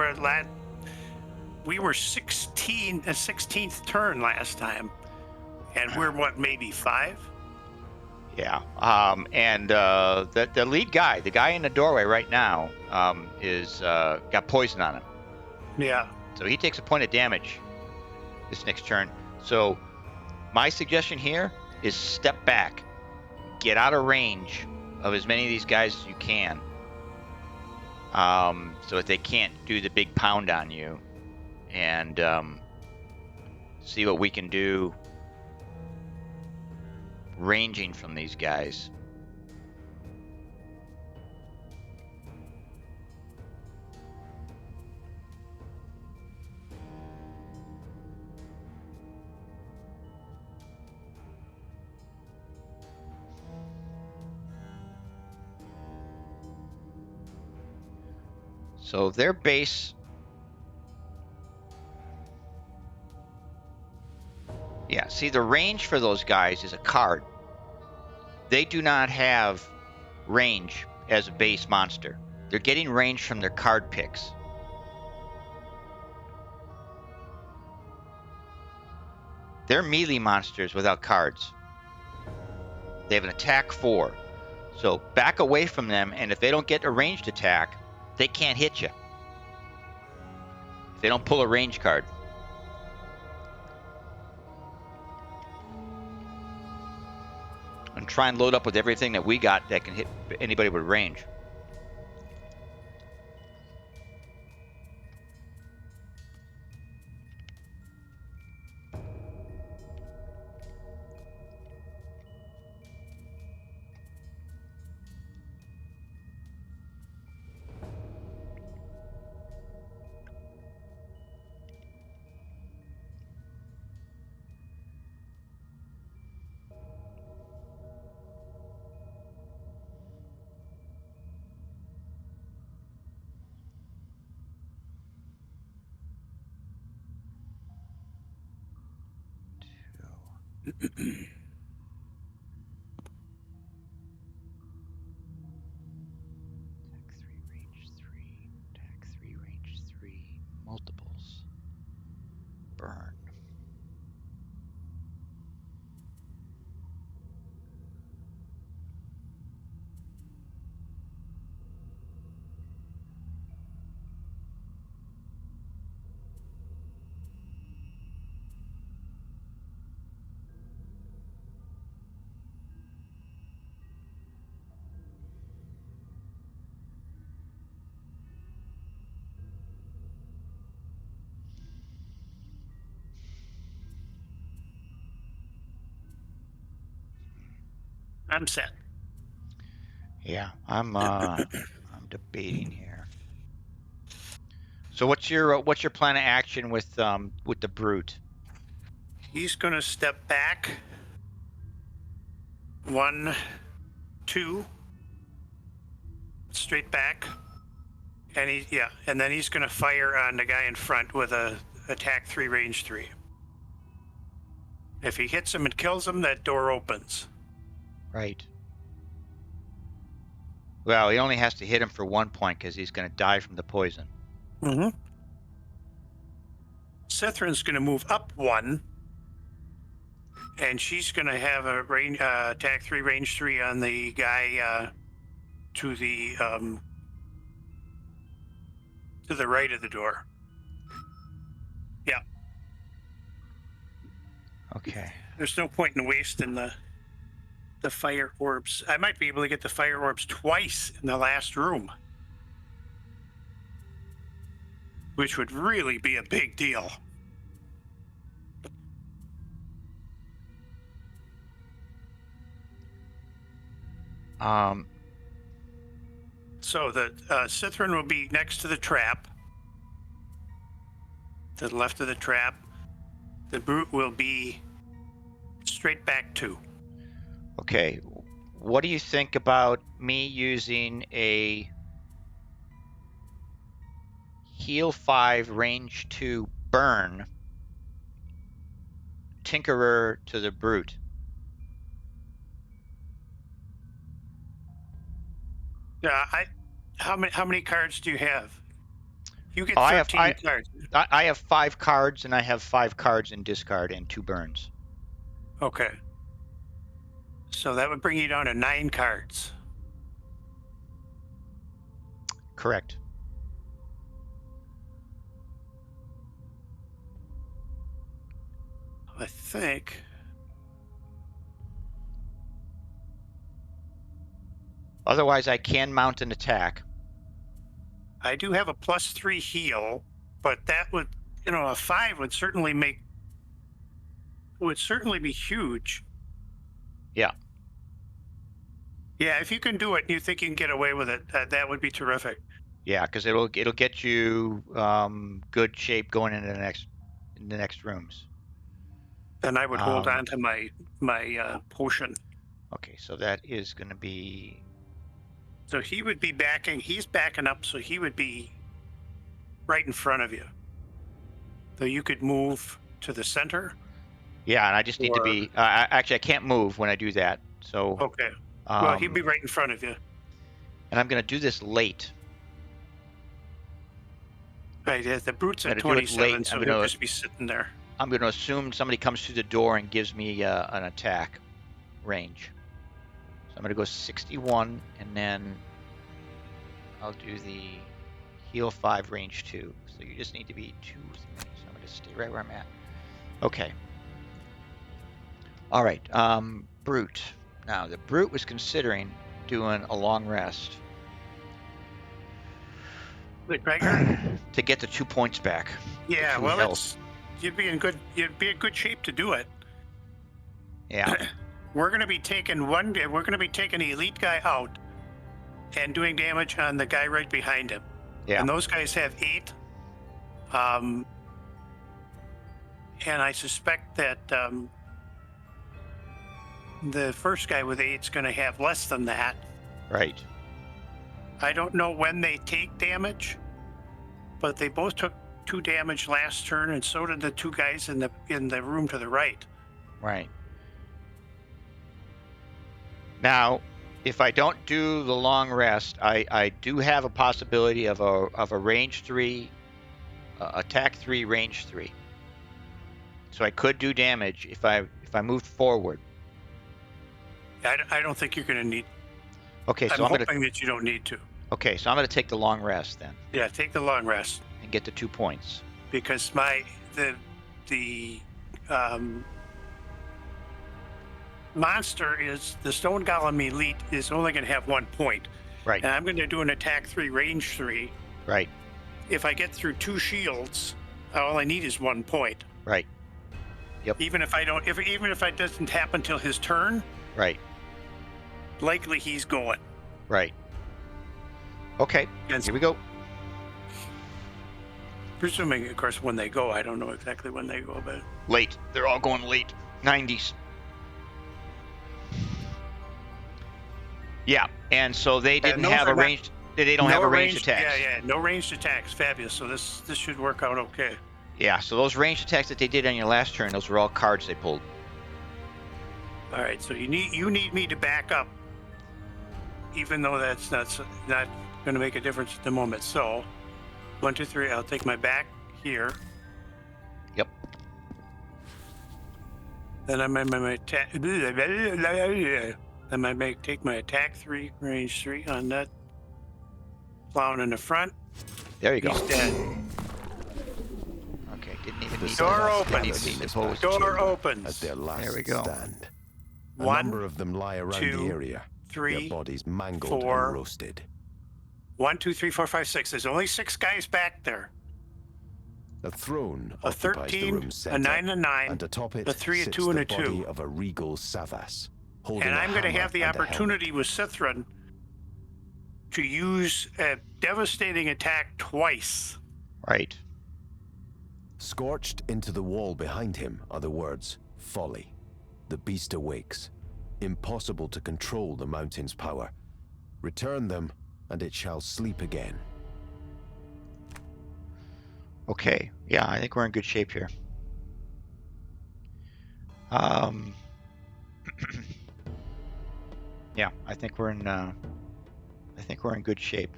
[SPEAKER 2] we were 16th turn last time, and we're what, maybe 5?
[SPEAKER 1] Yeah. And the lead guy, the guy in the doorway right now, is got poison on him.
[SPEAKER 2] Yeah.
[SPEAKER 1] So he takes a point of damage this next turn. So my suggestion here is step back, get out of range of as many of these guys as you can, so that they can't do the big pound on you, and see what we can do ranging from these guys. So their base, yeah, see, the range for those guys is a card. They do not have range as a base monster. They're getting range from their card picks. They're melee monsters without cards. They have an attack 4. So back away from them, and if they don't get a ranged attack, they can't hit you. If they don't pull a range card. And try and load up with everything that we got that can hit anybody with range. Attack 3, range 3, multiples. Burn.
[SPEAKER 2] I'm set.
[SPEAKER 1] Yeah, I'm debating here. So what's your plan of action with the brute?
[SPEAKER 2] He's going to step back. 1, 2, straight back. And and then he's going to fire on the guy in front with a attack 3, range 3. If he hits him and kills him, that door opens.
[SPEAKER 1] Right. Well, he only has to hit him for 1 point because he's going to die from the poison.
[SPEAKER 2] Mm-hmm. Cithrin's going to move up 1, and she's going to have a attack 3, range 3 on the guy to the right of the door. Yeah.
[SPEAKER 1] Okay.
[SPEAKER 2] There's no point in wasting the the fire orbs. I might be able to get the fire orbs twice in the last room, which would really be a big deal. So the Cithrin will be next to the trap, to the left of the trap. The brute will be straight back to.
[SPEAKER 1] Okay. What do you think about me using a heal 5 range 2 burn Tinkerer to the brute?
[SPEAKER 2] Yeah, how many cards do you have? You get 13 cards.
[SPEAKER 1] I have 5 cards, and I have 5 cards in discard and 2 burns.
[SPEAKER 2] Okay. So that would bring you down to 9 cards.
[SPEAKER 1] Correct.
[SPEAKER 2] I think.
[SPEAKER 1] Otherwise, I can mount an attack.
[SPEAKER 2] I do have a +3 heal, but that would, a 5 would certainly be huge.
[SPEAKER 1] Yeah.
[SPEAKER 2] Yeah, if you can do it and you think you can get away with it, that would be terrific.
[SPEAKER 1] Yeah, because it'll get you good shape going into the next rooms.
[SPEAKER 2] Then I would hold on to my potion.
[SPEAKER 1] Okay, so that is going to be.
[SPEAKER 2] So he would be backing. He's backing up, so he would be right in front of you. So you could move to the center.
[SPEAKER 1] Yeah, and I just need to be. Actually, I can't move when I do that. So.
[SPEAKER 2] Okay. Well, he'd be right in front of you.
[SPEAKER 1] And I'm going to do this late.
[SPEAKER 2] Right, the brute's at 27, so he'll just be sitting there.
[SPEAKER 1] I'm going to assume somebody comes through the door and gives me an attack range. So I'm going to go 61, and then I'll do the heal 5 range 2. So you just need to be 2 things. So I'm going to stay right where I'm at. Okay. All right. Brute. Now, the brute was considering doing a long rest.
[SPEAKER 2] The Gregor?
[SPEAKER 1] To get the 2 points back.
[SPEAKER 2] Yeah, well, you'd be in good shape to do it.
[SPEAKER 1] Yeah.
[SPEAKER 2] We're going to be taking the elite guy out and doing damage on the guy right behind him.
[SPEAKER 1] Yeah.
[SPEAKER 2] And those guys have 8. And I suspect that the first guy with 8 is going to have less than that.
[SPEAKER 1] Right.
[SPEAKER 2] I don't know when they take damage, but they both took 2 damage last turn, and so did the 2 guys in the room to the right.
[SPEAKER 1] Right. Now, if I don't do the long rest, I do have a possibility of a range 3, attack 3, range 3. So I could do damage if I moved forward.
[SPEAKER 2] I don't think you're going to need.
[SPEAKER 1] Okay, so
[SPEAKER 2] I'm hoping that you don't need to.
[SPEAKER 1] Okay, so I'm going to take the long rest then.
[SPEAKER 2] Yeah, take the long rest
[SPEAKER 1] and get the 2 points.
[SPEAKER 2] Because the monster is the Stone Golem Elite is only going to have 1 point.
[SPEAKER 1] Right.
[SPEAKER 2] And I'm going to do an attack 3, range 3.
[SPEAKER 1] Right.
[SPEAKER 2] If I get through 2 shields, all I need is 1 point.
[SPEAKER 1] Right. Yep.
[SPEAKER 2] Even if it doesn't happen till his turn.
[SPEAKER 1] Right.
[SPEAKER 2] Likely he's going.
[SPEAKER 1] Right. Okay.
[SPEAKER 2] And
[SPEAKER 1] here we go.
[SPEAKER 2] Presuming, of course, when they go. I don't know exactly when they go, but
[SPEAKER 1] late. They're all going late. 90s. Yeah, and so they didn't have a ranged. They don't have a ranged attack.
[SPEAKER 2] Yeah, no ranged attacks. Fabulous. So this should work out okay.
[SPEAKER 1] Yeah. So those ranged attacks that they did on your last turn, those were all cards they pulled.
[SPEAKER 2] All right. So you need me to back up, even though that's not going to make a difference at the moment. So 1, 2, 3. I'll take my back here.
[SPEAKER 1] Yep.
[SPEAKER 2] Then I'm in my attack. Then I take my attack 3, range 3 on that clown in the front.
[SPEAKER 1] There you go.
[SPEAKER 2] He's dead.
[SPEAKER 1] Okay, didn't even need
[SPEAKER 2] door
[SPEAKER 1] to.
[SPEAKER 2] open.
[SPEAKER 1] Didn't even need to pose.
[SPEAKER 2] Door opens.
[SPEAKER 3] At their last
[SPEAKER 1] There we go.
[SPEAKER 3] stand. A number of them lie around the area, their bodies mangled and roasted.
[SPEAKER 2] 1, 2, 3, 4, 5, 6. There's only 6 guys back there.
[SPEAKER 3] A throne
[SPEAKER 2] A
[SPEAKER 3] occupies
[SPEAKER 2] 13,
[SPEAKER 3] the room's center,
[SPEAKER 2] a 9, and a 9,
[SPEAKER 3] and atop it
[SPEAKER 2] a 3, a
[SPEAKER 3] sits
[SPEAKER 2] 2, and
[SPEAKER 3] the
[SPEAKER 2] a 2.
[SPEAKER 3] body of a regal Savas, holding
[SPEAKER 2] And
[SPEAKER 3] a
[SPEAKER 2] I'm going to
[SPEAKER 3] hammer
[SPEAKER 2] have the
[SPEAKER 3] and a
[SPEAKER 2] opportunity with Cithrin to use a devastating attack twice.
[SPEAKER 1] Right.
[SPEAKER 3] Scorched into the wall behind him are the words, "Folly. The beast awakes. Impossible to control the mountain's power. Return them, and it shall sleep again."
[SPEAKER 1] Okay. Yeah, I think we're in good shape here. Yeah, I think we're in good shape.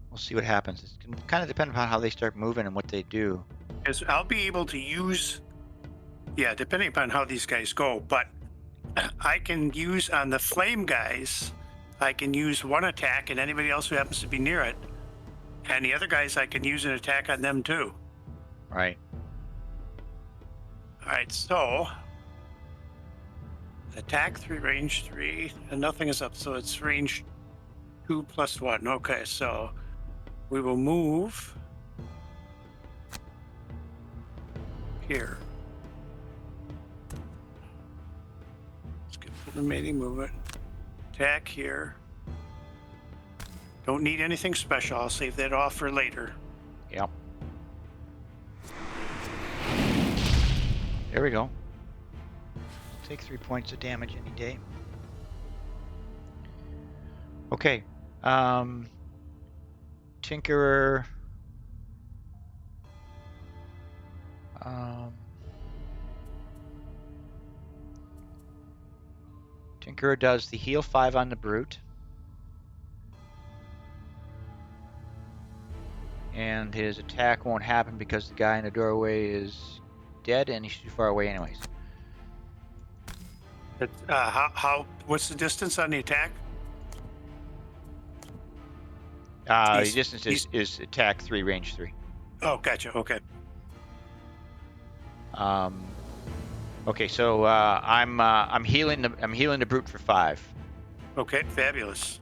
[SPEAKER 1] We'll see what happens. It's going to kind of depend upon how they start moving and what they do.
[SPEAKER 2] Because I'll be able to use, depending upon how these guys go, but I can use on the flame guys, I can use 1 attack, and anybody else who happens to be near it. And the other guys, I can use an attack on them too.
[SPEAKER 1] Right.
[SPEAKER 2] All right, so attack 3, range 3, and nothing is up, so it's range 2 plus 1. Okay, so we will move here. Skip the remaining movement. Attack here. Don't need anything special. I'll save that off for later.
[SPEAKER 1] Yep. There we go. Take 3 points of damage any day. Okay. Tinkerer. Tinkerer does the heal 5 on the brute. And his attack won't happen because the guy in the doorway is dead and he's too far away anyways.
[SPEAKER 2] What's the distance on the attack?
[SPEAKER 1] The distance is attack 3, range 3.
[SPEAKER 2] Oh, gotcha. Okay.
[SPEAKER 1] Okay, so I'm healing the brute for 5.
[SPEAKER 2] Okay, fabulous.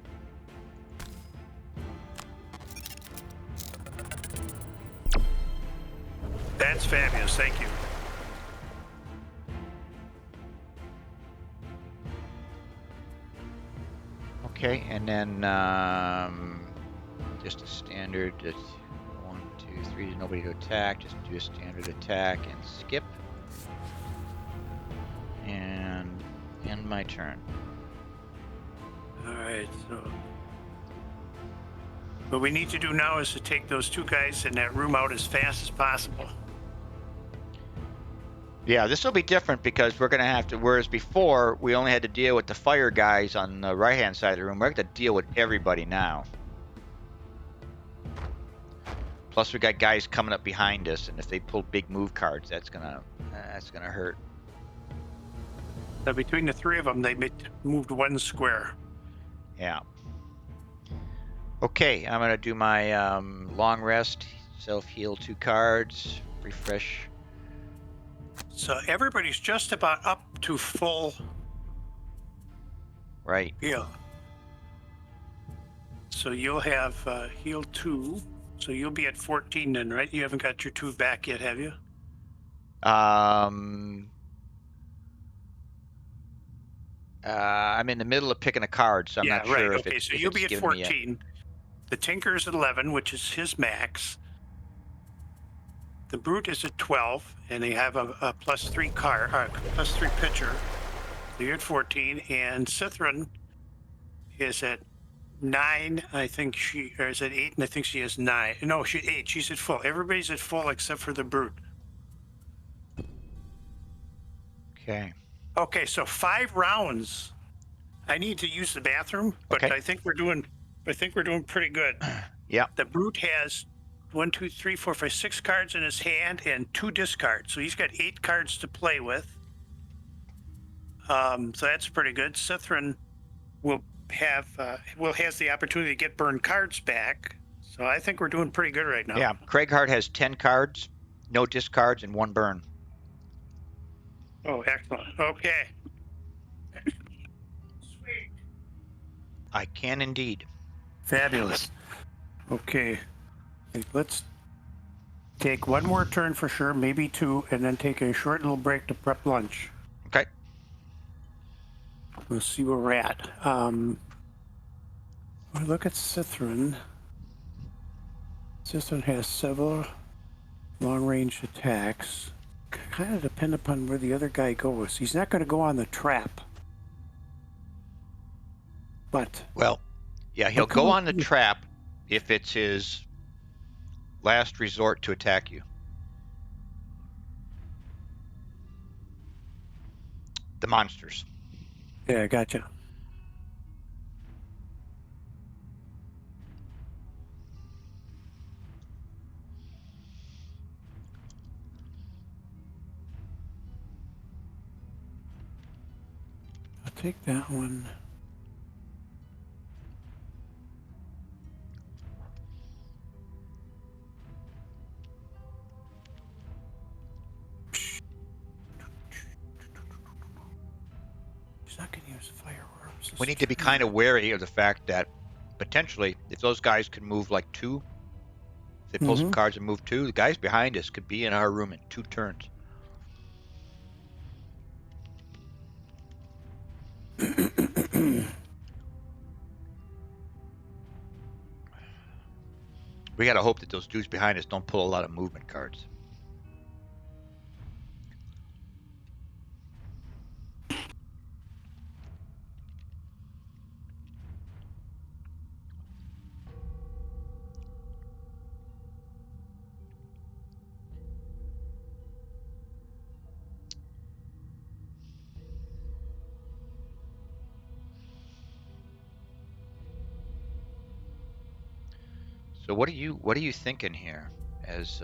[SPEAKER 2] That's fabulous. Thank you.
[SPEAKER 1] Okay, and then just a standard 1, 2, 3. There's nobody to attack. Just do a standard attack and skip. And end my turn.
[SPEAKER 2] All right, so what we need to do now is to take those 2 guys in that room out as fast as possible.
[SPEAKER 1] Yeah, this will be different because we're going to have to, whereas before we only had to deal with the fire guys on the right-hand side of the room, we're going to deal with everybody now. Plus we got guys coming up behind us, and if they pull big move cards, that's gonna hurt.
[SPEAKER 2] So between the 3 of them, they moved 1 square.
[SPEAKER 1] Yeah. Okay, I'm going to do my long rest, self-heal 2 cards, refresh.
[SPEAKER 2] So everybody's just about up to full
[SPEAKER 1] Right.
[SPEAKER 2] heal. So you'll have heal 2. So you'll be at 14 then, right? You haven't got your 2 back yet, have you?
[SPEAKER 1] I'm in the middle of picking a card, so I'm not sure
[SPEAKER 2] right.
[SPEAKER 1] if
[SPEAKER 2] Okay,
[SPEAKER 1] it's
[SPEAKER 2] so you'll be at 14.
[SPEAKER 1] Me
[SPEAKER 2] The Tinker's at 11, which is his max. The Brute is at 12, and they have a plus 3 card, plus 3 pitcher. So you're at 14, and Cithrin is at 9. I think she is at 8, and I think she has 9. No, she's 8. She's at full. Everybody's at full except for the Brute.
[SPEAKER 1] Okay.
[SPEAKER 2] Okay, so 5 rounds. I need to use the bathroom, but
[SPEAKER 1] Okay.
[SPEAKER 2] I think we're doing pretty good.
[SPEAKER 1] Yeah.
[SPEAKER 2] The Brute has 1, 2, 3, 4, 5, 6 cards in his hand and 2 discards. So he's got 8 cards to play with. So that's pretty good. Cithrin has the opportunity to get burned cards back. So I think we're doing pretty good right now.
[SPEAKER 1] Yeah. Craighart has 10 cards, no discards, and 1 burn.
[SPEAKER 2] Oh, excellent. Okay. Sweet.
[SPEAKER 1] I can indeed.
[SPEAKER 2] Fabulous. Okay. Let's take one more turn for sure, maybe two, and then take a short little break to prep lunch.
[SPEAKER 1] Okay.
[SPEAKER 2] We'll see where we're at. Well, look at Cithrin. Cithrin has several long-range attacks. Kind of depend upon where the other guy goes. He's not going to go on the trap. But
[SPEAKER 1] Well, yeah, he'll go on the trap if it's his last resort to attack you. The monsters.
[SPEAKER 2] yeah, gotcha. I'll take that one. He's not going to use fireworks.
[SPEAKER 1] We need to be kind of wary of the fact that potentially, if those guys can move like two, if they pull some cards and move two, the guys behind us could be in our room in 2 turns. We got to hope that those dudes behind us don't pull a lot of movement cards. So what are you thinking here? As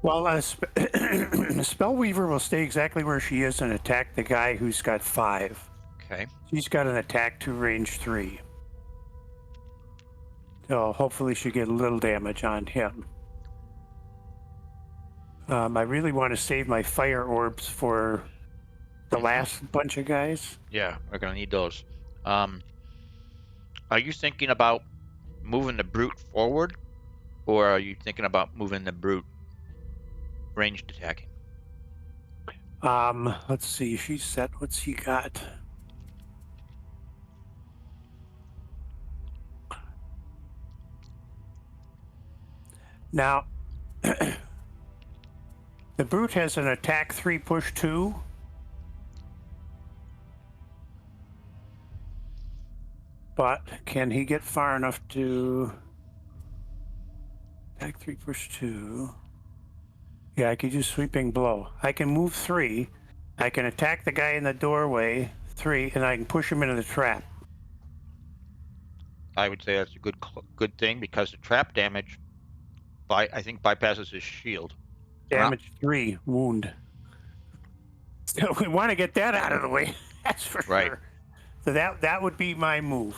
[SPEAKER 2] Well, Spellweaver will stay exactly where she is and attack the guy who's got 5.
[SPEAKER 1] okay,
[SPEAKER 2] She's got an attack 2, range 3. So hopefully she get a little damage on him. I really want to save my fire orbs for the last bunch of guys.
[SPEAKER 1] yeah, we're gonna need those. Are you thinking about moving the brute forward, or are you thinking about moving the brute ranged attacking?
[SPEAKER 2] Let's see. She's set. What's he got? Now, the brute has an attack 3, push 2. But can he get far enough to attack 3, push 2? Yeah, I could do sweeping blow. I can move 3. I can attack the guy in the doorway 3, and I can push him into the trap.
[SPEAKER 1] I would say that's a good thing because the trap damage, I think bypasses his shield.
[SPEAKER 2] Damage 3, wound. So we want to get that out of the way. That's for
[SPEAKER 1] Right.
[SPEAKER 2] sure. So that would be my move.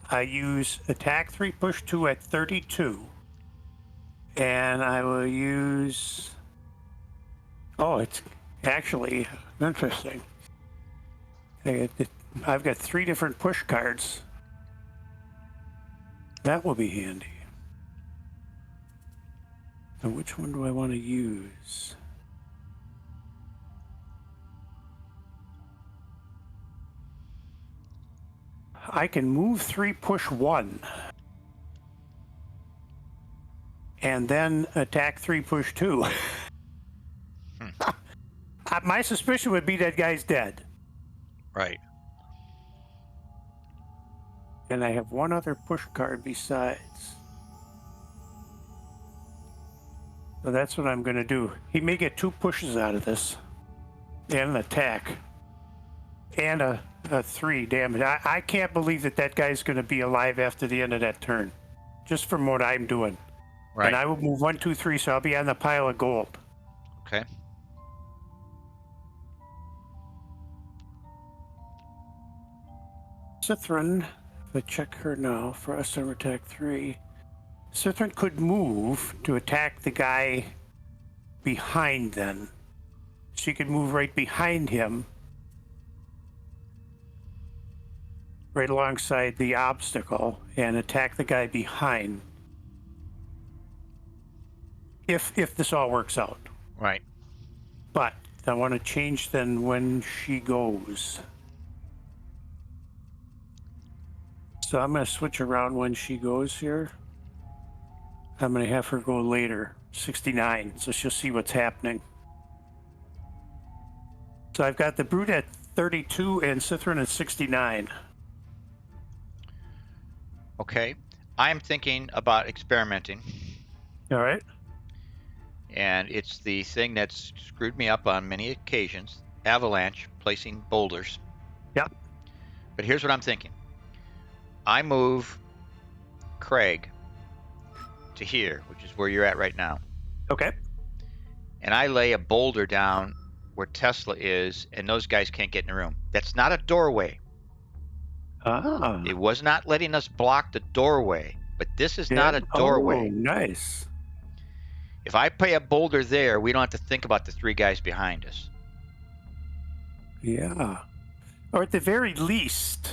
[SPEAKER 2] I use attack 3, push 2 at 32. And I will use... Oh, it's actually interesting. I've got 3 different push cards. That will be handy. So which one do I want to use? I can move 3, push 1. And then attack 3, push 2. My suspicion would be that guy's dead.
[SPEAKER 1] Right.
[SPEAKER 2] And I have one other push card besides. So that's what I'm going to do. He may get 2 pushes out of this. And an attack. And a 3 damage. I can't believe that guy's going to be alive after the end of that turn. Just from what I'm doing.
[SPEAKER 1] Right.
[SPEAKER 2] And I will move 1, 2, 3, so I'll be on the pile of gold.
[SPEAKER 1] Okay.
[SPEAKER 2] Cithrin, if I check her now, for us to attack 3. Cithrin could move to attack the guy behind then. she could move right behind him, right alongside the obstacle, and attack the guy behind. If this all works out.
[SPEAKER 1] Right.
[SPEAKER 2] But I want to change then when she goes. So I'm going to switch around when she goes here. I'm going to have her go later, 69, so she'll see what's happening. So I've got the Brute at 32 and Cithrin at 69.
[SPEAKER 1] Okay. I'm thinking about experimenting.
[SPEAKER 2] All right.
[SPEAKER 1] And it's the thing that's screwed me up on many occasions. Avalanche, placing boulders.
[SPEAKER 2] Yep.
[SPEAKER 1] But here's what I'm thinking. I move Craig to here, which is where you're at right now.
[SPEAKER 2] Okay.
[SPEAKER 1] And I lay a boulder down where Tesla is, and those guys can't get in the room. That's not a doorway.
[SPEAKER 2] Ah.
[SPEAKER 1] It was not letting us block the doorway, but this is not a doorway.
[SPEAKER 2] Oh, nice.
[SPEAKER 1] If I pay a boulder there, we don't have to think about the three guys behind us.
[SPEAKER 2] Yeah. Or at the very least,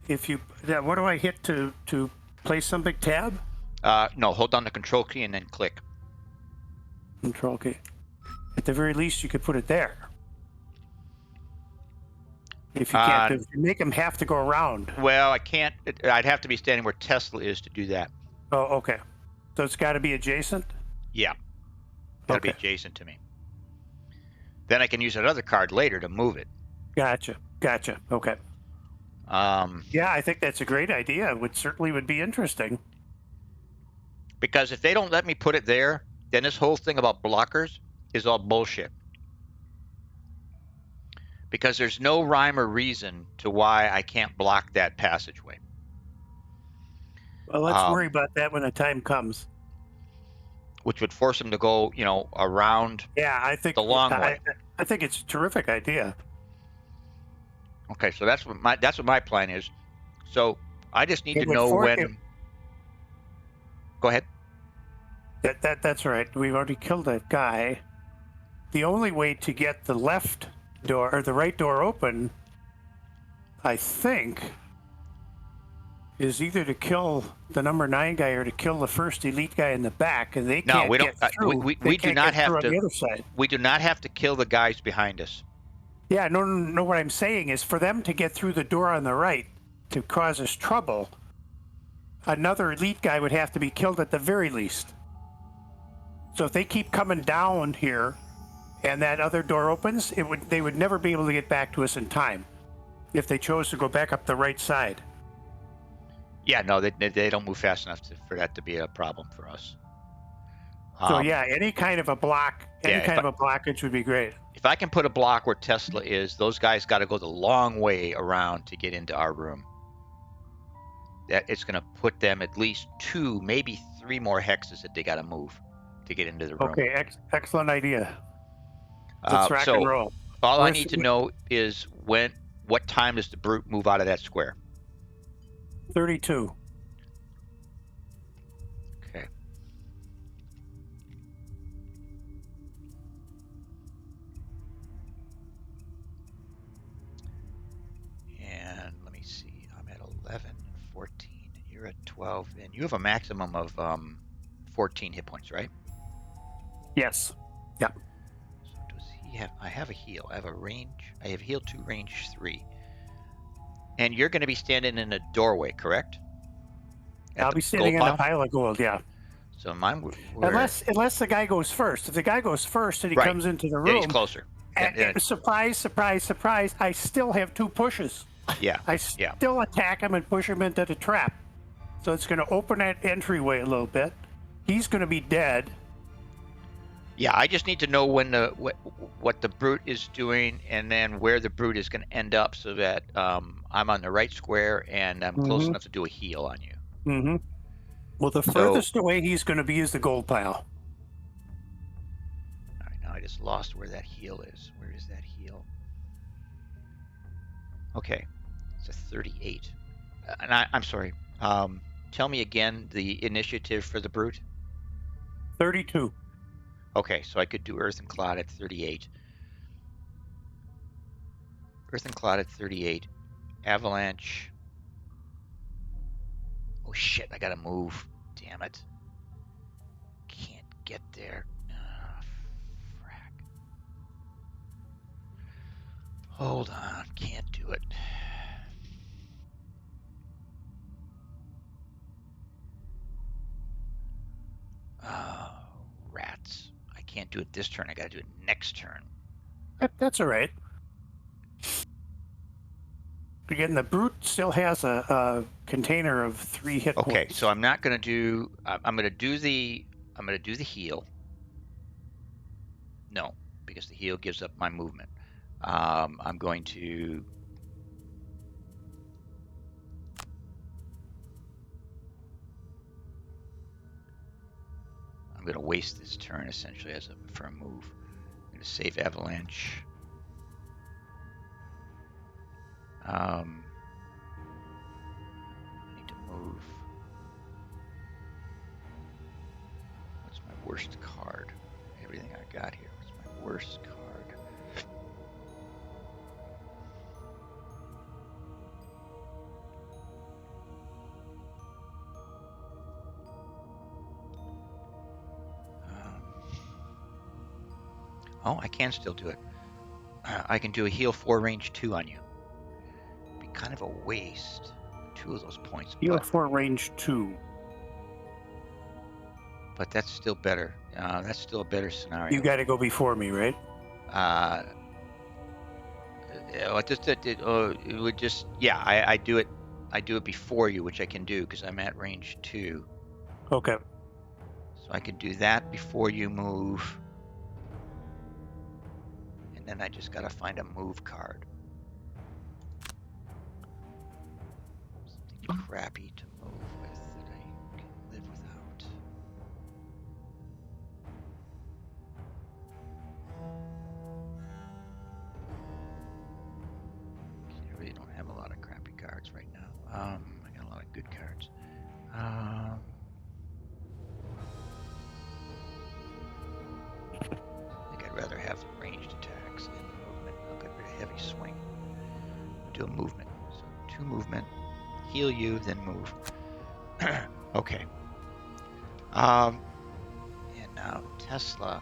[SPEAKER 2] if you, what do I hit to place something? Tab?
[SPEAKER 1] No, hold down the control key and then click.
[SPEAKER 2] Control key. At the very least, you could put it there. If you can't, if you make them have to go around.
[SPEAKER 1] Well, I can't. I'd have to be standing where Tesla is to do that.
[SPEAKER 2] Oh, okay. So it's got to be adjacent?
[SPEAKER 1] Yeah. Got to be adjacent to me. Then I can use that other card later to move it.
[SPEAKER 2] Gotcha. Okay. Yeah, I think that's a great idea. It certainly would be interesting.
[SPEAKER 1] Because if they don't let me put it there, then this whole thing about blockers is all bullshit. Because there's no rhyme or reason to why I can't block that passageway.
[SPEAKER 2] Well, let's worry about that when the time comes.
[SPEAKER 1] Which would force them to go, around.
[SPEAKER 2] Yeah, I think
[SPEAKER 1] the long way.
[SPEAKER 2] I think it's a terrific idea.
[SPEAKER 1] Okay, so that's what my plan is. So I just need to know when. Go ahead.
[SPEAKER 2] That's right. We've already killed that guy. The only way to get the left door or the right door open, I think, is either to kill the number 9 guy or to kill the first elite guy in the back, and they can't get through.
[SPEAKER 1] We do not have to.
[SPEAKER 2] On the other side.
[SPEAKER 1] We do not have to kill the guys behind us.
[SPEAKER 2] Yeah, no. What I'm saying is, for them to get through the door on the right to cause us trouble, another elite guy would have to be killed at the very least. So if they keep coming down here, and that other door opens, they would never be able to get back to us in time, if they chose to go back up the right side.
[SPEAKER 1] Yeah, no, they don't move fast enough for that to be a problem for us.
[SPEAKER 2] So yeah, any kind of a block, of a blockage would be great.
[SPEAKER 1] If I can put a block where Tesla is, those guys got to go the long way around to get into our room. That it's going to put them at least 2, maybe 3 more hexes that they got to move to get into the room.
[SPEAKER 2] Okay, excellent idea. Let's rock and roll.
[SPEAKER 1] All I need to know is what time does the Brute move out of that square?
[SPEAKER 2] 32.
[SPEAKER 1] Okay. And let me see. I'm at 11 and 14. And you're at 12. And you have a maximum of 14 hit points, right?
[SPEAKER 2] Yes. Yep.
[SPEAKER 1] So does he have... I have a heal. I have a range. I have heal 2, range 3. And you're going to be standing in a doorway, correct?
[SPEAKER 2] I'll be standing in a pile of gold, yeah.
[SPEAKER 1] So mine would...
[SPEAKER 2] Unless the guy goes first. If the guy goes first and he comes into the room...
[SPEAKER 1] Yeah, he's closer.
[SPEAKER 2] Surprise, surprise, surprise, I still have 2 pushes.
[SPEAKER 1] Yeah.
[SPEAKER 2] I still attack him and push him into the trap. So it's going to open that entryway a little bit. He's going to be dead.
[SPEAKER 1] Yeah, I just need to know when what the Brute is doing, and then where the Brute is going to end up, so that I'm on the right square and I'm close enough to do a heal on you.
[SPEAKER 2] Mm-hmm. Well, the furthest away he's going to be is the gold pile.
[SPEAKER 1] All right, now I just lost where that heal is. Where is that heal? Okay, it's a 38. And I'm sorry. Tell me again the initiative for the Brute.
[SPEAKER 2] 32.
[SPEAKER 1] Okay, so I could do Earth and Cloud at 38. Earth and Cloud at 38. Avalanche. Oh shit, I gotta move. Damn it. Can't get there. Frack. Hold on, can't do it. Oh, rats. I can't do it this turn. I gotta do it next turn.
[SPEAKER 2] That's all right. Again, the brute still has a container of 3 hit points.
[SPEAKER 1] Okay, so I'm not gonna do. I'm gonna do the heal. No, because the heal gives up my movement. I'm going to. I'm going to waste this turn essentially for a move. I'm going to save Avalanche. I need to move. What's my worst card? Everything I got here. What's my worst card? Oh, I can still do it. I can do a heal 4 range 2 on you. Be kind of a waste. 2 of those points.
[SPEAKER 2] Heal 4 range 2.
[SPEAKER 1] But that's still better. That's still a better scenario.
[SPEAKER 2] You got to go before me, right?
[SPEAKER 1] It would just, yeah, I do it. I do it before you, which I can do because I'm at range 2.
[SPEAKER 2] Okay.
[SPEAKER 1] So I can do that before you move. And then I just got to find a move card. Something crappy to move with that I can live without. I really don't have a lot of crappy cards right now. I got a lot of good cards. I think I'd rather have the ranged attacks and the movement. I'll get rid of heavy swing. I'll do a movement. So 2 movement, heal you, then move. Okay. And now Tesla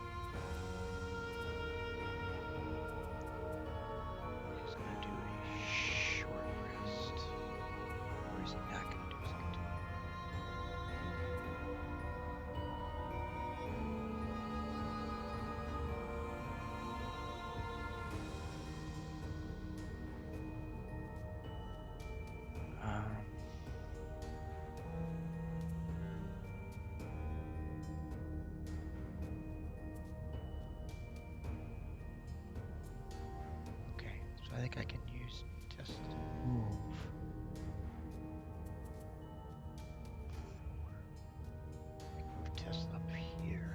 [SPEAKER 1] is going to do a short rest. Or is he not going to do something? Okay, so I think I can use Tesla to move. Move Tesla up here.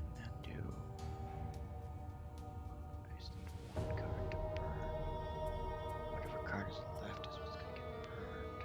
[SPEAKER 1] And then do. I just need 1 card to burn. Whatever card is left is what's going to get burned.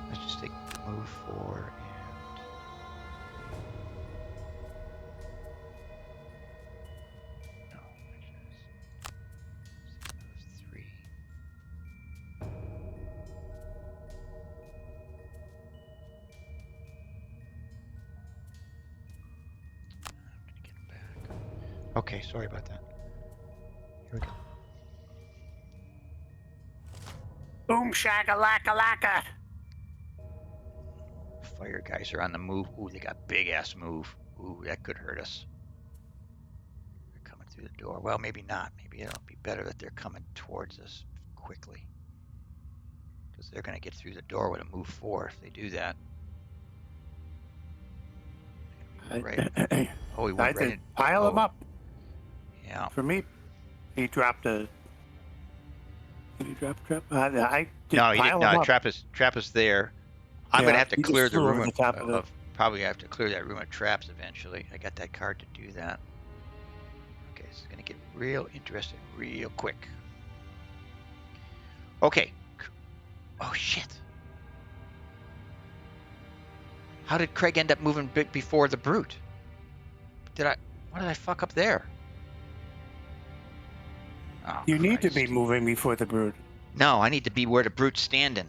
[SPEAKER 1] Let's just take move 4 and no, actually move 3. I'm gonna get him back. Okay, sorry about that. Here we go.
[SPEAKER 2] Boom shakalaka laka.
[SPEAKER 1] Fire guys are on the move. Ooh, they got big ass move. Ooh, that could hurt us. They're coming through the door. Well, maybe not. Maybe it'll be better that they're coming towards us quickly. Because they're going to get through the door with a move 4 if they do that. Right. Oh, he
[SPEAKER 2] I
[SPEAKER 1] went right
[SPEAKER 2] said,
[SPEAKER 1] in.
[SPEAKER 2] pile him
[SPEAKER 1] Oh,
[SPEAKER 2] up.
[SPEAKER 1] yeah.
[SPEAKER 2] For me, he dropped a. Did he drop a trap? I did
[SPEAKER 1] No, he didn't.
[SPEAKER 2] pile
[SPEAKER 1] No,
[SPEAKER 2] him up.
[SPEAKER 1] trap is there. I'm gonna
[SPEAKER 2] Yeah,
[SPEAKER 1] have to
[SPEAKER 2] he
[SPEAKER 1] clear
[SPEAKER 2] just
[SPEAKER 1] the
[SPEAKER 2] flew over
[SPEAKER 1] room
[SPEAKER 2] the top of it.
[SPEAKER 1] probably have to clear that room of traps eventually. I got that card to do that. Okay, this is gonna get real interesting real quick. Okay. Oh shit. How did Craig end up moving before the brute? What did I fuck up there? Oh,
[SPEAKER 2] You need to be
[SPEAKER 1] Christ.
[SPEAKER 2] moving before the brood.
[SPEAKER 1] No, I need to be where the brute's standing.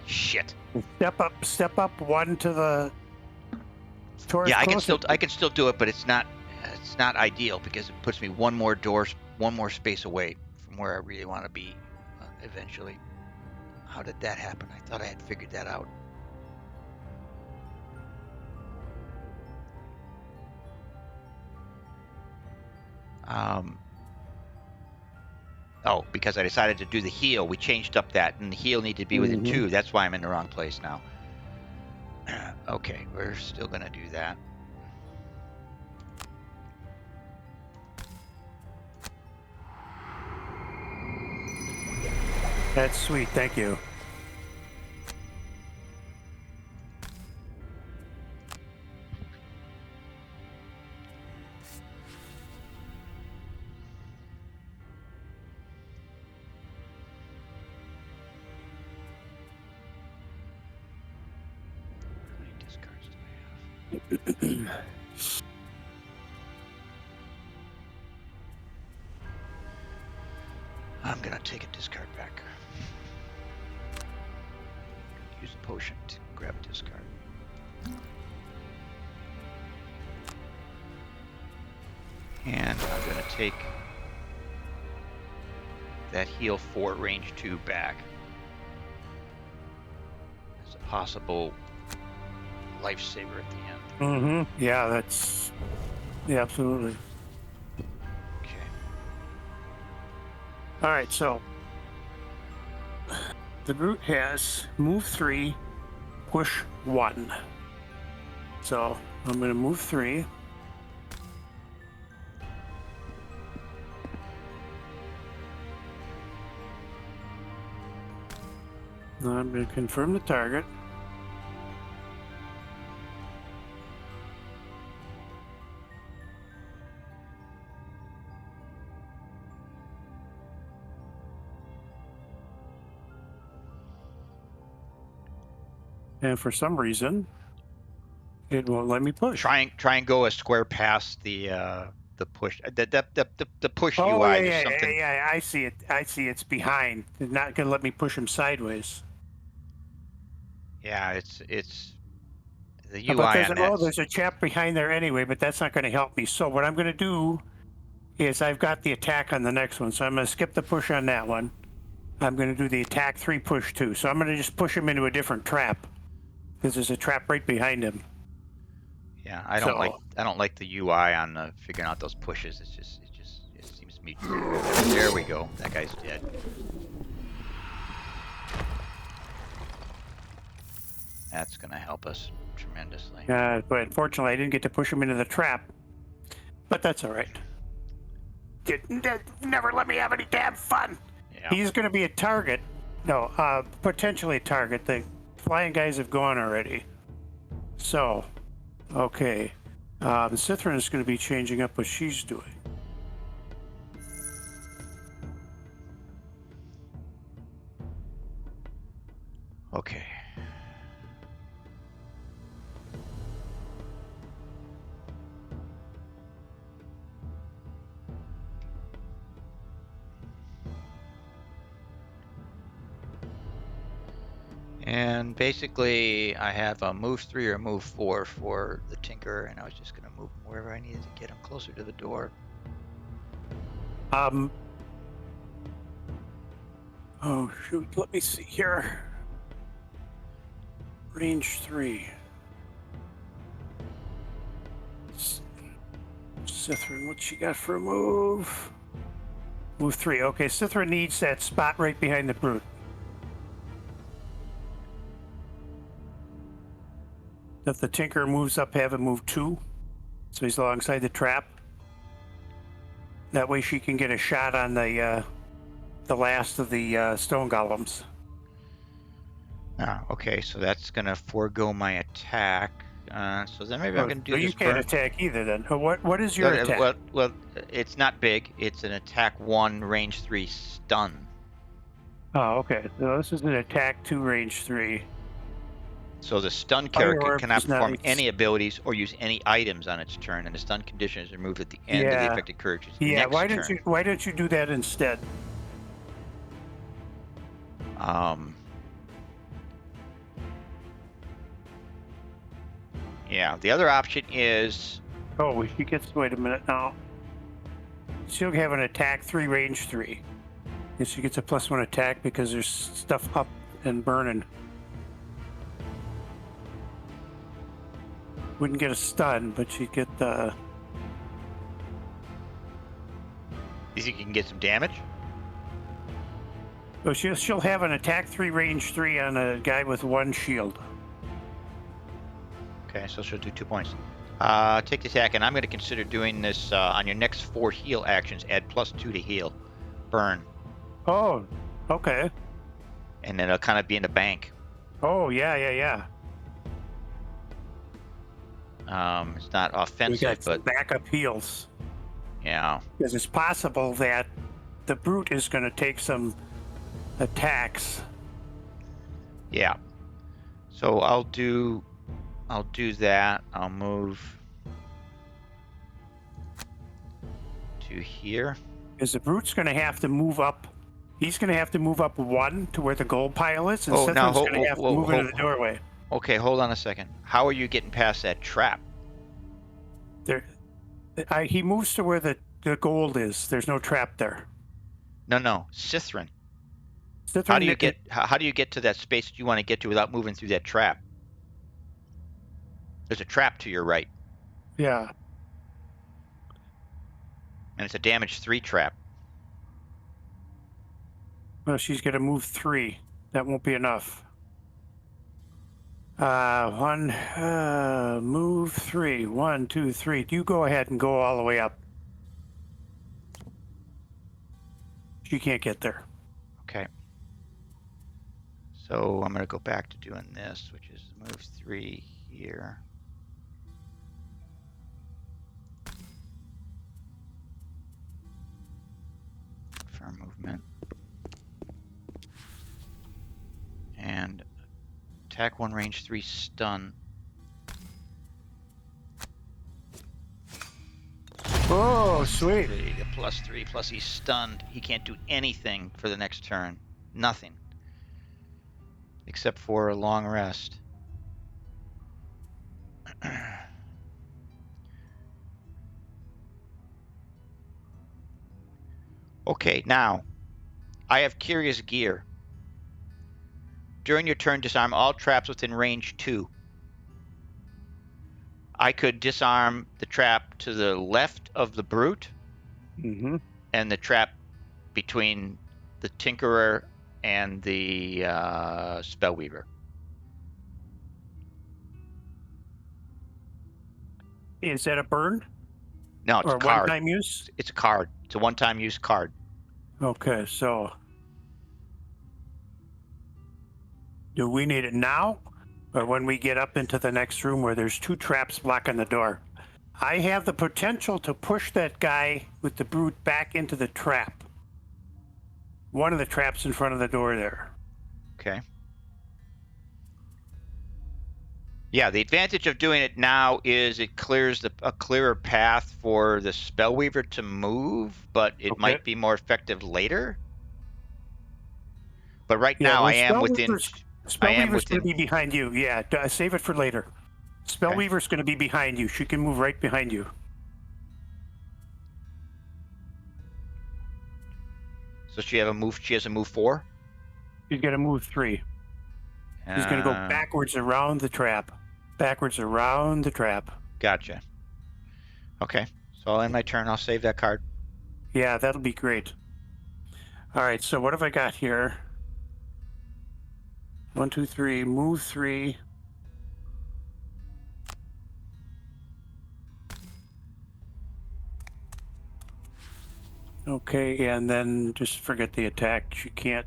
[SPEAKER 1] Shit.
[SPEAKER 2] Step up one to the towards
[SPEAKER 1] Yeah, I
[SPEAKER 2] closer.
[SPEAKER 1] can still do it, but it's not ideal because it puts me one more space away from where I really want to be eventually. How did that happen? I thought I had figured that out. Oh, because I decided to do the heal. We changed up that, and the heal needed to be within 2. That's why I'm in the wrong place now. Okay, we're still gonna do that.
[SPEAKER 2] That's sweet. Thank you.
[SPEAKER 1] How many discards do I have? I'm gonna take a discard back. Use a potion to grab a discard. And I'm gonna take that heal 4 range 2 back as a possible lifesaver at the end.
[SPEAKER 2] Mm-hmm. Yeah, that's. Yeah, absolutely.
[SPEAKER 1] Okay.
[SPEAKER 2] All right, so the brute has move 3, push 1. So I'm going to move 3. Now I'm going to confirm the target. And for some reason, it won't let me push.
[SPEAKER 1] Try and go a square past the push. The push
[SPEAKER 2] Oh,
[SPEAKER 1] UI.
[SPEAKER 2] yeah,
[SPEAKER 1] There's
[SPEAKER 2] yeah,
[SPEAKER 1] something.
[SPEAKER 2] yeah, I see it. I see it's behind. It's not going to let me push him sideways.
[SPEAKER 1] Yeah, it's the
[SPEAKER 2] But
[SPEAKER 1] UI
[SPEAKER 2] there's
[SPEAKER 1] on that.
[SPEAKER 2] there's a chap behind there anyway, but that's not going to help me. So what I'm going to do is I've got the attack on the next one, so I'm going to skip the push on that one. I'm going to do the attack 3 push 2. So I'm going to just push him into a different trap because there's a trap right behind him.
[SPEAKER 1] Yeah, I don't like the UI on figuring out those pushes. It seems to me. There we go. That guy's dead. That's gonna help us tremendously.
[SPEAKER 2] But unfortunately, I didn't get to push him into the trap. But that's all right. Never let me have any damn fun.
[SPEAKER 1] Yeah.
[SPEAKER 2] He's going to be a target. No, potentially a target. The flying guys have gone already. So, okay. Cithrin is going to be changing up what she's doing.
[SPEAKER 1] Okay. And basically, I have a move 3 or move 4 for the Tinker, and I was just going to move him wherever I needed to get him closer to the door.
[SPEAKER 2] Oh, shoot. Let me see here. Range 3. Cithrin, what she got for a move? Move 3. Okay, Cithrin needs that spot right behind the brute. If the Tinkerer moves up, have him move 2. So he's alongside the trap. That way she can get a shot on the last of the stone golems.
[SPEAKER 1] Okay, so that's gonna forego my attack. So then maybe I'm gonna do
[SPEAKER 2] so
[SPEAKER 1] this.
[SPEAKER 2] you can't attack either then. What is your attack?
[SPEAKER 1] Well, it's not big. It's an attack 1, range 3 stun.
[SPEAKER 2] Oh, okay. So this is an attack 2, range 3.
[SPEAKER 1] So the stun character
[SPEAKER 2] Firework
[SPEAKER 1] cannot
[SPEAKER 2] is not-
[SPEAKER 1] perform any abilities or use any items on its turn, and the stun condition is removed at the end of the affected character's
[SPEAKER 2] Yeah,
[SPEAKER 1] next turn.
[SPEAKER 2] why don't you do that instead?
[SPEAKER 1] Yeah, the other option is...
[SPEAKER 2] Oh, she gets, wait a minute now. She'll have an attack 3, range 3. And she gets a +1 attack because there's stuff up and burning. Wouldn't get a stun, but she'd get the...
[SPEAKER 1] You think you can get some damage?
[SPEAKER 2] Oh, she'll have an attack 3, range 3 on a guy with 1 shield.
[SPEAKER 1] Okay, so she'll do 2 points. Take the attack, and I'm going to consider doing this on your next 4 heal actions. Add +2 to heal. Burn.
[SPEAKER 2] Oh, okay.
[SPEAKER 1] And then it'll kind of be in the bank.
[SPEAKER 2] Oh, yeah.
[SPEAKER 1] It's not
[SPEAKER 2] We
[SPEAKER 1] offensive,
[SPEAKER 2] got some
[SPEAKER 1] but
[SPEAKER 2] backup heals.
[SPEAKER 1] yeah.
[SPEAKER 2] Because it's possible that the brute is going to take some attacks.
[SPEAKER 1] Yeah. So I'll do that. I'll move to here.
[SPEAKER 2] Because the brute's going to have to move up. He's going to have to move up 1 to where the gold pile is, and
[SPEAKER 1] Oh, now,
[SPEAKER 2] Sithrin's going to have to move into the doorway.
[SPEAKER 1] Okay, hold on a second. How are you getting past that trap?
[SPEAKER 2] He moves to where the gold is. There's no trap there.
[SPEAKER 1] No, Sithrin.
[SPEAKER 2] Sithrin,
[SPEAKER 1] How do you get to that space that you want to get to without moving through that trap? There's a trap to your right,
[SPEAKER 2] Yeah.
[SPEAKER 1] and it's a damage 3 trap.
[SPEAKER 2] Well, she's going to move 3. That won't be enough. Move 3. 1, 2, 3. You go ahead and go all the way up. She can't get there.
[SPEAKER 1] Okay. So I'm going to go back to doing this, which is move 3 here. For movement. And attack 1, range 3, stun.
[SPEAKER 2] Oh, sweet.
[SPEAKER 1] +3, plus he's stunned. He can't do anything for the next turn. Nothing. Except for a long rest. Okay, now, I have Curious Gear. During your turn, disarm all traps within range 2. I could disarm the trap to the left of the brute, and the trap between the Tinkerer and the Spellweaver.
[SPEAKER 2] Is that a burn?
[SPEAKER 1] No, it's
[SPEAKER 2] or
[SPEAKER 1] a card.
[SPEAKER 2] One-time use?
[SPEAKER 1] It's a card. It's a one-time use card.
[SPEAKER 2] Okay, so do we need it now, or when we get up into the next room where there's 2 traps blocking the door? I have the potential to push that guy with the brute back into the trap. One of the traps in front of the door there.
[SPEAKER 1] Okay. Yeah, the advantage of doing it now is it clears a clearer path for the Spellweaver to move, but it might be more effective later. But right now, I am within.
[SPEAKER 2] Spellweaver's going to be behind you. Yeah, save it for later. Spellweaver's going to be behind you. She can move right behind you.
[SPEAKER 1] So she has a move 4?
[SPEAKER 2] She's going to move 3. She's going to go backwards around the trap. Backwards around the trap.
[SPEAKER 1] Gotcha. Okay. So I'll end my turn. I'll save that card.
[SPEAKER 2] Yeah, that'll be great. All right, so what have I got here? 1, 2, 3. Move 3. Okay, and then just forget the attack. She can't.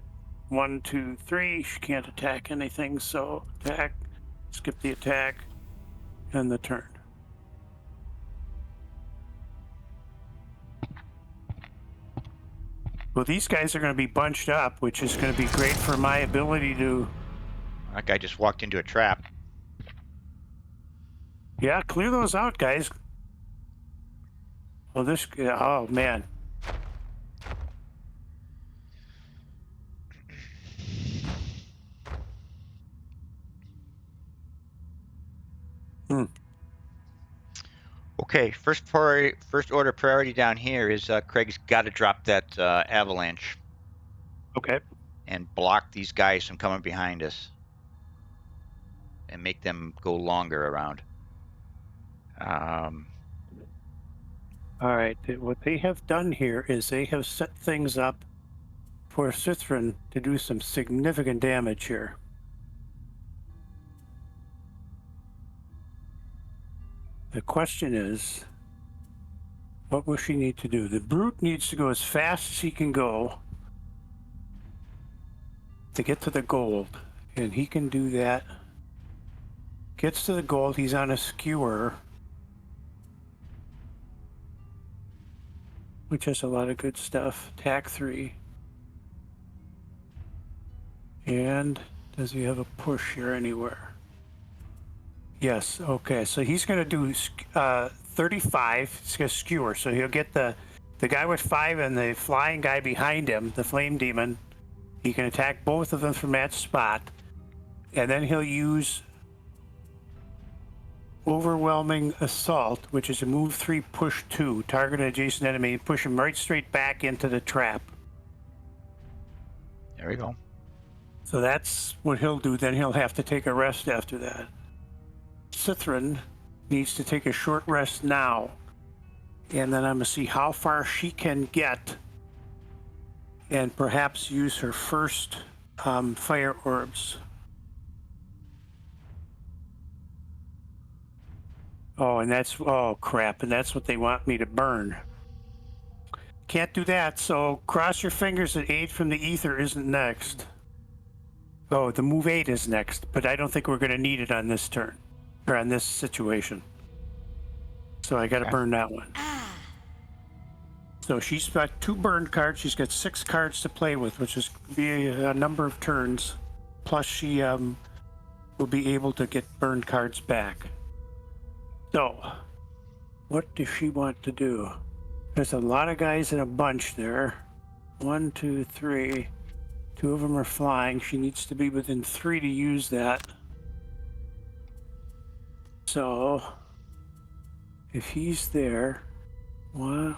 [SPEAKER 2] 1, 2, 3. She can't attack anything. So attack. Skip the attack. And the turn. Well, these guys are going to be bunched up, which is going to be great for my ability to...
[SPEAKER 1] That guy just walked into a trap.
[SPEAKER 2] Yeah, clear those out, guys. Well, this... Oh, man.
[SPEAKER 1] Okay, first order priority down here is Craig's got to drop that avalanche.
[SPEAKER 2] Okay.
[SPEAKER 1] And block these guys from coming behind us. And make them go longer around.
[SPEAKER 2] All right. What they have done here is they have set things up for Cithrin to do some significant damage here. The question is, what will she need to do? The Brute needs to go as fast as he can go to get to the gold, and he can do that. Gets to the gold, he's on a skewer, which has a lot of good stuff. Attack 3. And does he have a push here anywhere? Yes, okay, so he's going to do 35. He's going to skewer, so he'll get the guy with 5 and the flying guy behind him, the flame demon. He can attack both of them from that spot, and then he'll use overwhelming assault, which is a move 3, push 2, target an adjacent enemy, push him right straight back into the trap.
[SPEAKER 1] There we go.
[SPEAKER 2] So that's what he'll do. Then he'll have to take a rest after that. Cithrin needs to take a short rest now, and then I'm going to see how far she can get and perhaps use her first fire orbs. Oh, and that's, oh crap, and that's what they want me to burn. Can't do that, so cross your fingers that Aid from the Ether isn't next. Oh, the move 8 is next, but I don't think we're going to need it on this turn, or on this situation. So I got to burn that one. So she's got 2 burned cards. She's got 6 cards to play with, which is be a number of turns. Plus she will be able to get burned cards back. So, what does she want to do? There's a lot of guys in a bunch there. 1, 2, 3. 2 of them are flying. She needs to be within 3 to use that. So, if he's there, 1,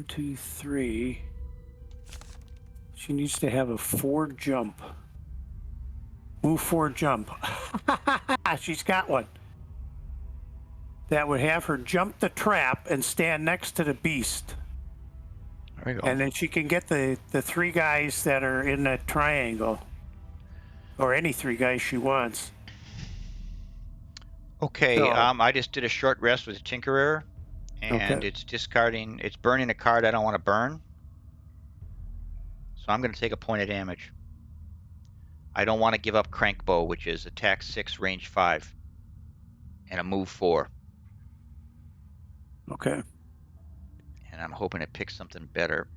[SPEAKER 2] 2, 3. She needs to have a 4 jump. Move 4 jump. She's got one. That would have her jump the trap and stand next to the beast.
[SPEAKER 1] There we go.
[SPEAKER 2] And then she can get the 3 guys that are in that triangle. Or any 3 guys she wants.
[SPEAKER 1] Okay,
[SPEAKER 2] So,
[SPEAKER 1] I just did a short rest with Tinkerer, and
[SPEAKER 2] Okay.
[SPEAKER 1] it's burning a card I don't want to burn. So I'm going to take a point of damage. I don't want to give up Crankbow, which is attack 6, range 5, and a move 4.
[SPEAKER 2] Okay.
[SPEAKER 1] And I'm hoping it picks something better.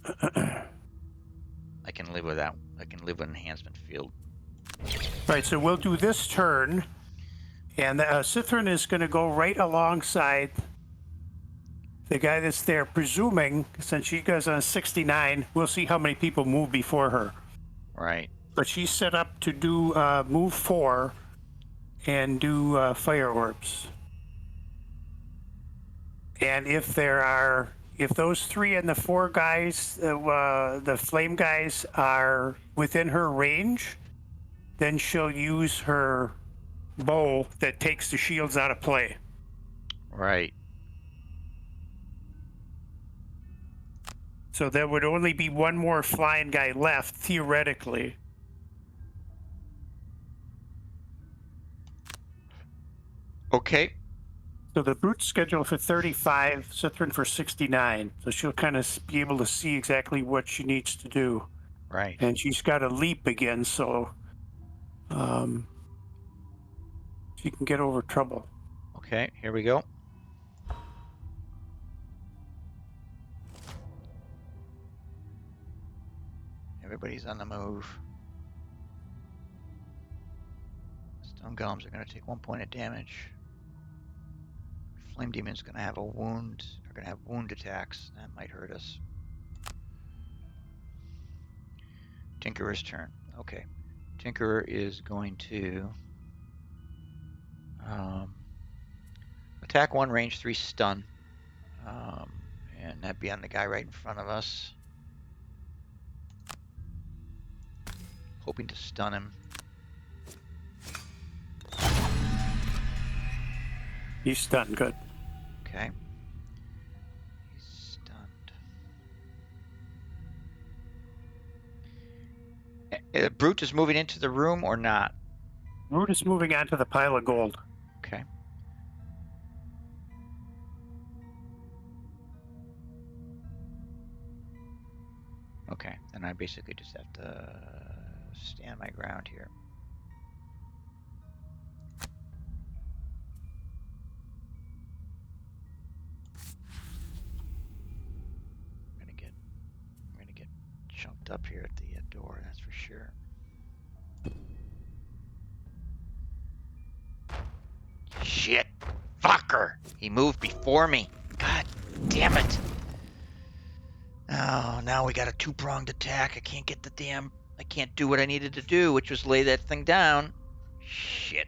[SPEAKER 1] I can live with that. I can live with enhancement field.
[SPEAKER 2] Right, so we'll do this turn. And Cithrin is going to go right alongside the guy that's there, presuming, since she goes on 69, we'll see how many people move before her.
[SPEAKER 1] Right.
[SPEAKER 2] But she's set up to do move 4 and do fire orbs. And if those 3 and the 4 guys, the flame guys, are within her range, then she'll use her bow that takes the shields out of play.
[SPEAKER 1] Right.
[SPEAKER 2] So there would only be 1 more flying guy left, theoretically.
[SPEAKER 1] Okay.
[SPEAKER 2] So the Brute's scheduled for 35, Cithrin for 69. So she'll kind of be able to see exactly what she needs to do.
[SPEAKER 1] Right.
[SPEAKER 2] And she's got to leap again, so she can get over trouble.
[SPEAKER 1] Okay, here we go. Everybody's on the move. Stone Golems are going to take 1 point of damage. Flame Demon's going to have a wound. They're going to have wound attacks. That might hurt us. Tinkerer's turn. Okay. Tinkerer is going to attack 1, range 3, stun. And that'd be on the guy right in front of us. Hoping to stun him.
[SPEAKER 2] He's stunned. Good.
[SPEAKER 1] Okay. He's stunned. Brute is moving into the room or not?
[SPEAKER 2] Brute is moving on to the pile of gold.
[SPEAKER 1] Okay. Okay, and I basically just have to stand my ground here. I'm gonna get chunked up here at the door, that's for sure. Shit! Fucker! He moved before me. God damn it! Oh, now we got a 2-pronged attack. I can't do what I needed to do, which was lay that thing down. Shit.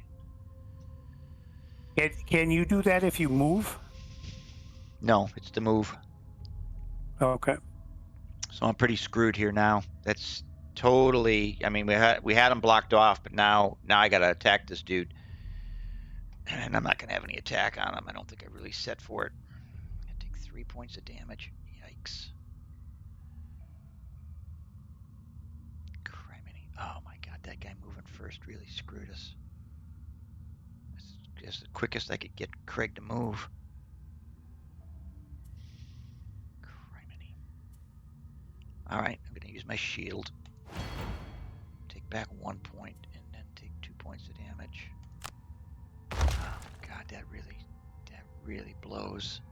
[SPEAKER 2] Can you do that if you move?
[SPEAKER 1] No, it's the move.
[SPEAKER 2] Okay.
[SPEAKER 1] So I'm pretty screwed here now. That's totally. I mean, we had him blocked off, but now I gotta attack this dude, and I'm not gonna have any attack on him. I don't think I really set for it. I take 3 points of damage. Yikes. Criminy. Oh my god, that guy moving first really screwed us. It's the quickest I could get Craig to move. Criminy. Alright, I'm going to use my shield. Take back 1 point and then take 2 points of damage. Oh god, that really blows.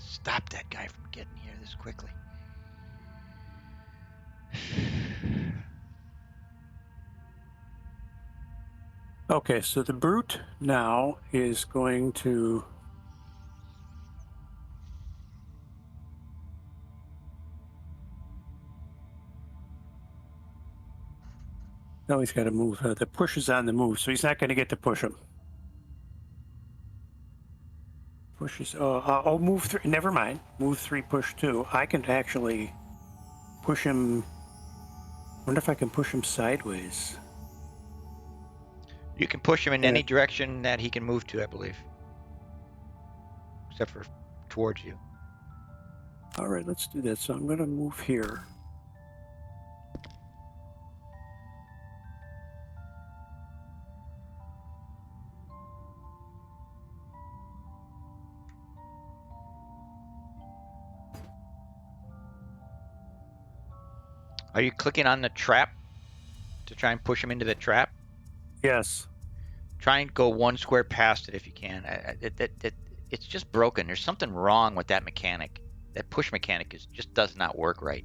[SPEAKER 1] Stop that guy from getting here this quickly.
[SPEAKER 2] Okay, so the Brute now is going to... No, he's got to move. The push is on the move, so he's not going to get to push him. Pushes. Oh, move 3. Never mind. Move 3, push 2. I can actually push him. Wonder if I can push him sideways.
[SPEAKER 1] You can push him in any direction that he can move to, I believe. Except for towards you.
[SPEAKER 2] All right, let's do that. So I'm going to move here.
[SPEAKER 1] Are you clicking on the trap to try and push him into the trap?
[SPEAKER 2] Yes.
[SPEAKER 1] Try and go 1 square past it if you can. It's just broken. There's something wrong with that mechanic. That push mechanic just does not work right.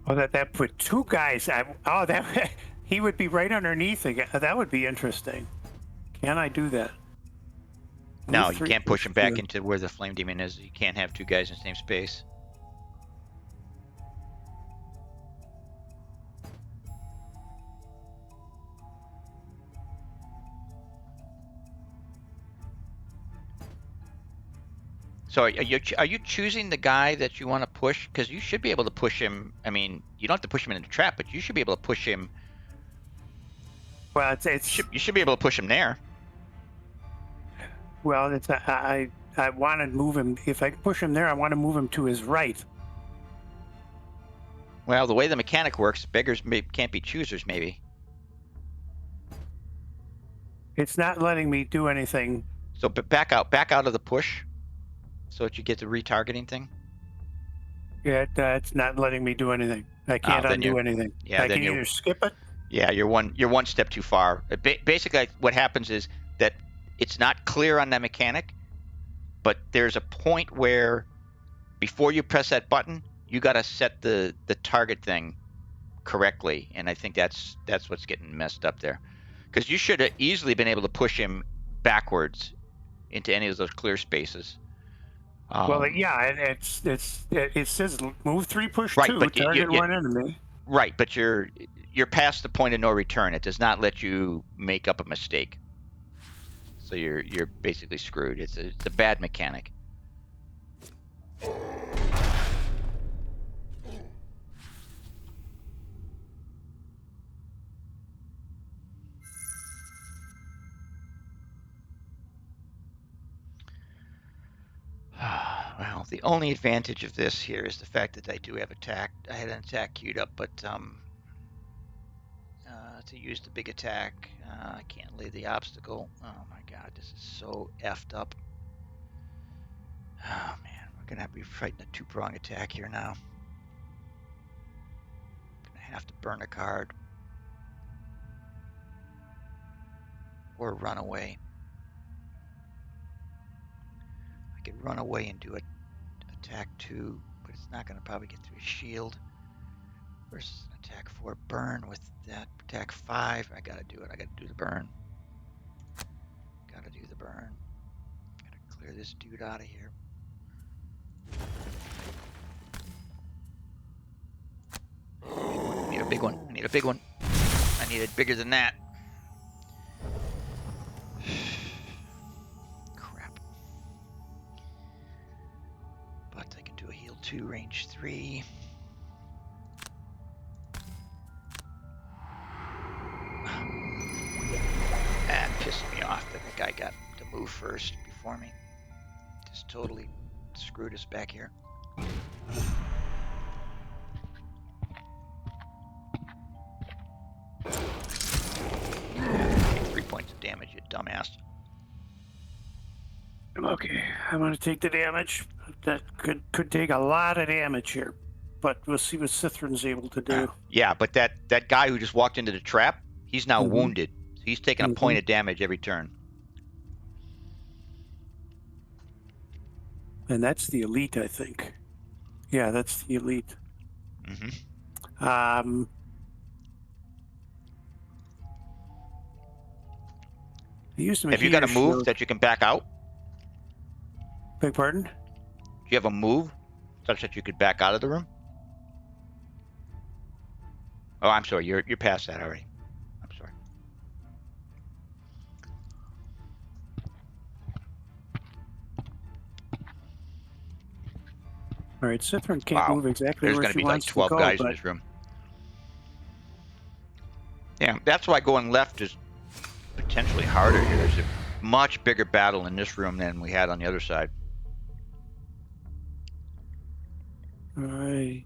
[SPEAKER 2] Oh, that put 2 guys. That he would be right underneath again. That would be interesting. Can I do that?
[SPEAKER 1] No,
[SPEAKER 2] Move
[SPEAKER 1] you
[SPEAKER 2] 3,
[SPEAKER 1] can't push him back
[SPEAKER 2] 2.
[SPEAKER 1] into where the flame demon is. You can't have 2 guys in the same space. So are you choosing the guy that you want to push? Because you should be able to push him. I mean, you don't have to push him in the trap, but you should be able to push him.
[SPEAKER 2] Well,
[SPEAKER 1] you should be able to push him there.
[SPEAKER 2] Well, I I want to move him. If I push him there, I want to move him to his right.
[SPEAKER 1] Well, the way the mechanic works, beggars can't be choosers, maybe.
[SPEAKER 2] It's not letting me do anything.
[SPEAKER 1] So back out of the push, so that you get the retargeting thing.
[SPEAKER 2] It's not letting me do anything. I can't
[SPEAKER 1] then
[SPEAKER 2] undo
[SPEAKER 1] you're-
[SPEAKER 2] anything.
[SPEAKER 1] yeah,
[SPEAKER 2] I
[SPEAKER 1] then
[SPEAKER 2] can
[SPEAKER 1] you're-
[SPEAKER 2] either skip it.
[SPEAKER 1] Yeah, you're one step too far. Basically, what happens is that it's not clear on that mechanic, but there's a point where before you press that button, you got to set the target thing correctly, and I think that's what's getting messed up there. Because you should have easily been able to push him backwards into any of those clear spaces.
[SPEAKER 2] Well, yeah, it says move 3, push
[SPEAKER 1] Right,
[SPEAKER 2] 2,
[SPEAKER 1] but
[SPEAKER 2] target one enemy.
[SPEAKER 1] Right, but you're past the point of no return. It does not let you make up a mistake. So you're basically screwed. It's a bad mechanic. Well, the only advantage of this here is the fact that I do have attack. I had an attack queued up, but to use the big attack, I can't lay the obstacle. Oh my god, this is so effed up. Oh man, we're gonna have to be fighting a two-prong attack here now. Gonna have to burn a card or run away. I could run away and do attack 2, but it's not gonna probably get through his shield. Versus an attack 4 burn with that attack 5. I gotta do it. I gotta do the burn. Gotta do the burn. Gotta clear this dude out of here. I need a big one. I need a big one. I need it bigger than that. Crap. But I can do a heal 2, range 3. That pissed me off that the guy got to move first before me. Just totally screwed us back here. Take 3 points of damage, you dumbass.
[SPEAKER 2] Okay, I'm gonna take the damage. That could take a lot of damage here, but we'll see what Cithrin's able to do.
[SPEAKER 1] Yeah, but that guy who just walked into the trap, he's now wounded. So he's taking a point of damage every turn.
[SPEAKER 2] And that's the elite, I think. Yeah, that's the elite.
[SPEAKER 1] Mm-hmm. Have you got a move that you can back out?
[SPEAKER 2] Beg pardon?
[SPEAKER 1] Do you have a move such that you could back out of the room? Oh, I'm sorry. You're past that already. I'm sorry.
[SPEAKER 2] All right, Cithrin can't move exactly
[SPEAKER 1] There's
[SPEAKER 2] where
[SPEAKER 1] going to
[SPEAKER 2] she
[SPEAKER 1] be like
[SPEAKER 2] wants
[SPEAKER 1] 12
[SPEAKER 2] to go,
[SPEAKER 1] guys in this room. Yeah, that's why going left is potentially harder here. There's a much bigger battle in this room than we had on the other side.
[SPEAKER 2] All right.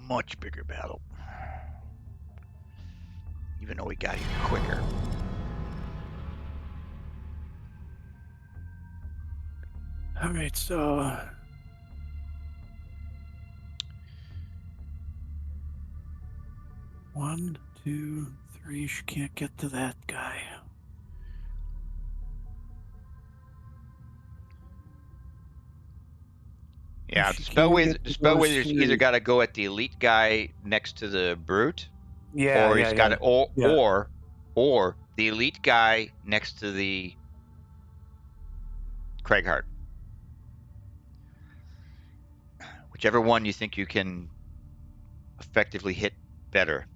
[SPEAKER 1] Much bigger battle. Even though we got here quicker.
[SPEAKER 2] All right, so... One, 2, 3, she can't get to that guy.
[SPEAKER 1] Yeah, the Spellwizard's either got to go at the elite guy next to the brute, or he's got to, or the elite guy next to the Craighart. Whichever one you think you can effectively hit better.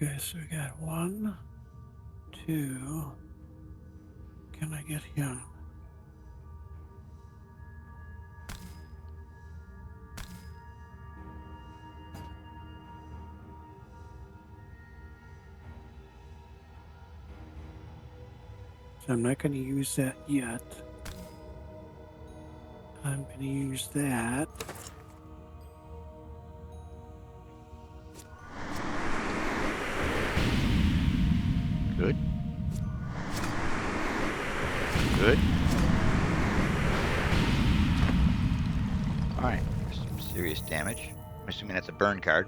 [SPEAKER 2] Okay, so we got 1, 2. Can I get him? So I'm not going to use that yet. I'm going to use that.
[SPEAKER 1] Good. Good. All right. There's some serious damage. I'm assuming that's a burn card.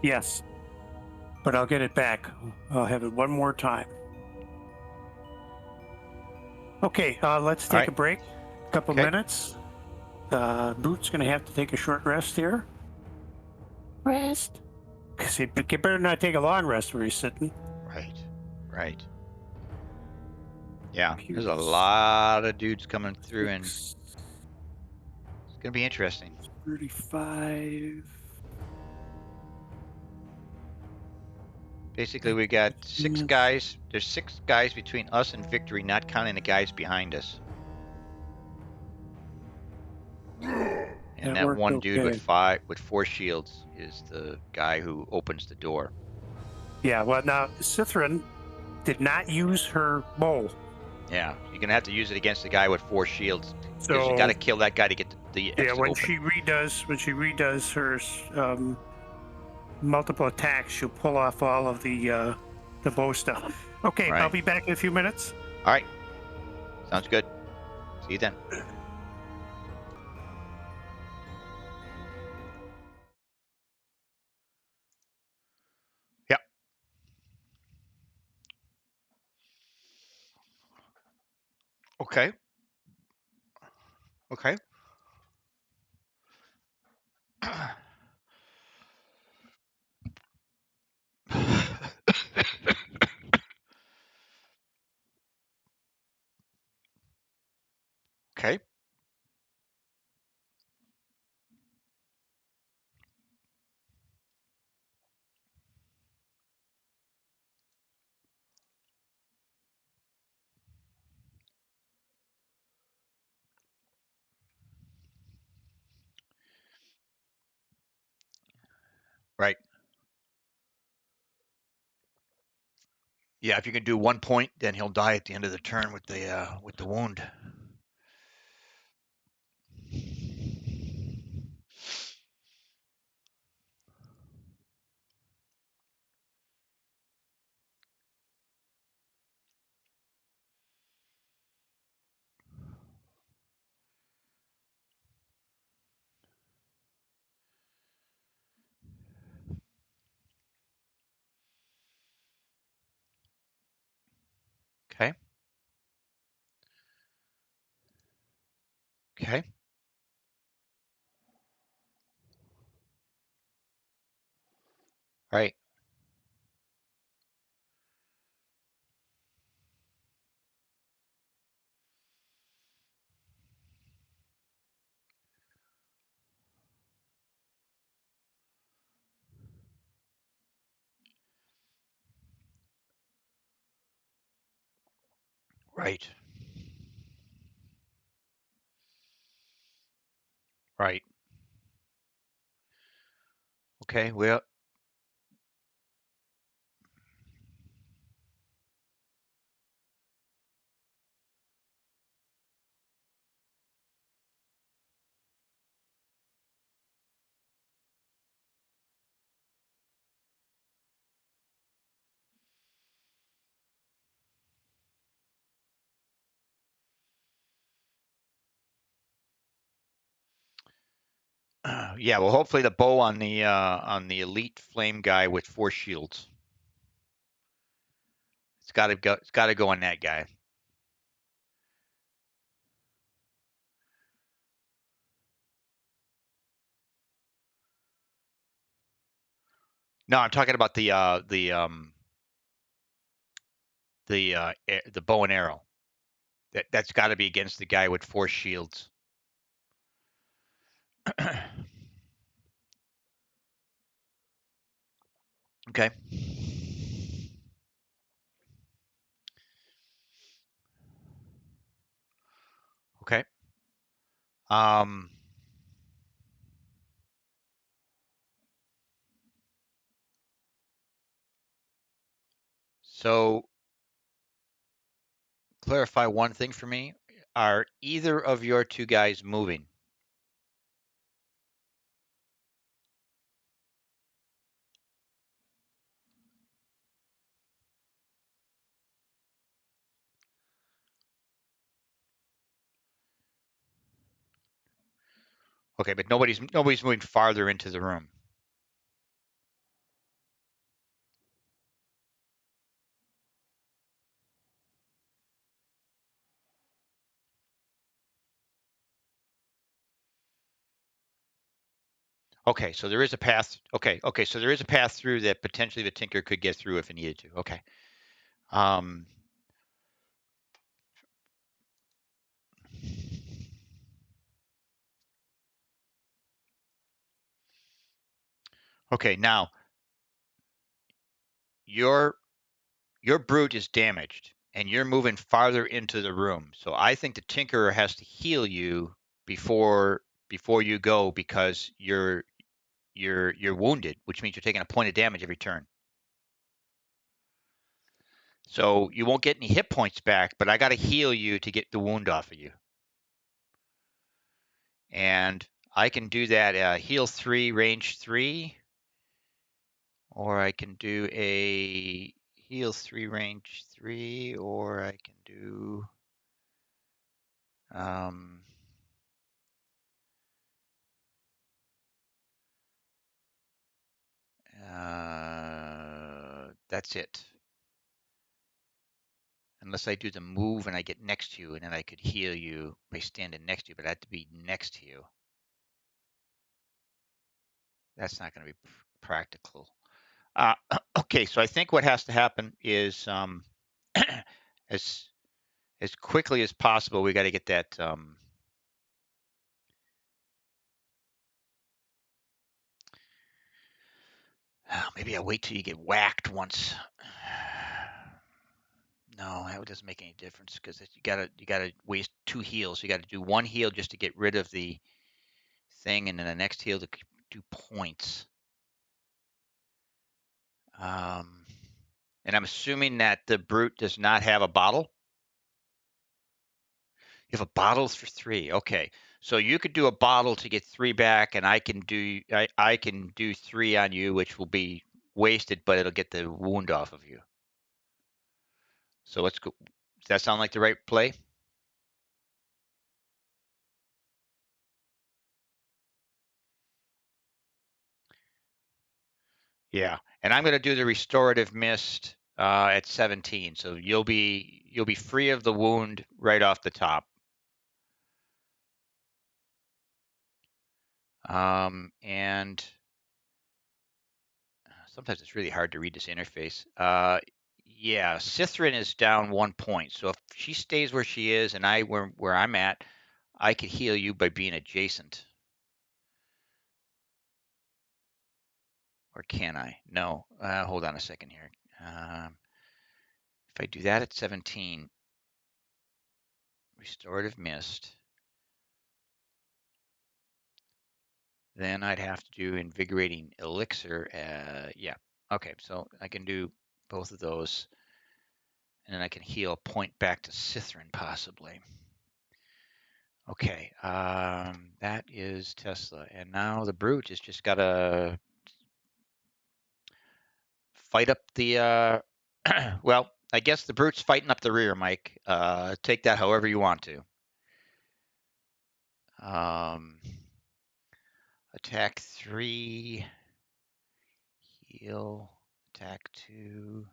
[SPEAKER 2] Yes. But I'll get it back. I'll have it one more time. Okay, let's take a break. A couple minutes. Boot's going to have to take a short rest here. Rest. Because he better not take a long rest where he's sitting.
[SPEAKER 1] Right. Right. Yeah, there's a lot of dudes coming through, and it's going to be interesting.
[SPEAKER 2] 35.
[SPEAKER 1] Basically, we got 6 guys. There's 6 guys between us and victory, not counting the guys behind us. And that one dude with 4 shields is the guy who opens the door.
[SPEAKER 2] Yeah, well, now, Cithrin did not use her bow.
[SPEAKER 1] Yeah, you're going to have to use it against the guy with 4 shields.
[SPEAKER 2] So
[SPEAKER 1] because you got to kill that guy to get the exit
[SPEAKER 2] when
[SPEAKER 1] open.
[SPEAKER 2] she redoes her multiple attacks, she'll pull off all of the bow stuff. Okay, right. I'll be back in a few minutes.
[SPEAKER 1] All right, sounds good. See you then. Yep. Okay. Okay. Okay. Right. Yeah, if you can do 1 point, then he'll die at the end of the turn with the wound. Okay. Okay. Right. Right. Right. Okay. Well. Yeah. Well, hopefully the bow on the elite flame guy with 4 shields. It's got to go. It's got to go on that guy. No, I'm talking about the bow and arrow. That's got to be against the guy with 4 shields. Okay. Okay. So clarify one thing for me. Are either of your two guys moving? Okay, but nobody's moving farther into the room. Okay, so there is a path. Okay, so there is a path through that potentially the Tinker could get through if it needed to. Okay. Um, okay, now your brute is damaged and you're moving farther into the room. So I think the Tinkerer has to heal you before you go because you're wounded, which means you're taking a point of damage every turn. So you won't get any hit points back, but I got to heal you to get the wound off of you. And I can do that heal 3, range 3, or I can do a heal 3, range 3, or I can do that's it. Unless I do the move and I get next to you, and then I could heal you by standing next to you, but I have to be next to you. That's not going to be practical. Okay, so I think what has to happen is as quickly as possible, we got to get that. Maybe I'll wait till you get whacked once. No, that doesn't make any difference because you gotta waste 2 heals. You got to do 1 heal just to get rid of the thing, and then the next heal to do points. And I'm assuming that the brute does not have a bottle. You have a bottle for 3. Okay, so you could do a bottle to get 3 back, and I can do 3 on you, which will be wasted, but it'll get the wound off of you. So let's go. Does that sound like the right play? Yeah, and I'm going to do the restorative mist at 17, so you'll be free of the wound right off the top. And sometimes it's really hard to read this interface. Yeah, Cithrin is down 1 point, so if she stays where she is and where I'm at, I could heal you by being adjacent. Or can I? No. Hold on a second here. If I do that at 17, restorative mist, then I'd have to do invigorating elixir. Yeah. Okay, so I can do both of those, and then I can heal a point back to Cithrin possibly. Okay, that is Tesla, and now the brute has just got to fight up the. Well, I guess the brute's fighting up the rear, Mike. Take that however you want to. Attack 3, heal, attack 2.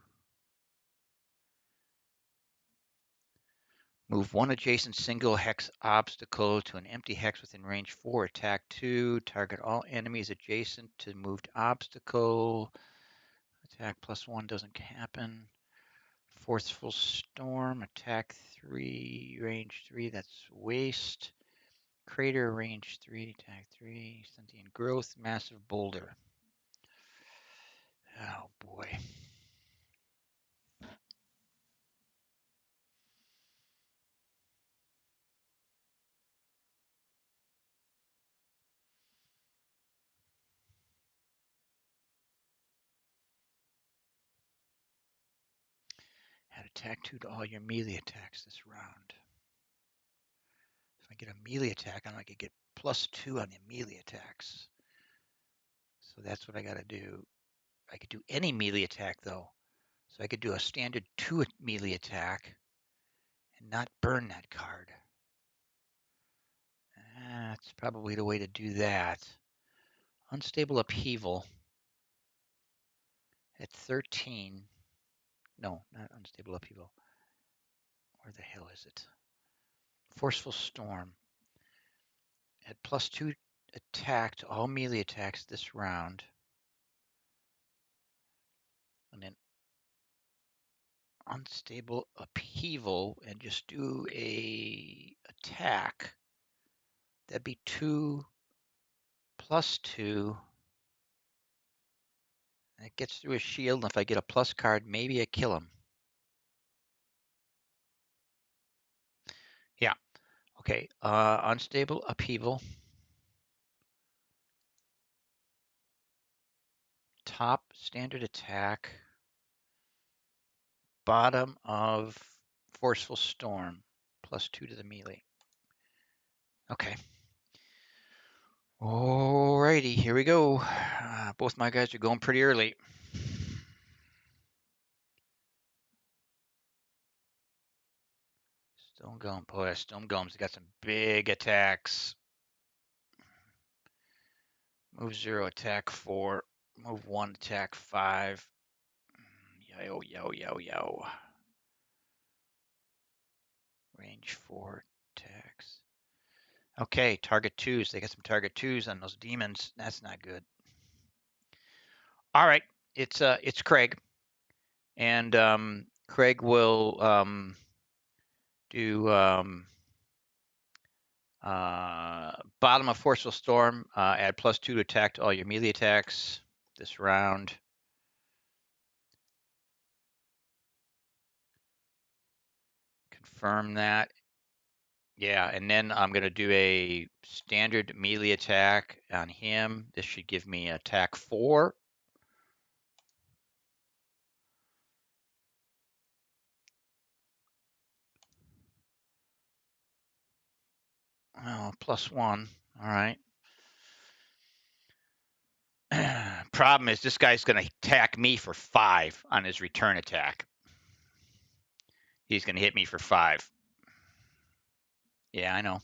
[SPEAKER 1] Move 1 adjacent single hex obstacle to an empty hex within range 4. Attack 2. Target all enemies adjacent to moved obstacle. Attack +1 doesn't happen. Forceful Storm. Attack 3. Range 3. That's waste. Crater. Range 3. Attack 3. Sentient Growth. Massive Boulder. Oh boy. Add attack 2 to all your melee attacks this round. If I get a melee attack, I could get +2 on the melee attacks. So that's what I got to do. I could do any melee attack though. So I could do a standard 2 melee attack and not burn that card. That's probably the way to do that. Unstable upheaval at 13. No, not unstable upheaval. Where the hell is it? Forceful storm. At +2 attack to all melee attacks this round. And then unstable upheaval and just do a attack. That'd be 2 +2. And it gets through a shield, and if I get a plus card, maybe I kill him. Yeah. Okay. Unstable upheaval. Top standard attack. Bottom of forceful storm. +2 to the melee. Okay. Alrighty, here we go. Both my guys are going pretty early. Stone Golem, boy, Stone Golem's got some big attacks. Move 0, attack 4. Move 1, attack 5. Yo, yo, yo, yo. Range 4, attacks. Okay, target 2s. They got some target 2s on those demons. That's not good. All right, it's Craig. And Craig will do bottom of forceful storm. Add +2 to attack to all your melee attacks this round. Confirm that. Yeah, and then I'm going to do a standard melee attack on him. This should give me attack 4. Oh, +1. All right. Problem is, this guy's going to attack me for 5 on his return attack. He's going to hit me for 5. Yeah, I know.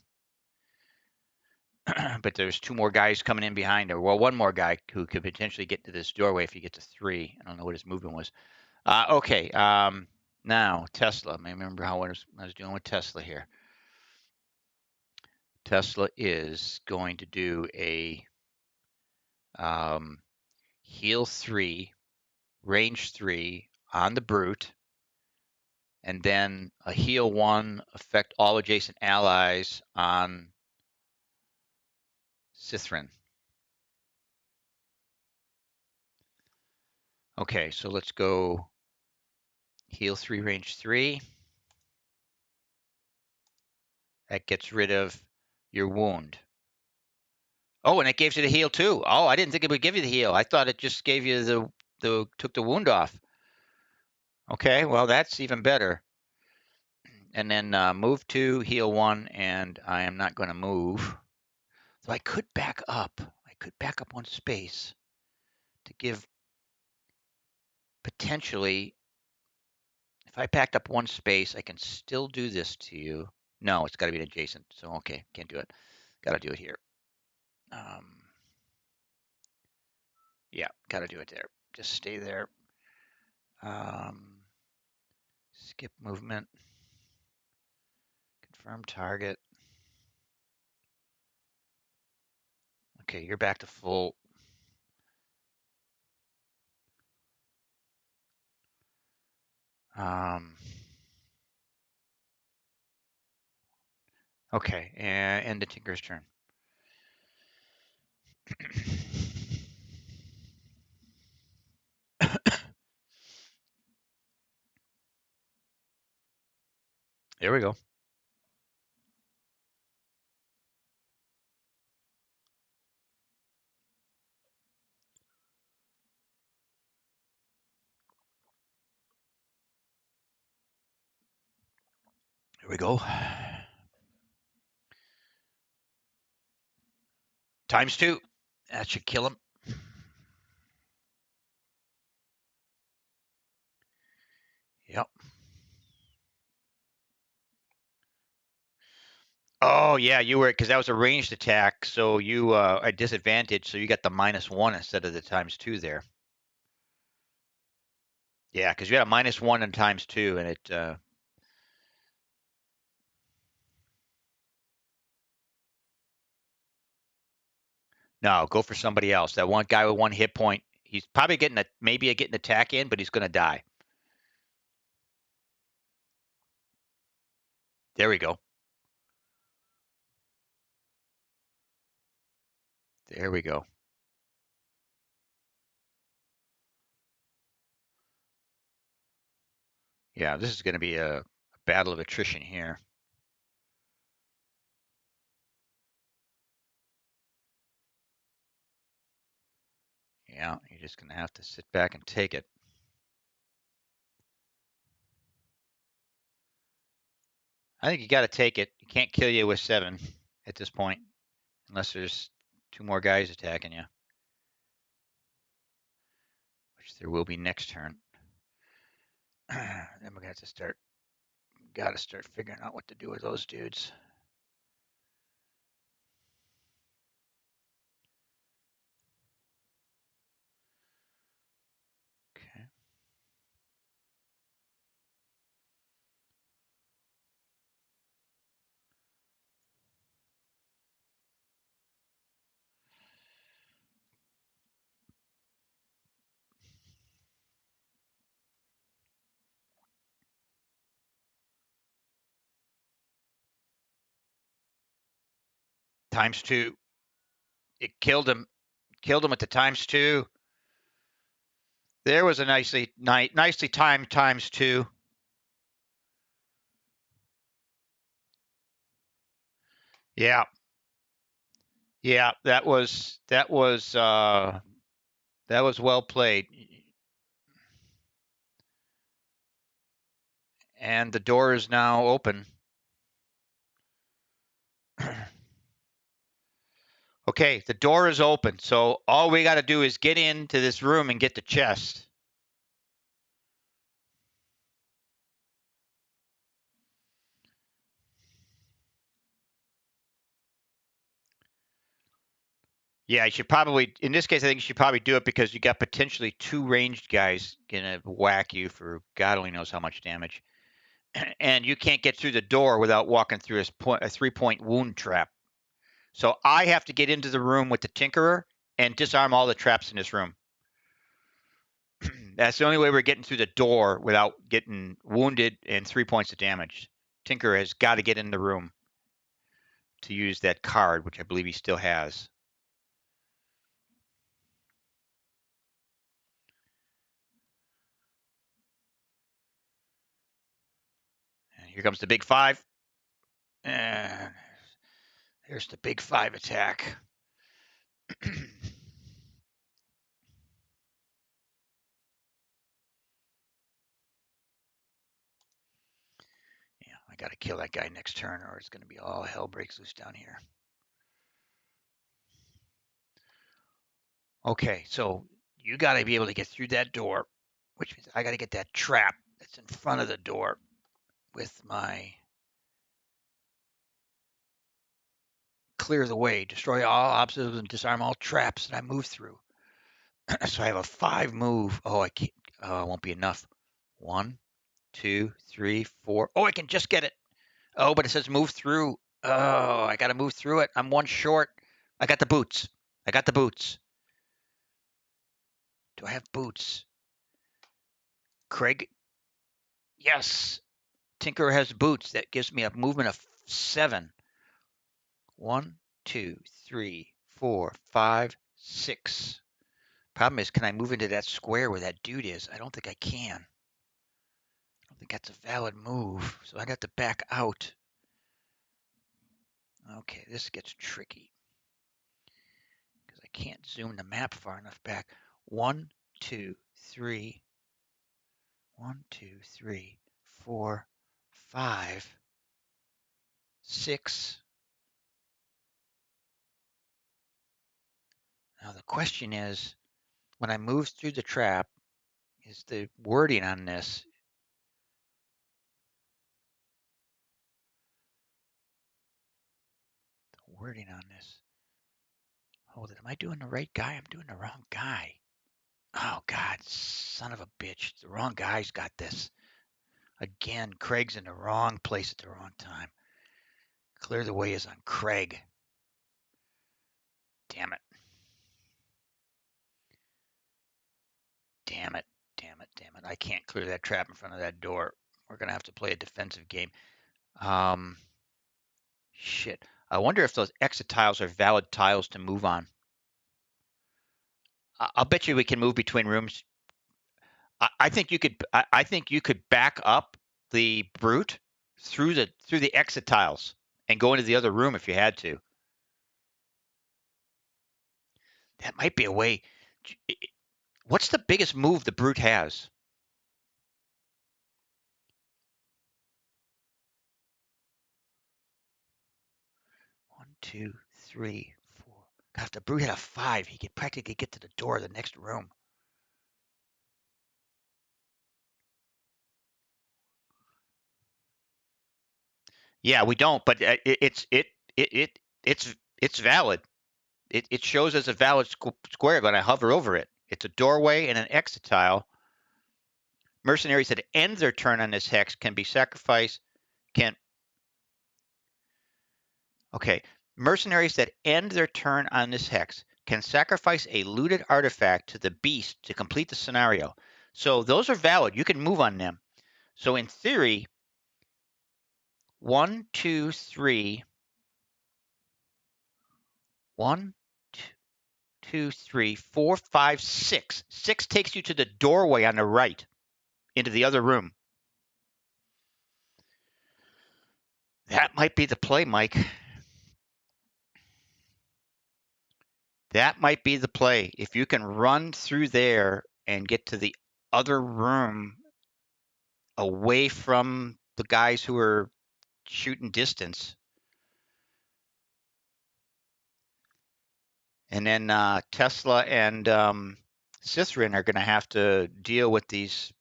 [SPEAKER 1] But there's 2 more guys coming in behind her. Well, 1 more guy who could potentially get to this doorway if he gets to 3. I don't know what his movement was. Okay. Now, Tesla. I remember how I was doing with Tesla here. Tesla is going to do a heal 3, range 3 on the brute, and then a heal 1, affect all adjacent allies on Sithrin. Okay, so let's go heal 3, range 3. That gets rid of your wound. Oh, and it gives you the heal too. Oh, I didn't think it would give you the heal. I thought it just gave you took the wound off. Okay, well, that's even better. And then move 2, heal 1, and I am not going to move. So I could back up. I could back up 1 space to give potentially, if I backed up 1 space, I can still do this to you. No, it's got to be adjacent. So, okay, can't do it. Got to do it here. Yeah, got to do it there. Just stay there. Skip movement. Confirm target. Okay, you're back to full. Okay, and end the Tinker's turn. There we go. Here we go. ×2. That should kill him. Yep. Oh, yeah, you were, because that was a ranged attack, so you at disadvantage, so you got the -1 instead of the ×2 there. Yeah, because you had a -1 and ×2, and it. No, go for somebody else. That one guy with 1 hit point, he's probably getting maybe getting an attack in, but he's going to die. There we go. There we go. Yeah, this is going to be a battle of attrition here. Yeah, you're just going to have to sit back and take it. I think you got to take it. You can't kill you with 7 at this point, unless there's 2 more guys attacking you, which there will be next turn. Then we're going to have to start, figuring out what to do with those dudes. Okay. ×2. It killed him. Killed him with the ×2. There was a nicely timed ×2. Yeah. Yeah, that was well played. And the door is now open. Okay, the door is open. So all we got to do is get into this room and get the chest. Yeah, you should probably, in this case, I think you should probably do it because you got potentially 2 ranged guys gonna whack you for God only knows how much damage. And you can't get through the door without walking through a 3-point wound trap. So I have to get into the room with the Tinkerer and disarm all the traps in this room. That's the only way we're getting through the door without getting wounded and 3 points of damage. Tinkerer has got to get in the room to use that card, which I believe he still has. And here comes the big 5. And here's the big 5 attack. Yeah, I got to kill that guy next turn or it's going to be all hell breaks loose down here. Okay, so you got to be able to get through that door, which means I got to get that trap that's in front of the door with my clear the way, destroy all obstacles, and disarm all traps that I move through. So I have a 5 move. Oh, I can't. Oh, it won't be enough. 1, 2, 3, 4. Oh, I can just get it. Oh, but it says move through. Oh, I got to move through it. I'm 1 short. I got the boots. I got the boots. Do I have boots? Craig? Yes. Tinker has boots. That gives me a movement of 7. 1, 2, 3, 4, 5, 6. Problem is, can I move into that square where that dude is? I don't think I can. think that's a valid move, so I'd have to back out. Okay, this gets tricky because I can't zoom the map far enough back. 1, 2, 3. 1, 2, 3, 4, 5, 6. Now the question is, when I move through the trap, is the wording on this? The wording on this. Hold it. Am I doing the right guy? I'm doing the wrong guy. Oh, God, son of a bitch. The wrong guy's got this. Again, Craig's in the wrong place at the wrong time. Clear the way is on Craig. Damn it. Damn it. Damn it. Damn it. I can't clear that trap in front of that door. We're going to have to play a defensive game. Shit. I wonder if those exit tiles are valid tiles to move on. I'll bet you we can move between rooms. I think you could. I think you could back up the brute through the exit tiles and go into the other room if you had to. That might be a way. What's the biggest move the brute has? One, two, three, four. God, if the brute had a 5, he could practically get to the door of the next room. Yeah, we don't, but it's valid. It shows as a valid square when I hover over it. It's a doorway and an exit tile. Mercenaries that end their turn on this hex can be sacrificed. Okay. Mercenaries that end their turn on this hex can sacrifice a looted artifact to the beast to complete the scenario. So those are valid. You can move on them. So in theory, 1, 2, 3. 1, 2, 3, 4, 5, 6. 6 takes you to the doorway on the right into the other room. That might be the play, Mike. That might be the play. If you can run through there and get to the other room away from the guys who are shooting distance. And then Tesla and Cithrin are going to have to deal with these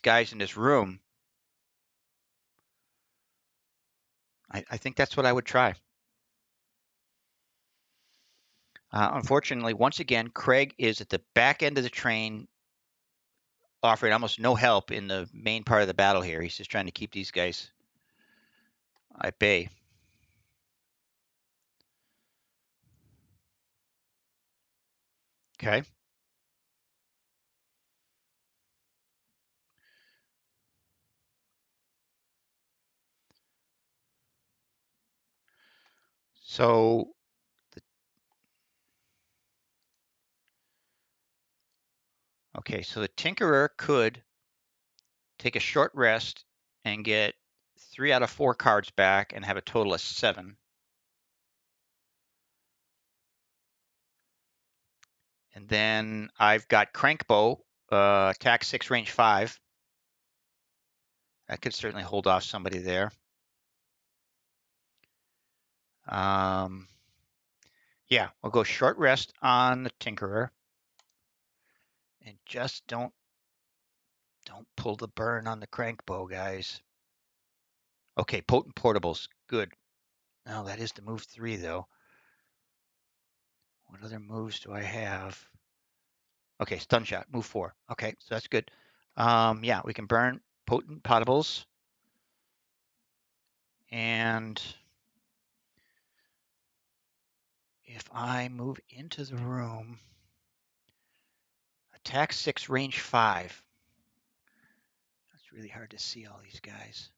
[SPEAKER 1] guys in this room. I think that's what I would try. Unfortunately, once again, Craig is at the back end of the train, offering almost no help in the main part of the battle here. He's just trying to keep these guys at bay. Okay. So so the Tinkerer could take a short rest and get 3 out of 4 cards back and have a total of 7. And then I've got Crankbow, attack 6, range 5. That could certainly hold off somebody there. Yeah, we'll go short rest on the Tinkerer. And just don't pull the burn on the Crankbow, guys. Okay, Potent Portables, good. Now that is the move 3, though. What other moves do I have? Okay, Stun Shot, move 4. Okay, so that's good. Yeah, we can burn Potent Potables. And if I move into the room, attack 6, range 5. It's really hard to see all these guys.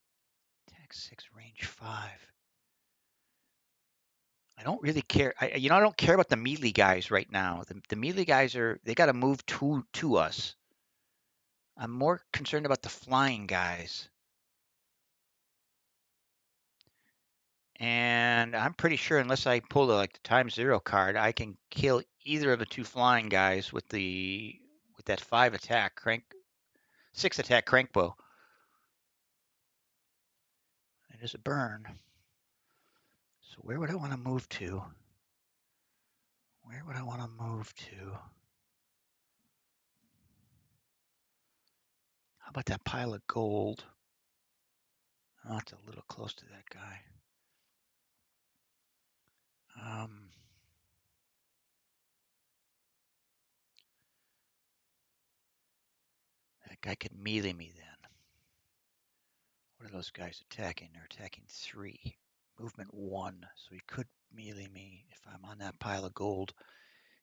[SPEAKER 1] Attack 6, range 5. I don't really care. I don't care about the melee guys right now. The melee guys they got to move to us. I'm more concerned about the flying guys. And I'm pretty sure unless I pull the times 0 card, I can kill either of the 2 flying guys with that 5 attack 6 attack crank bow. It is a burn. So where would I want to move to? Where would I want to move to? How about that pile of gold? Oh, it's a little close to that guy. That guy could melee me then. What are those guys attacking? They're attacking 3. Movement 1. So he could melee me if I'm on that pile of gold.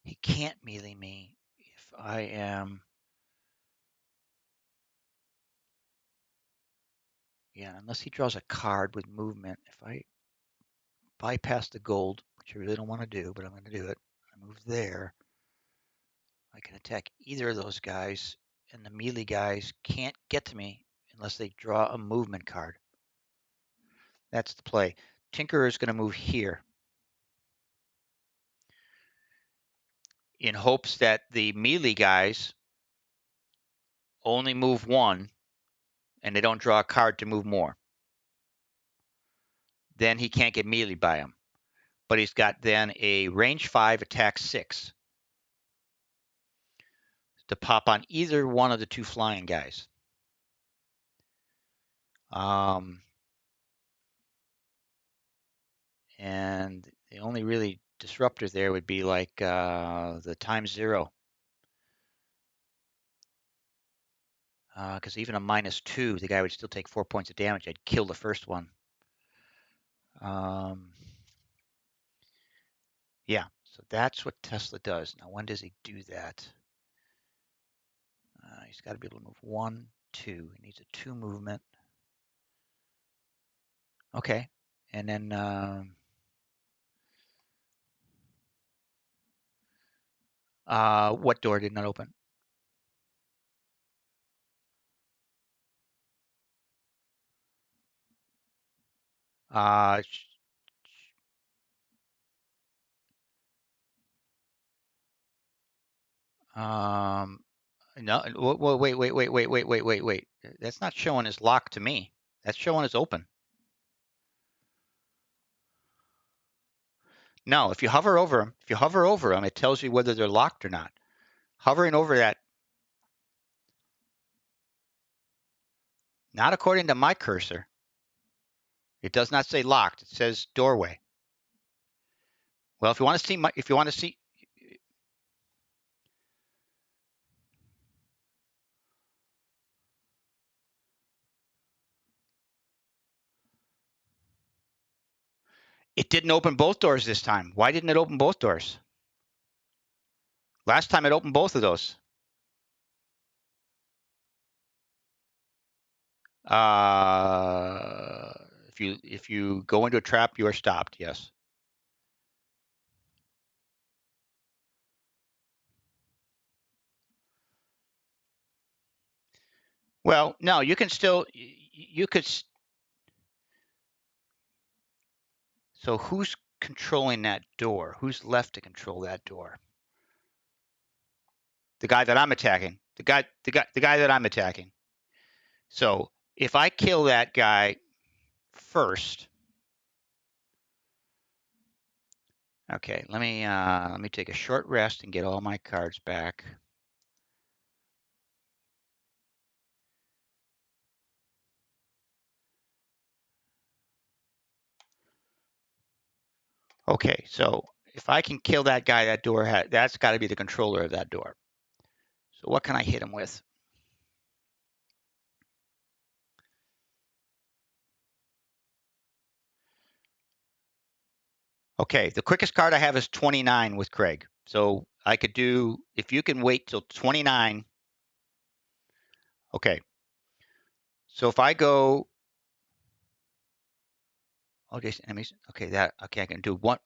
[SPEAKER 1] He can't melee me if I am... Yeah, unless he draws a card with movement. If I bypass the gold, which I really don't want to do, but I'm going to do it. I move there. I can attack either of those guys, and the melee guys can't get to me unless they draw a movement card. That's the play. Tinkerer is going to move here in hopes that the melee guys only move 1 and they don't draw a card to move more. Then he can't get melee by him. But he's got then a range 5 attack 6 to pop on either one of the 2 flying guys. And the only really disruptor there would be like the times 0. Because even a -2, the guy would still take 4 points of damage. I'd kill the first one. Yeah, so that's what Tesla does. Now, when does he do that? He's got to be able to move 1, 2. He needs a 2 movement. Okay, and then what door did not open? No, wait. That's not showing as locked to me. That's showing as open. No, if you hover over them, it tells you whether they're locked or not. Hovering over that, not according to my cursor. It does not say locked. It says doorway. Well, if you want to see, it didn't open both doors this time. Why didn't it open both doors? Last time it opened both of those. If you go into a trap, you are stopped. Yes. Well, no, you can still you could. So who's controlling that door? Who's left to control that door? The guy that I'm attacking. The guy that I'm attacking. So if I kill that guy first, okay, let me take a short rest and get all my cards back. Okay, so if I can kill that guy, that door that's got to be the controller of that door. So what can I hit him with? Okay, the quickest card I have is 29 with Craig. So I could do, if you can wait till 29. Okay. So if I go, okay, enemies. Okay, I can do one.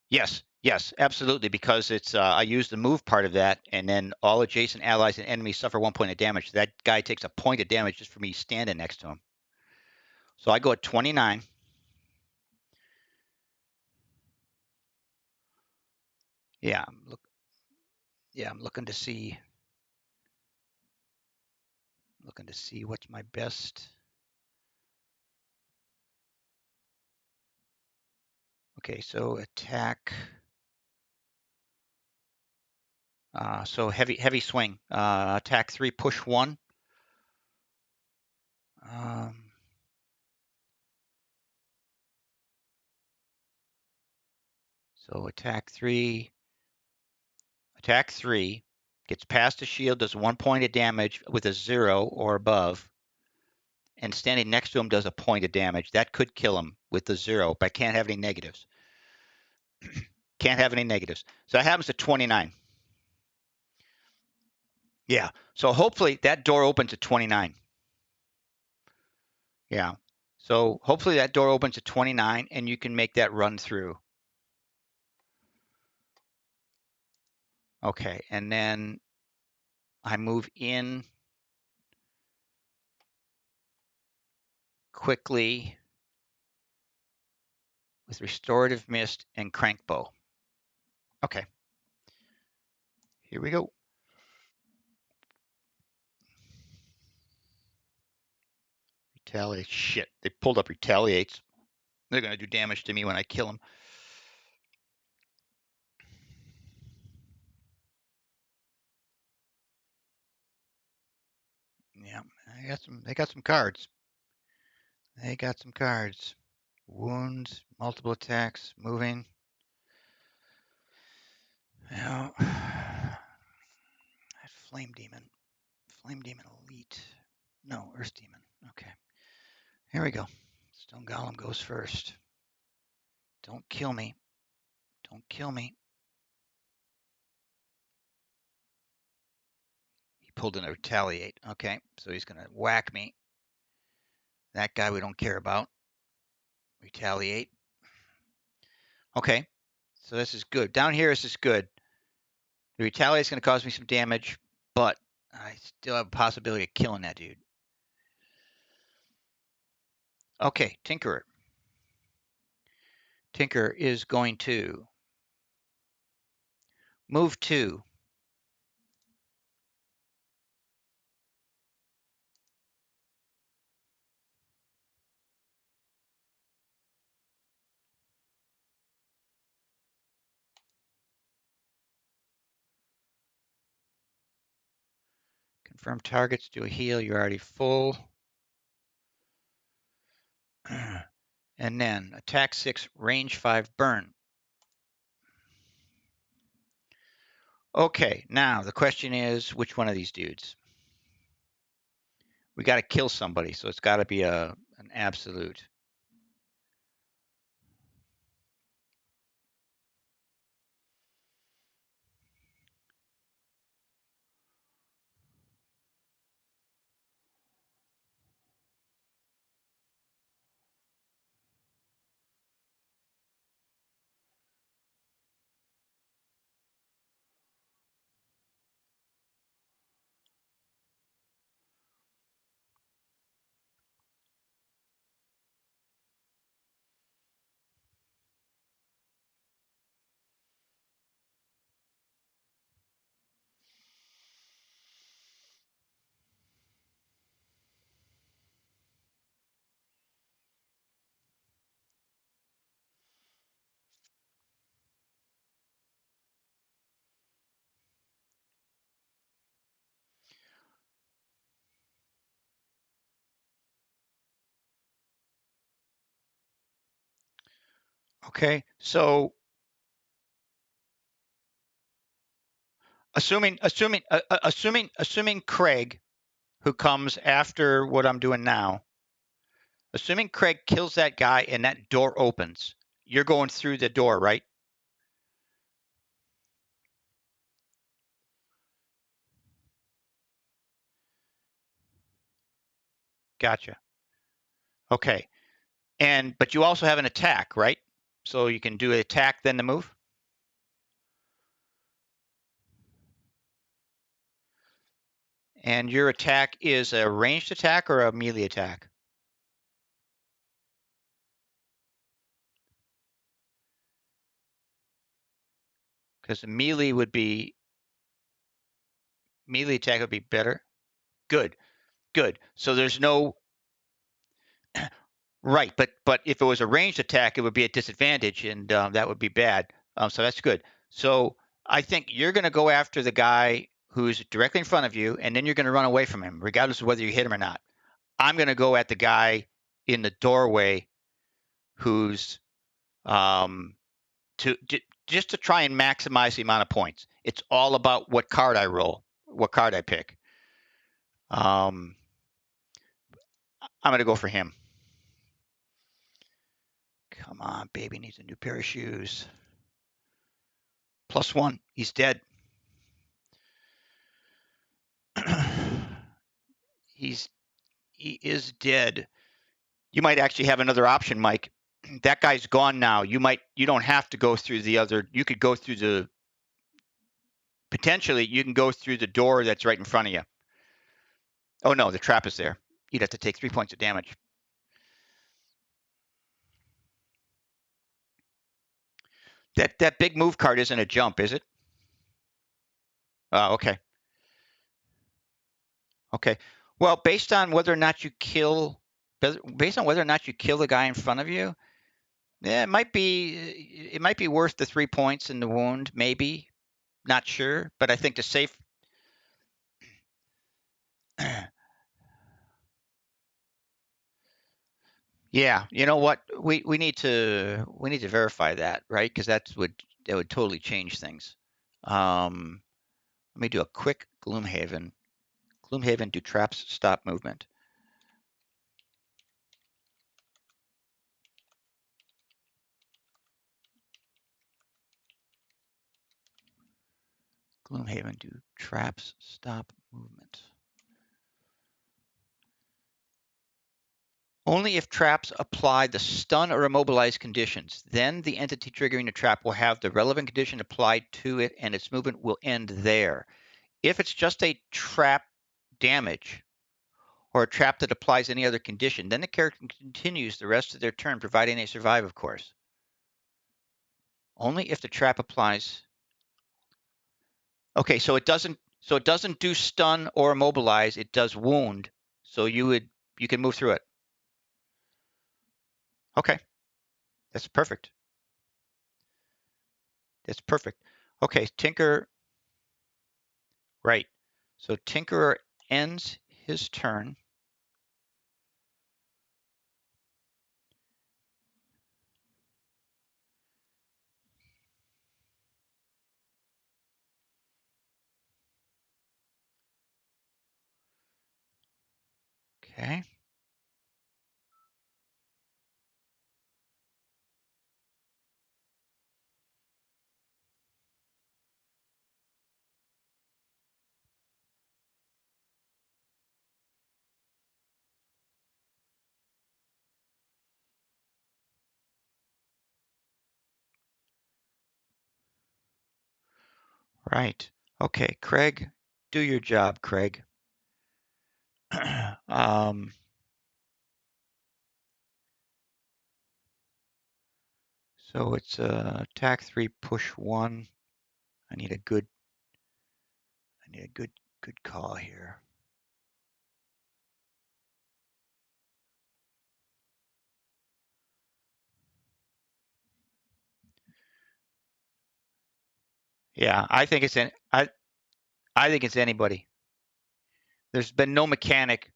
[SPEAKER 1] Yes, yes, absolutely, because it's I use the move part of that, and then all adjacent allies and enemies suffer 1 point of damage. That guy takes a point of damage just for me standing next to him. So I go at 29. Yeah, I'm looking to see what's my best. Okay, so attack. So heavy swing. Attack 3, push 1. So attack 3 gets past the shield, does 1 point of damage with a 0 or above, and standing next to him does a point of damage. That could kill him with the 0, but I can't have any negatives. Can't have any negatives. So that happens to 29. Yeah. So hopefully that door opens at 29. Yeah. So hopefully that door opens at 29 and you can make that run through. Okay. And then I move in quickly with Restorative Mist and Crankbow. Okay. Here we go. Retaliate. Shit. They pulled up retaliates. They're going to do damage to me when I kill them. Yeah. They got some cards. They got some cards. Wounds, multiple attacks, moving. Yeah. Flame Demon. Flame Demon Elite. No, Earth Demon. Okay. Here we go. Stone Golem goes first. Don't kill me. Don't kill me. He pulled in a retaliate. Okay, so he's going to whack me. That guy we don't care about. Retaliate. Okay, so this is good. Down here, this is good. The retaliate is going to cause me some damage, but I still have a possibility of killing that dude. Okay, Tinkerer. Tinker is going to move 2. Confirm targets, do a heal, you're already full. And then attack 6, range 5, burn. Okay, now the question is, which one of these dudes? We got to kill somebody, so it's got to be an absolute. Okay, so assuming Craig, who comes after what I'm doing now, assuming Craig kills that guy and that door opens, you're going through the door, right? Gotcha. Okay, but you also have an attack, right? So you can do an attack then the move. And your attack is a ranged attack or a melee attack? Because the melee attack would be better. Good, good. So there's no right, but if it was a ranged attack, it would be a disadvantage, and that would be bad. So that's good. So I think you're going to go after the guy who's directly in front of you, and then you're going to run away from him, regardless of whether you hit him or not. I'm going to go at the guy in the doorway who's just to try and maximize the amount of points. It's all about what card I roll, what card I pick. I'm going to go for him. Come on, baby needs a new pair of shoes. +1. He's dead. He is dead. You might actually have another option, Mike. That guy's gone now. You don't have to go through the other. You could go through potentially you can go through the door that's right in front of you. Oh no, the trap is there. You'd have to take 3 points of damage. That big move card isn't a jump, is it? Oh, okay. Okay. Well, based on whether or not you kill the guy in front of you, yeah, it might be worth the 3 points in the wound, maybe. Not sure, but I think the safe. Yeah, you know what? We need to verify that, right? Because that would totally change things. Let me do a quick Gloomhaven. Gloomhaven, do traps stop movement? Gloomhaven, do traps stop movement? Only if traps apply the stun or immobilize conditions. Then the entity triggering the trap will have the relevant condition applied to it and its movement will end there. If it's just a trap damage or a trap that applies any other condition, then the character continues the rest of their turn, providing they survive, of course. Only if the trap applies. Okay, so it doesn't do stun or immobilize, it does wound. So you can move through it. Okay. That's perfect. That's perfect. Okay, Tinker. Right. So Tinkerer ends his turn. Okay. Right. Okay, Craig, do your job, Craig. So it's attack 3, push 1. I need a good call here. Yeah, I think it's anybody. There's been no mechanic.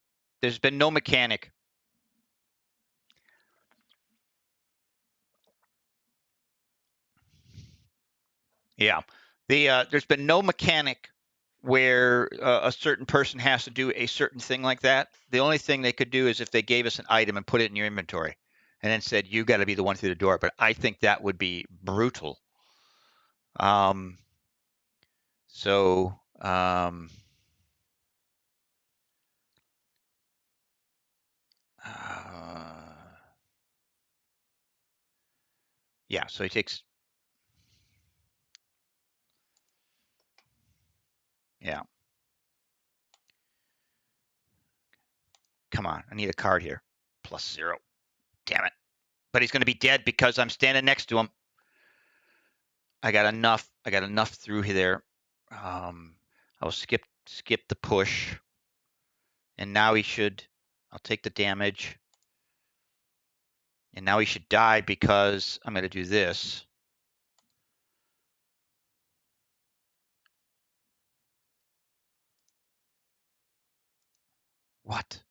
[SPEAKER 1] Yeah. There's been no mechanic where a certain person has to do a certain thing like that. The only thing they could do is if they gave us an item and put it in your inventory and then said, you got to be the one through the door. But I think that would be brutal. So, yeah, so he takes, yeah. Come on, I need a card here. +0. Damn it. But he's going to be dead because I'm standing next to him. I got enough through there. I'll skip the push. And now he should, I'll take the damage. And now he should die because I'm going to do this. What?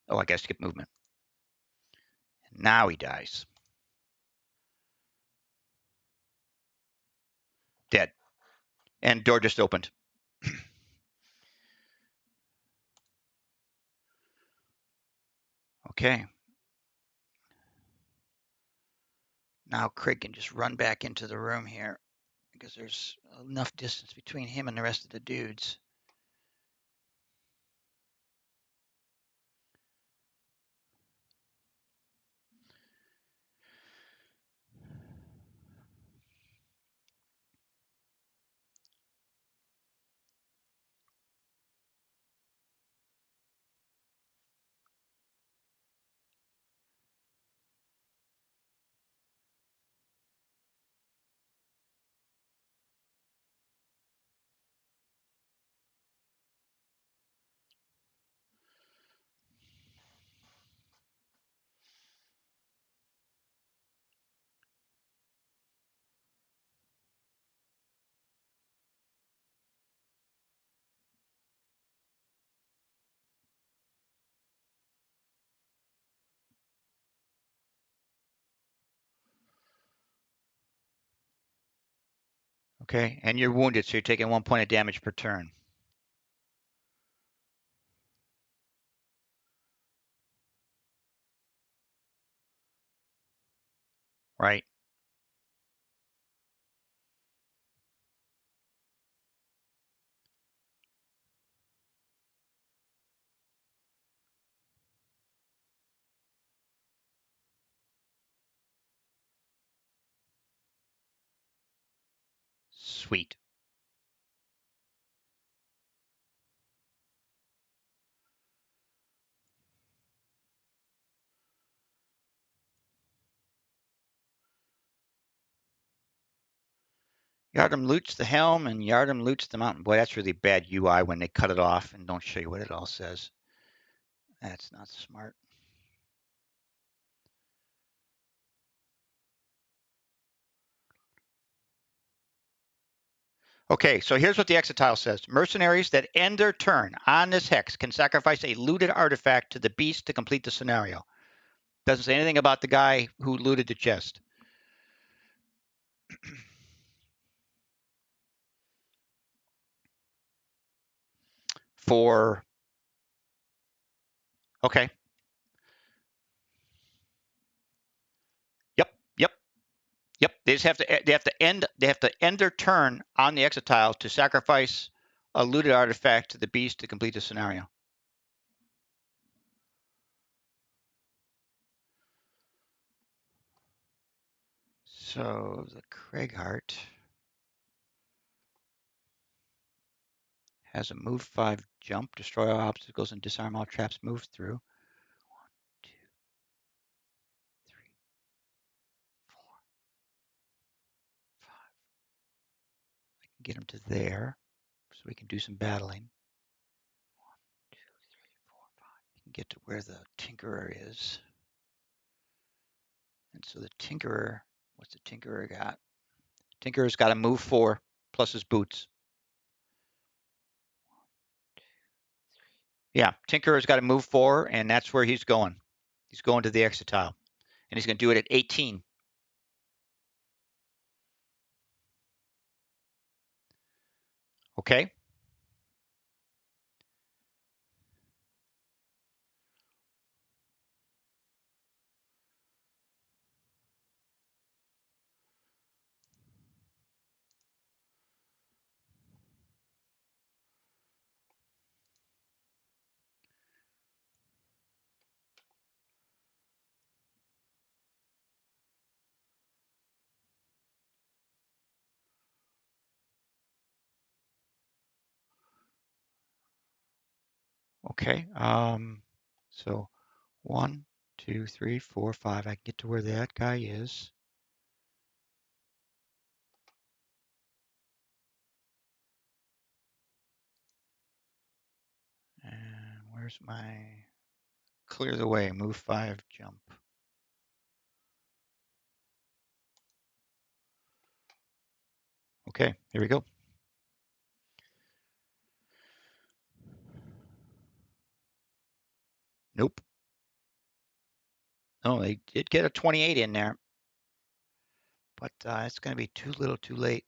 [SPEAKER 1] Oh, I got to skip movement. And now he dies. Dead. And door just opened. Okay. Now Craig can just run back into the room here because there's enough distance between him and the rest of the dudes. Okay, and you're wounded, so you're taking 1 point of damage per turn. Right? Sweet. Yardum loots the helm and Yardum loots the mountain. Boy, that's really bad UI when they cut it off and don't show you what it all says. That's not smart. Okay, so here's what the exit tile says. Mercenaries that end their turn on this hex can sacrifice a looted artifact to the beast to complete the scenario. Doesn't say anything about the guy who looted the chest. Okay. Yep. They just have to end their turn on the exit tile to sacrifice a looted artifact to the beast to complete the scenario. So the Craighart has a move 5 jump, destroy all obstacles and disarm all traps moved through. 1, 2, 3, 4, 5. I can get him to there, so we can do some battling. 1, 2, 3, 4, 5. We can get to where the Tinkerer is. And so the Tinkerer, what's the Tinkerer got? Tinkerer's got a move 4 plus his boots. Yeah, Tinkerer's got to move 4, and that's where he's going. He's going to the exit tile, and he's going to do it at 18. Okay. Okay. So 1, 2, 3, 4, 5. I can get to where that guy is. And where's my clear the way? Move 5, jump. Okay, here we go. Nope. Oh, they did get a 28 in there, but it's going to be too little, too late.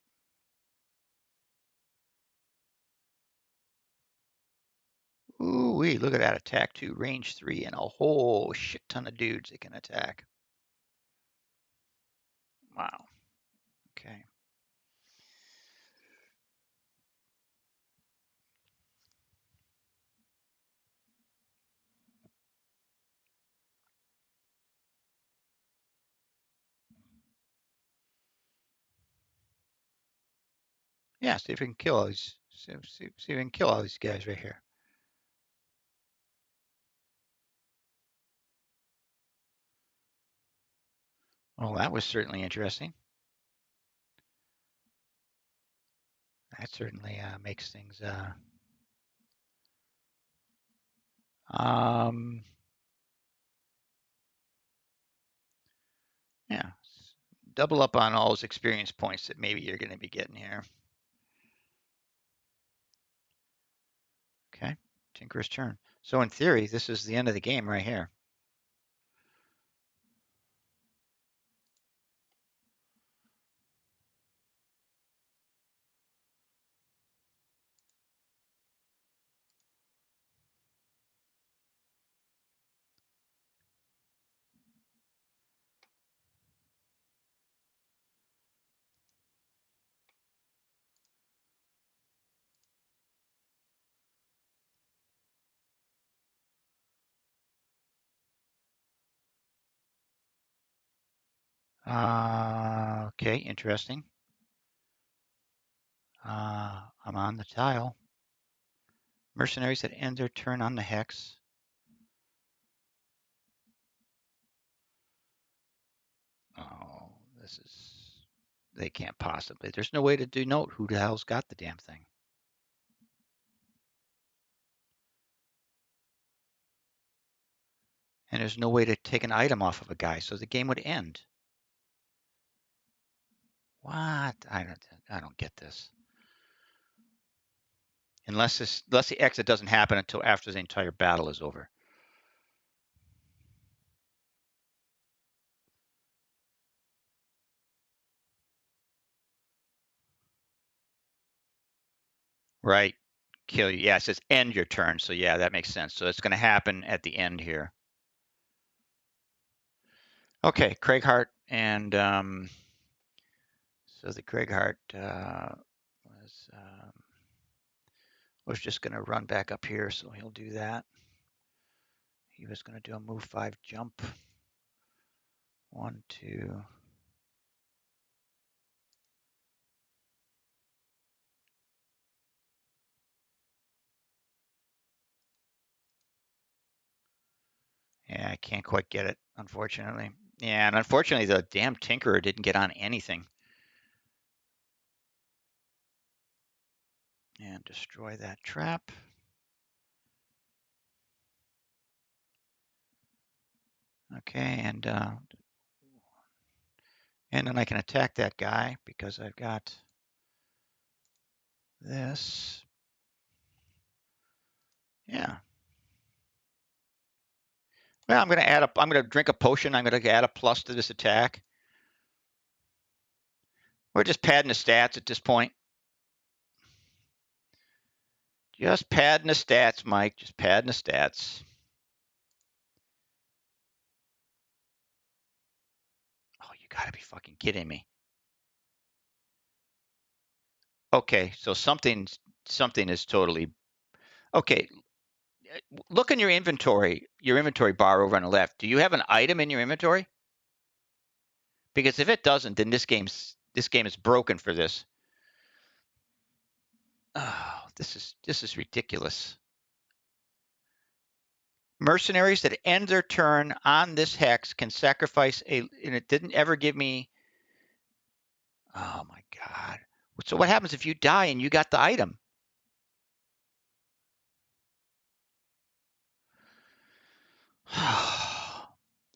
[SPEAKER 1] Ooh wee! Look at that attack 2, range 3, and a whole shit ton of dudes it can attack. Wow. Okay. Yeah. See if we can kill all these. See if we can kill all these guys right here. Oh, that was certainly interesting. That certainly makes things. Yeah. Double up on all those experience points that maybe you're going to be getting here. Okay. Tinker's turn. So in theory, this is the end of the game right here. Okay, interesting. I'm on the tile. Mercenaries that end their turn on the hex. Oh, this is. They can't possibly. There's no way to denote who the hell's got the damn thing. And there's no way to take an item off of a guy, so the game would end. What? I don't get this. Unless the exit doesn't happen until after the entire battle is over. Right. Kill you. Yeah, it says end your turn. So yeah, that makes sense. So it's going to happen at the end here. Okay, Craig Hart, and so the Craig Hart was just going to run back up here, so he'll do that. He was going to do a move 5 jump. 1, 2. Yeah, I can't quite get it, unfortunately. Yeah, and unfortunately, the damn Tinkerer didn't get on anything. And destroy that trap. Okay, and then I can attack that guy because I've got this. Yeah. Well, I'm going to I'm going to drink a potion. I'm going to add a plus to this attack. We're just padding the stats at this point. Just padding the stats, Mike. Just padding the stats. Oh, you got to be fucking kidding me. Okay, so something is totally okay. Look in your inventory bar over on the left. Do you have an item in your inventory? Because if it doesn't, then this game is broken for this. Oh, this is ridiculous. Mercenaries that end their turn on this hex can sacrifice and it didn't ever give me. Oh my God. So what happens if you die and you got the item?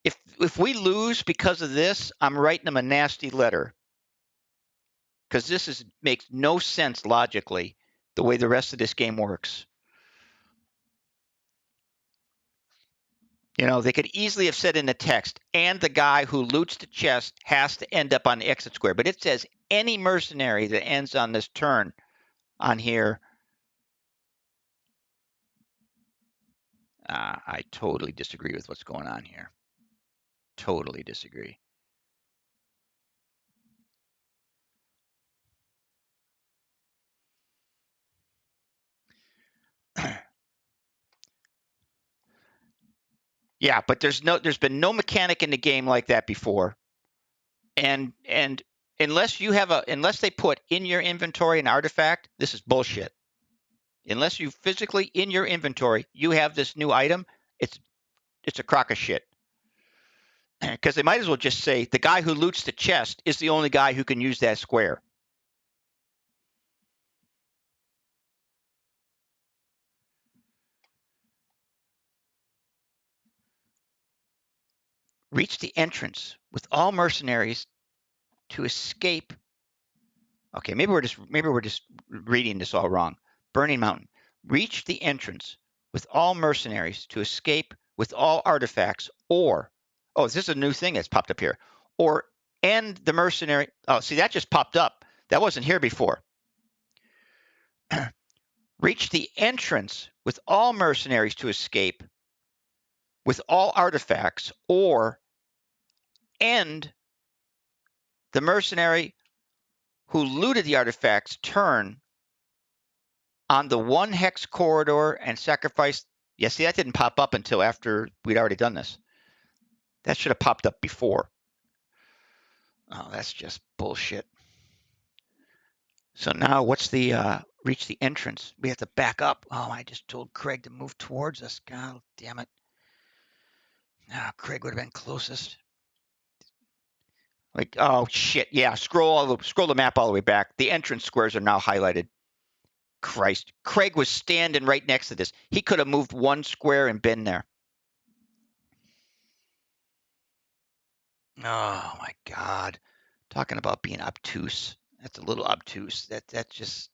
[SPEAKER 1] If we lose because of this, I'm writing them a nasty letter. Because this makes no sense logically, the way the rest of this game works. You know, they could easily have said in the text, and the guy who loots the chest has to end up on the exit square. But it says any mercenary that ends on this turn on here. I totally disagree with what's going on here. Totally disagree. Yeah, but there's been no mechanic in the game like that before. And unless they put in your inventory an artifact, this is bullshit. Unless you physically in your inventory you have this new item, it's a crock of shit. Because they might as well just say the guy who loots the chest is the only guy who can use that square. Reach the entrance with all mercenaries to escape. Okay, maybe we're just reading this all wrong. Burning Mountain. Reach the entrance with all mercenaries to escape with all artifacts, or this is a new thing that's popped up here. Or end the mercenary. Oh, see, that just popped up. That wasn't here before. Reach the entrance with all mercenaries to escape with all artifacts, or end the mercenary who looted the artifacts turn on the one hex corridor and sacrifice. Yeah, see, that didn't pop up until after we'd already done this. That should have popped up before. Oh, that's just bullshit. So now what's the reach the entrance? We have to back up. Oh, I just told Craig to move towards us. God damn it. Craig would have been closest. Like, oh shit, yeah. Scroll the map all the way back. The entrance squares are now highlighted. Christ, Craig was standing right next to this. He could have moved one square and been there. Oh my God. Talking about being obtuse. That's a little obtuse. That's just.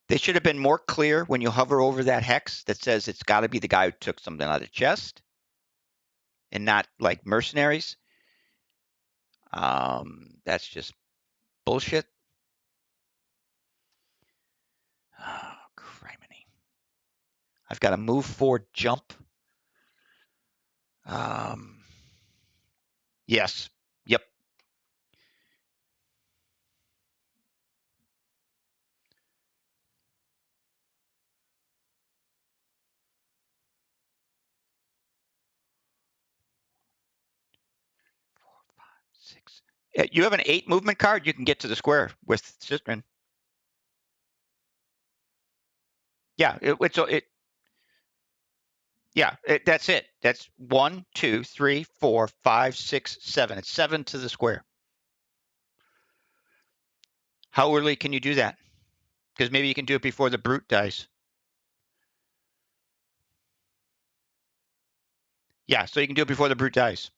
[SPEAKER 1] They should have been more clear when you hover over that hex that says it's got to be the guy who took something out of the chest and not like mercenaries. That's just bullshit. Oh, criminy. I've got to move forward, jump. Yes. Yep. Six. You have an 8 movement card. You can get to the square with Cistern. Yeah, that's it. That's 1, 2, 3, 4, 5, 6, 7. It's 7 to the square. How early can you do that? Because maybe you can do it before the brute dies. Yeah, so you can do it before the brute dies.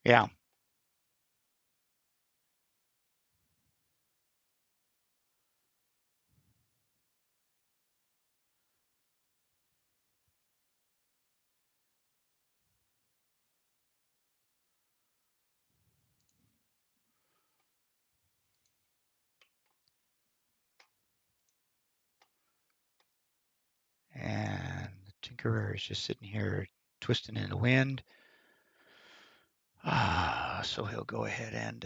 [SPEAKER 1] Yeah. And the Tinkerer is just sitting here twisting in the wind. So he'll go ahead and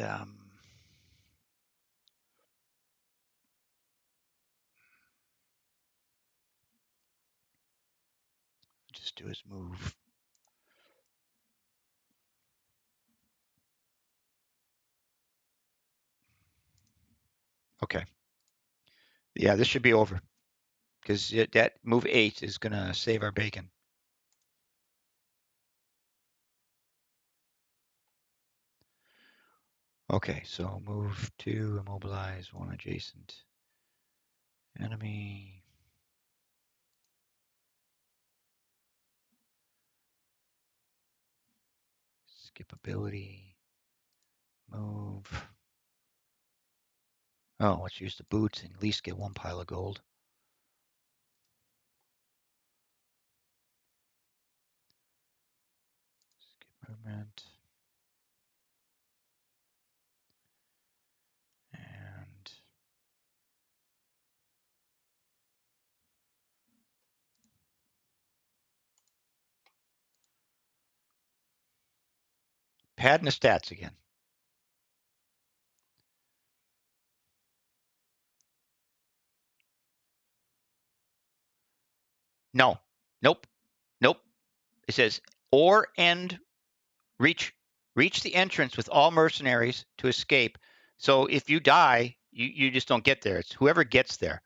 [SPEAKER 1] just do do is move. Okay. Yeah, this should be over because that move 8 is going to save our bacon. Okay, so move 2, immobilize 1 adjacent enemy. Skip ability. Move. Oh, let's use the boots and at least get 1 pile of gold. Skip movement. And padding the stats again. No. Nope. Nope. It says or end reach the entrance with all mercenaries to escape. So if you die, you just don't get there. It's whoever gets there.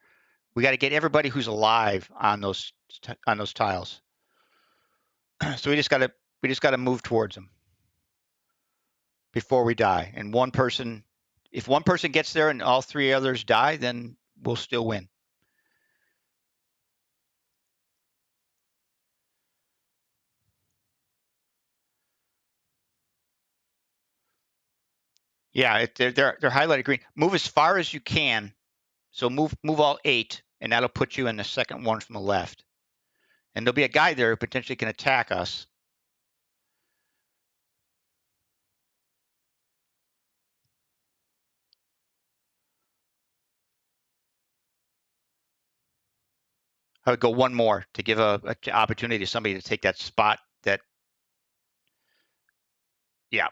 [SPEAKER 1] We got to get everybody who's alive on those tiles. So we just got to move towards them before we die. And if one person gets there and all 3 others die, then we'll still win. Yeah, they're highlighted green. Move as far as you can. So move all 8, and that'll put you in the second one from the left. And there'll be a guy there who potentially can attack us. I would go 1 more to give a opportunity to somebody to take that spot. Yeah.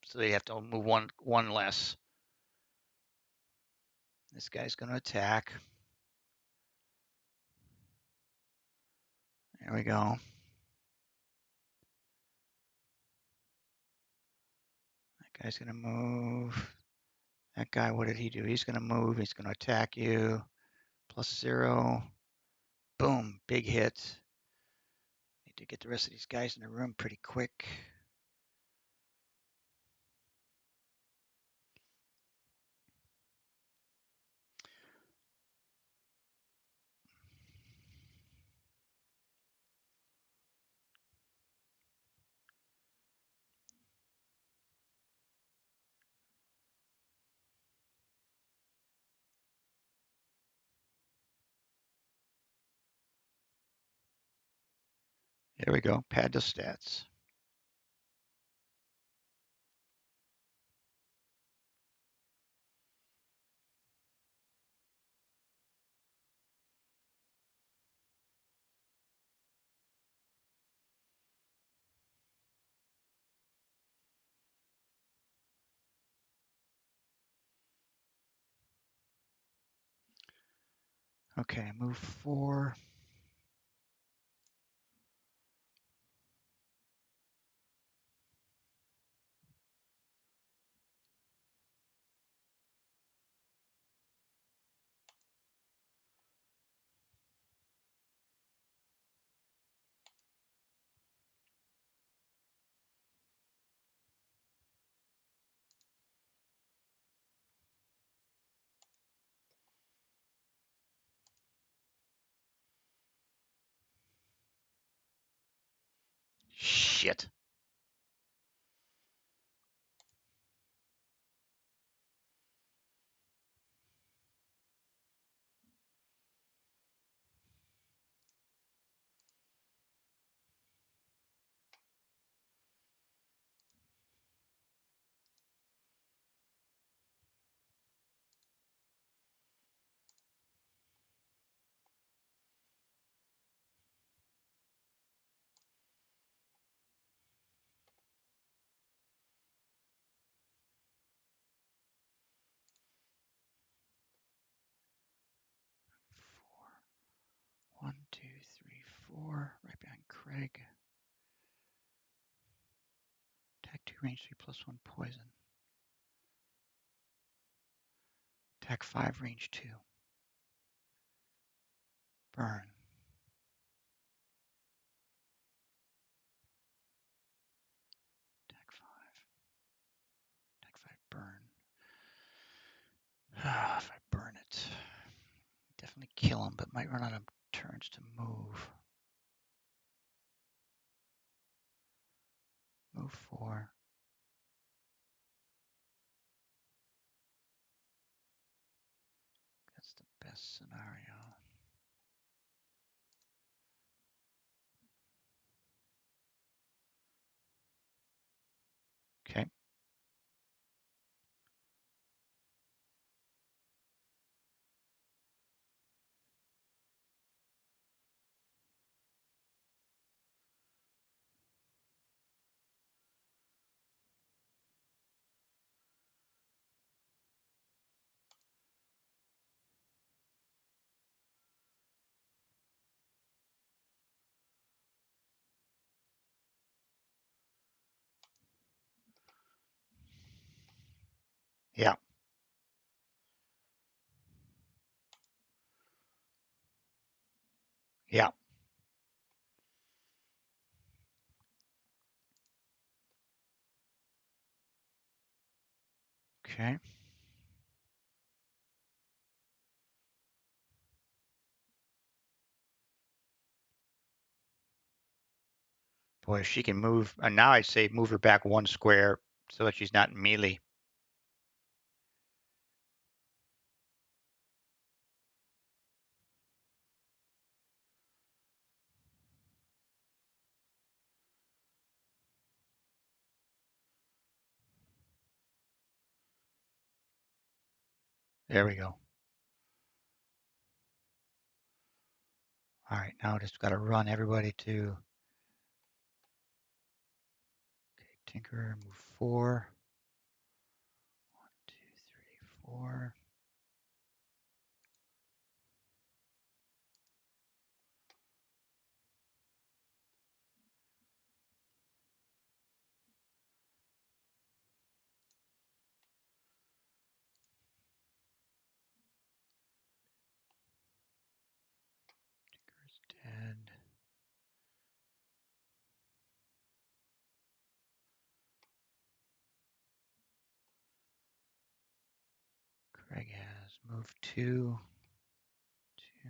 [SPEAKER 1] So they have to move one less. This guy's going to attack. There we go. That guy's going to move. That guy, what did he do? He's going to move. He's going to attack you. +0. Boom. Big hit. Need to get the rest of these guys in the room pretty quick. There we go. Pad the stats. Okay, move 4. Shit. 4, right behind Craig. Attack 2, range 3, +1 poison. Attack 5, range 2. Burn. Attack 5. Attack 5, burn. If I burn it, definitely kill him, but might run out of turns to move. Move 4. That's the best scenario. Okay. Yeah. Yeah. Okay. Boy, if she can move, and now I'd say move her back 1 square so that she's not in melee. There we go. All right, now just got to run everybody to Tinker, move 4. 1, 2, 3, 4. Tinker's dead. Craig has move 2. 2.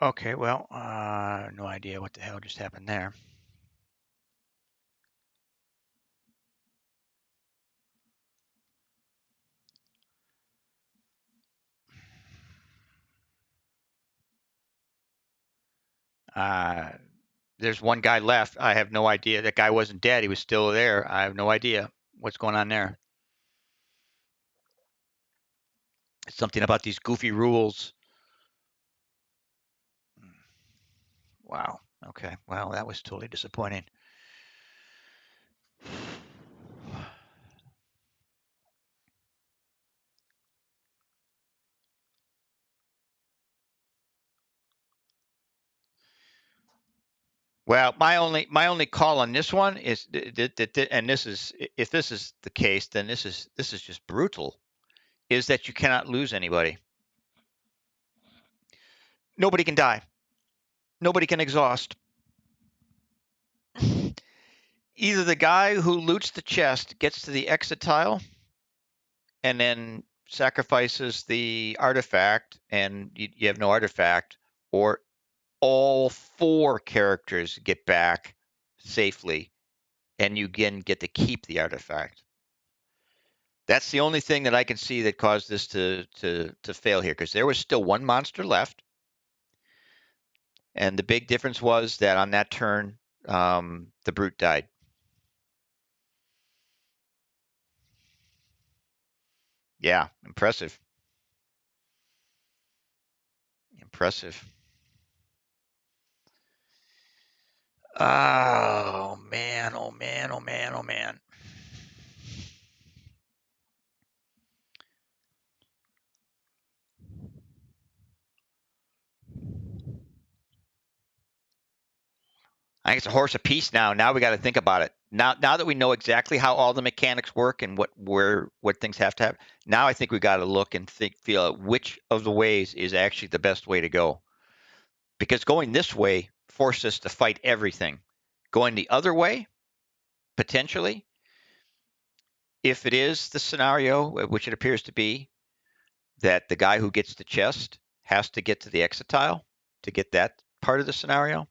[SPEAKER 1] Okay, well, no idea what the hell just happened there. There's one guy left. I have no idea. That guy wasn't dead. He was still there. I have no idea what's going on there. It's something about these goofy rules. Wow. Okay. Well, that was totally disappointing. Well, my only call on this one is that, and this is, if this is the case, then this is just brutal. Is that you cannot lose anybody. Nobody can die. Nobody can exhaust. either the guy who loots the chest gets to the exit tile and then sacrifices the artifact and you have no artifact, or all 4 characters get back safely and you again get to keep the artifact. That's the only thing that I can see that caused this to fail here, because there was still 1 monster left. And the big difference was that on that turn, the brute died. Yeah, impressive. Impressive. Oh, man, oh, man, oh, man, oh, man. I think it's a horse apiece now. Now we got to think about it. Now that we know exactly how all the mechanics work and what things have to have, now I think we got to look and feel out which of the ways is actually the best way to go. Because going this way forced us to fight everything. Going the other way, potentially, if it is the scenario, which it appears to be, that the guy who gets the chest has to get to the exit tile to get that part of the scenario,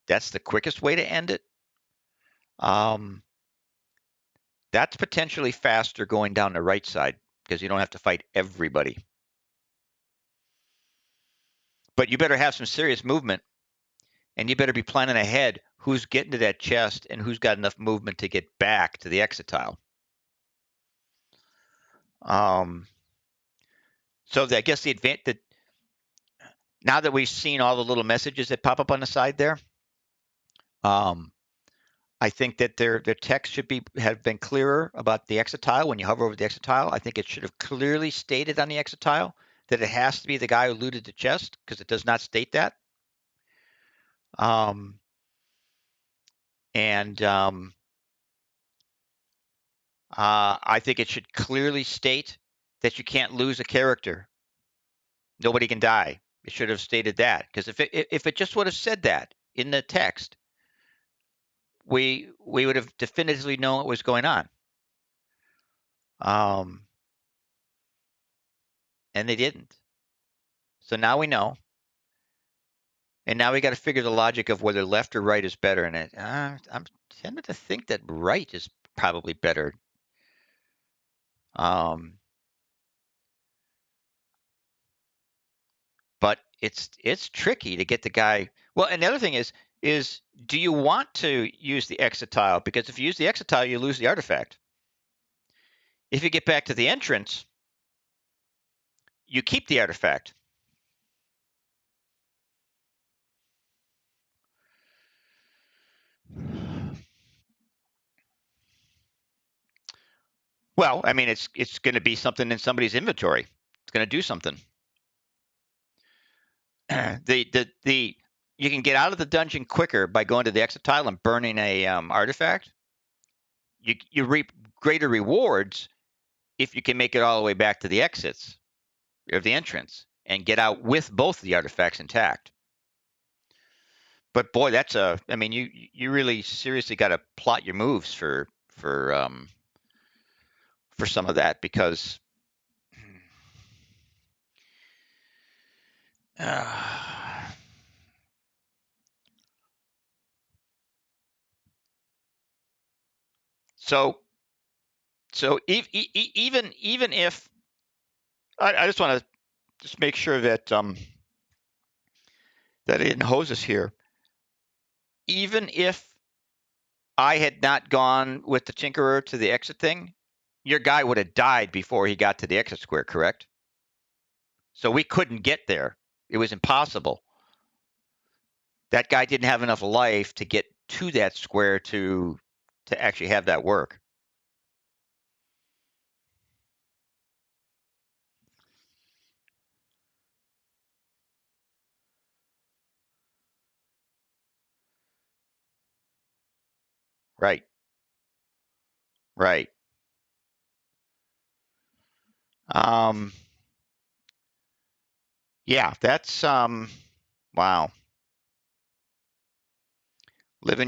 [SPEAKER 1] that's the quickest way to end it. That's potentially faster going down the right side because you don't have to fight everybody. But you better have some serious movement, and you better be planning ahead who's getting to that chest and who's got enough movement to get back to the exit tile. So I guess the advantage that now that we've seen all the little messages that pop up on the side there, I think that their text should have been clearer about the exit tile. When you hover over the exit tile, I think it should have clearly stated on the exit tile that it has to be the guy who looted the chest, because it does not state that. I think it should clearly state that you can't lose a character. Nobody can die. It should have stated that, because if it just would have said that in the text, we would have definitively known what was going on. And they didn't. So now we know. And now we got to figure the logic of whether left or right is better. And I'm tending to think that right is probably better. But it's tricky to get the guy. Well, and the other thing is do you want to use the exit tile? Because if you use the exit tile, you lose the artifact. If you get back to the entrance, you keep the artifact. Well, I mean, it's going to be something in somebody's inventory. It's going to do something. You can get out of the dungeon quicker by going to the exit tile and burning a artifact. You reap greater rewards if you can make it all the way back to the exits of the entrance and get out with both the artifacts intact. But boy, I mean, you really seriously got to plot your moves for some of that, because so even if I just want to just make sure that that I didn't hose us here. Even if I had not gone with the Tinkerer to the exit thing, your guy would have died before he got to the exit square, correct? So we couldn't get there. It was impossible. That guy didn't have enough life to get to that square to actually have that work. Right. Right. Yeah, that's wow. Living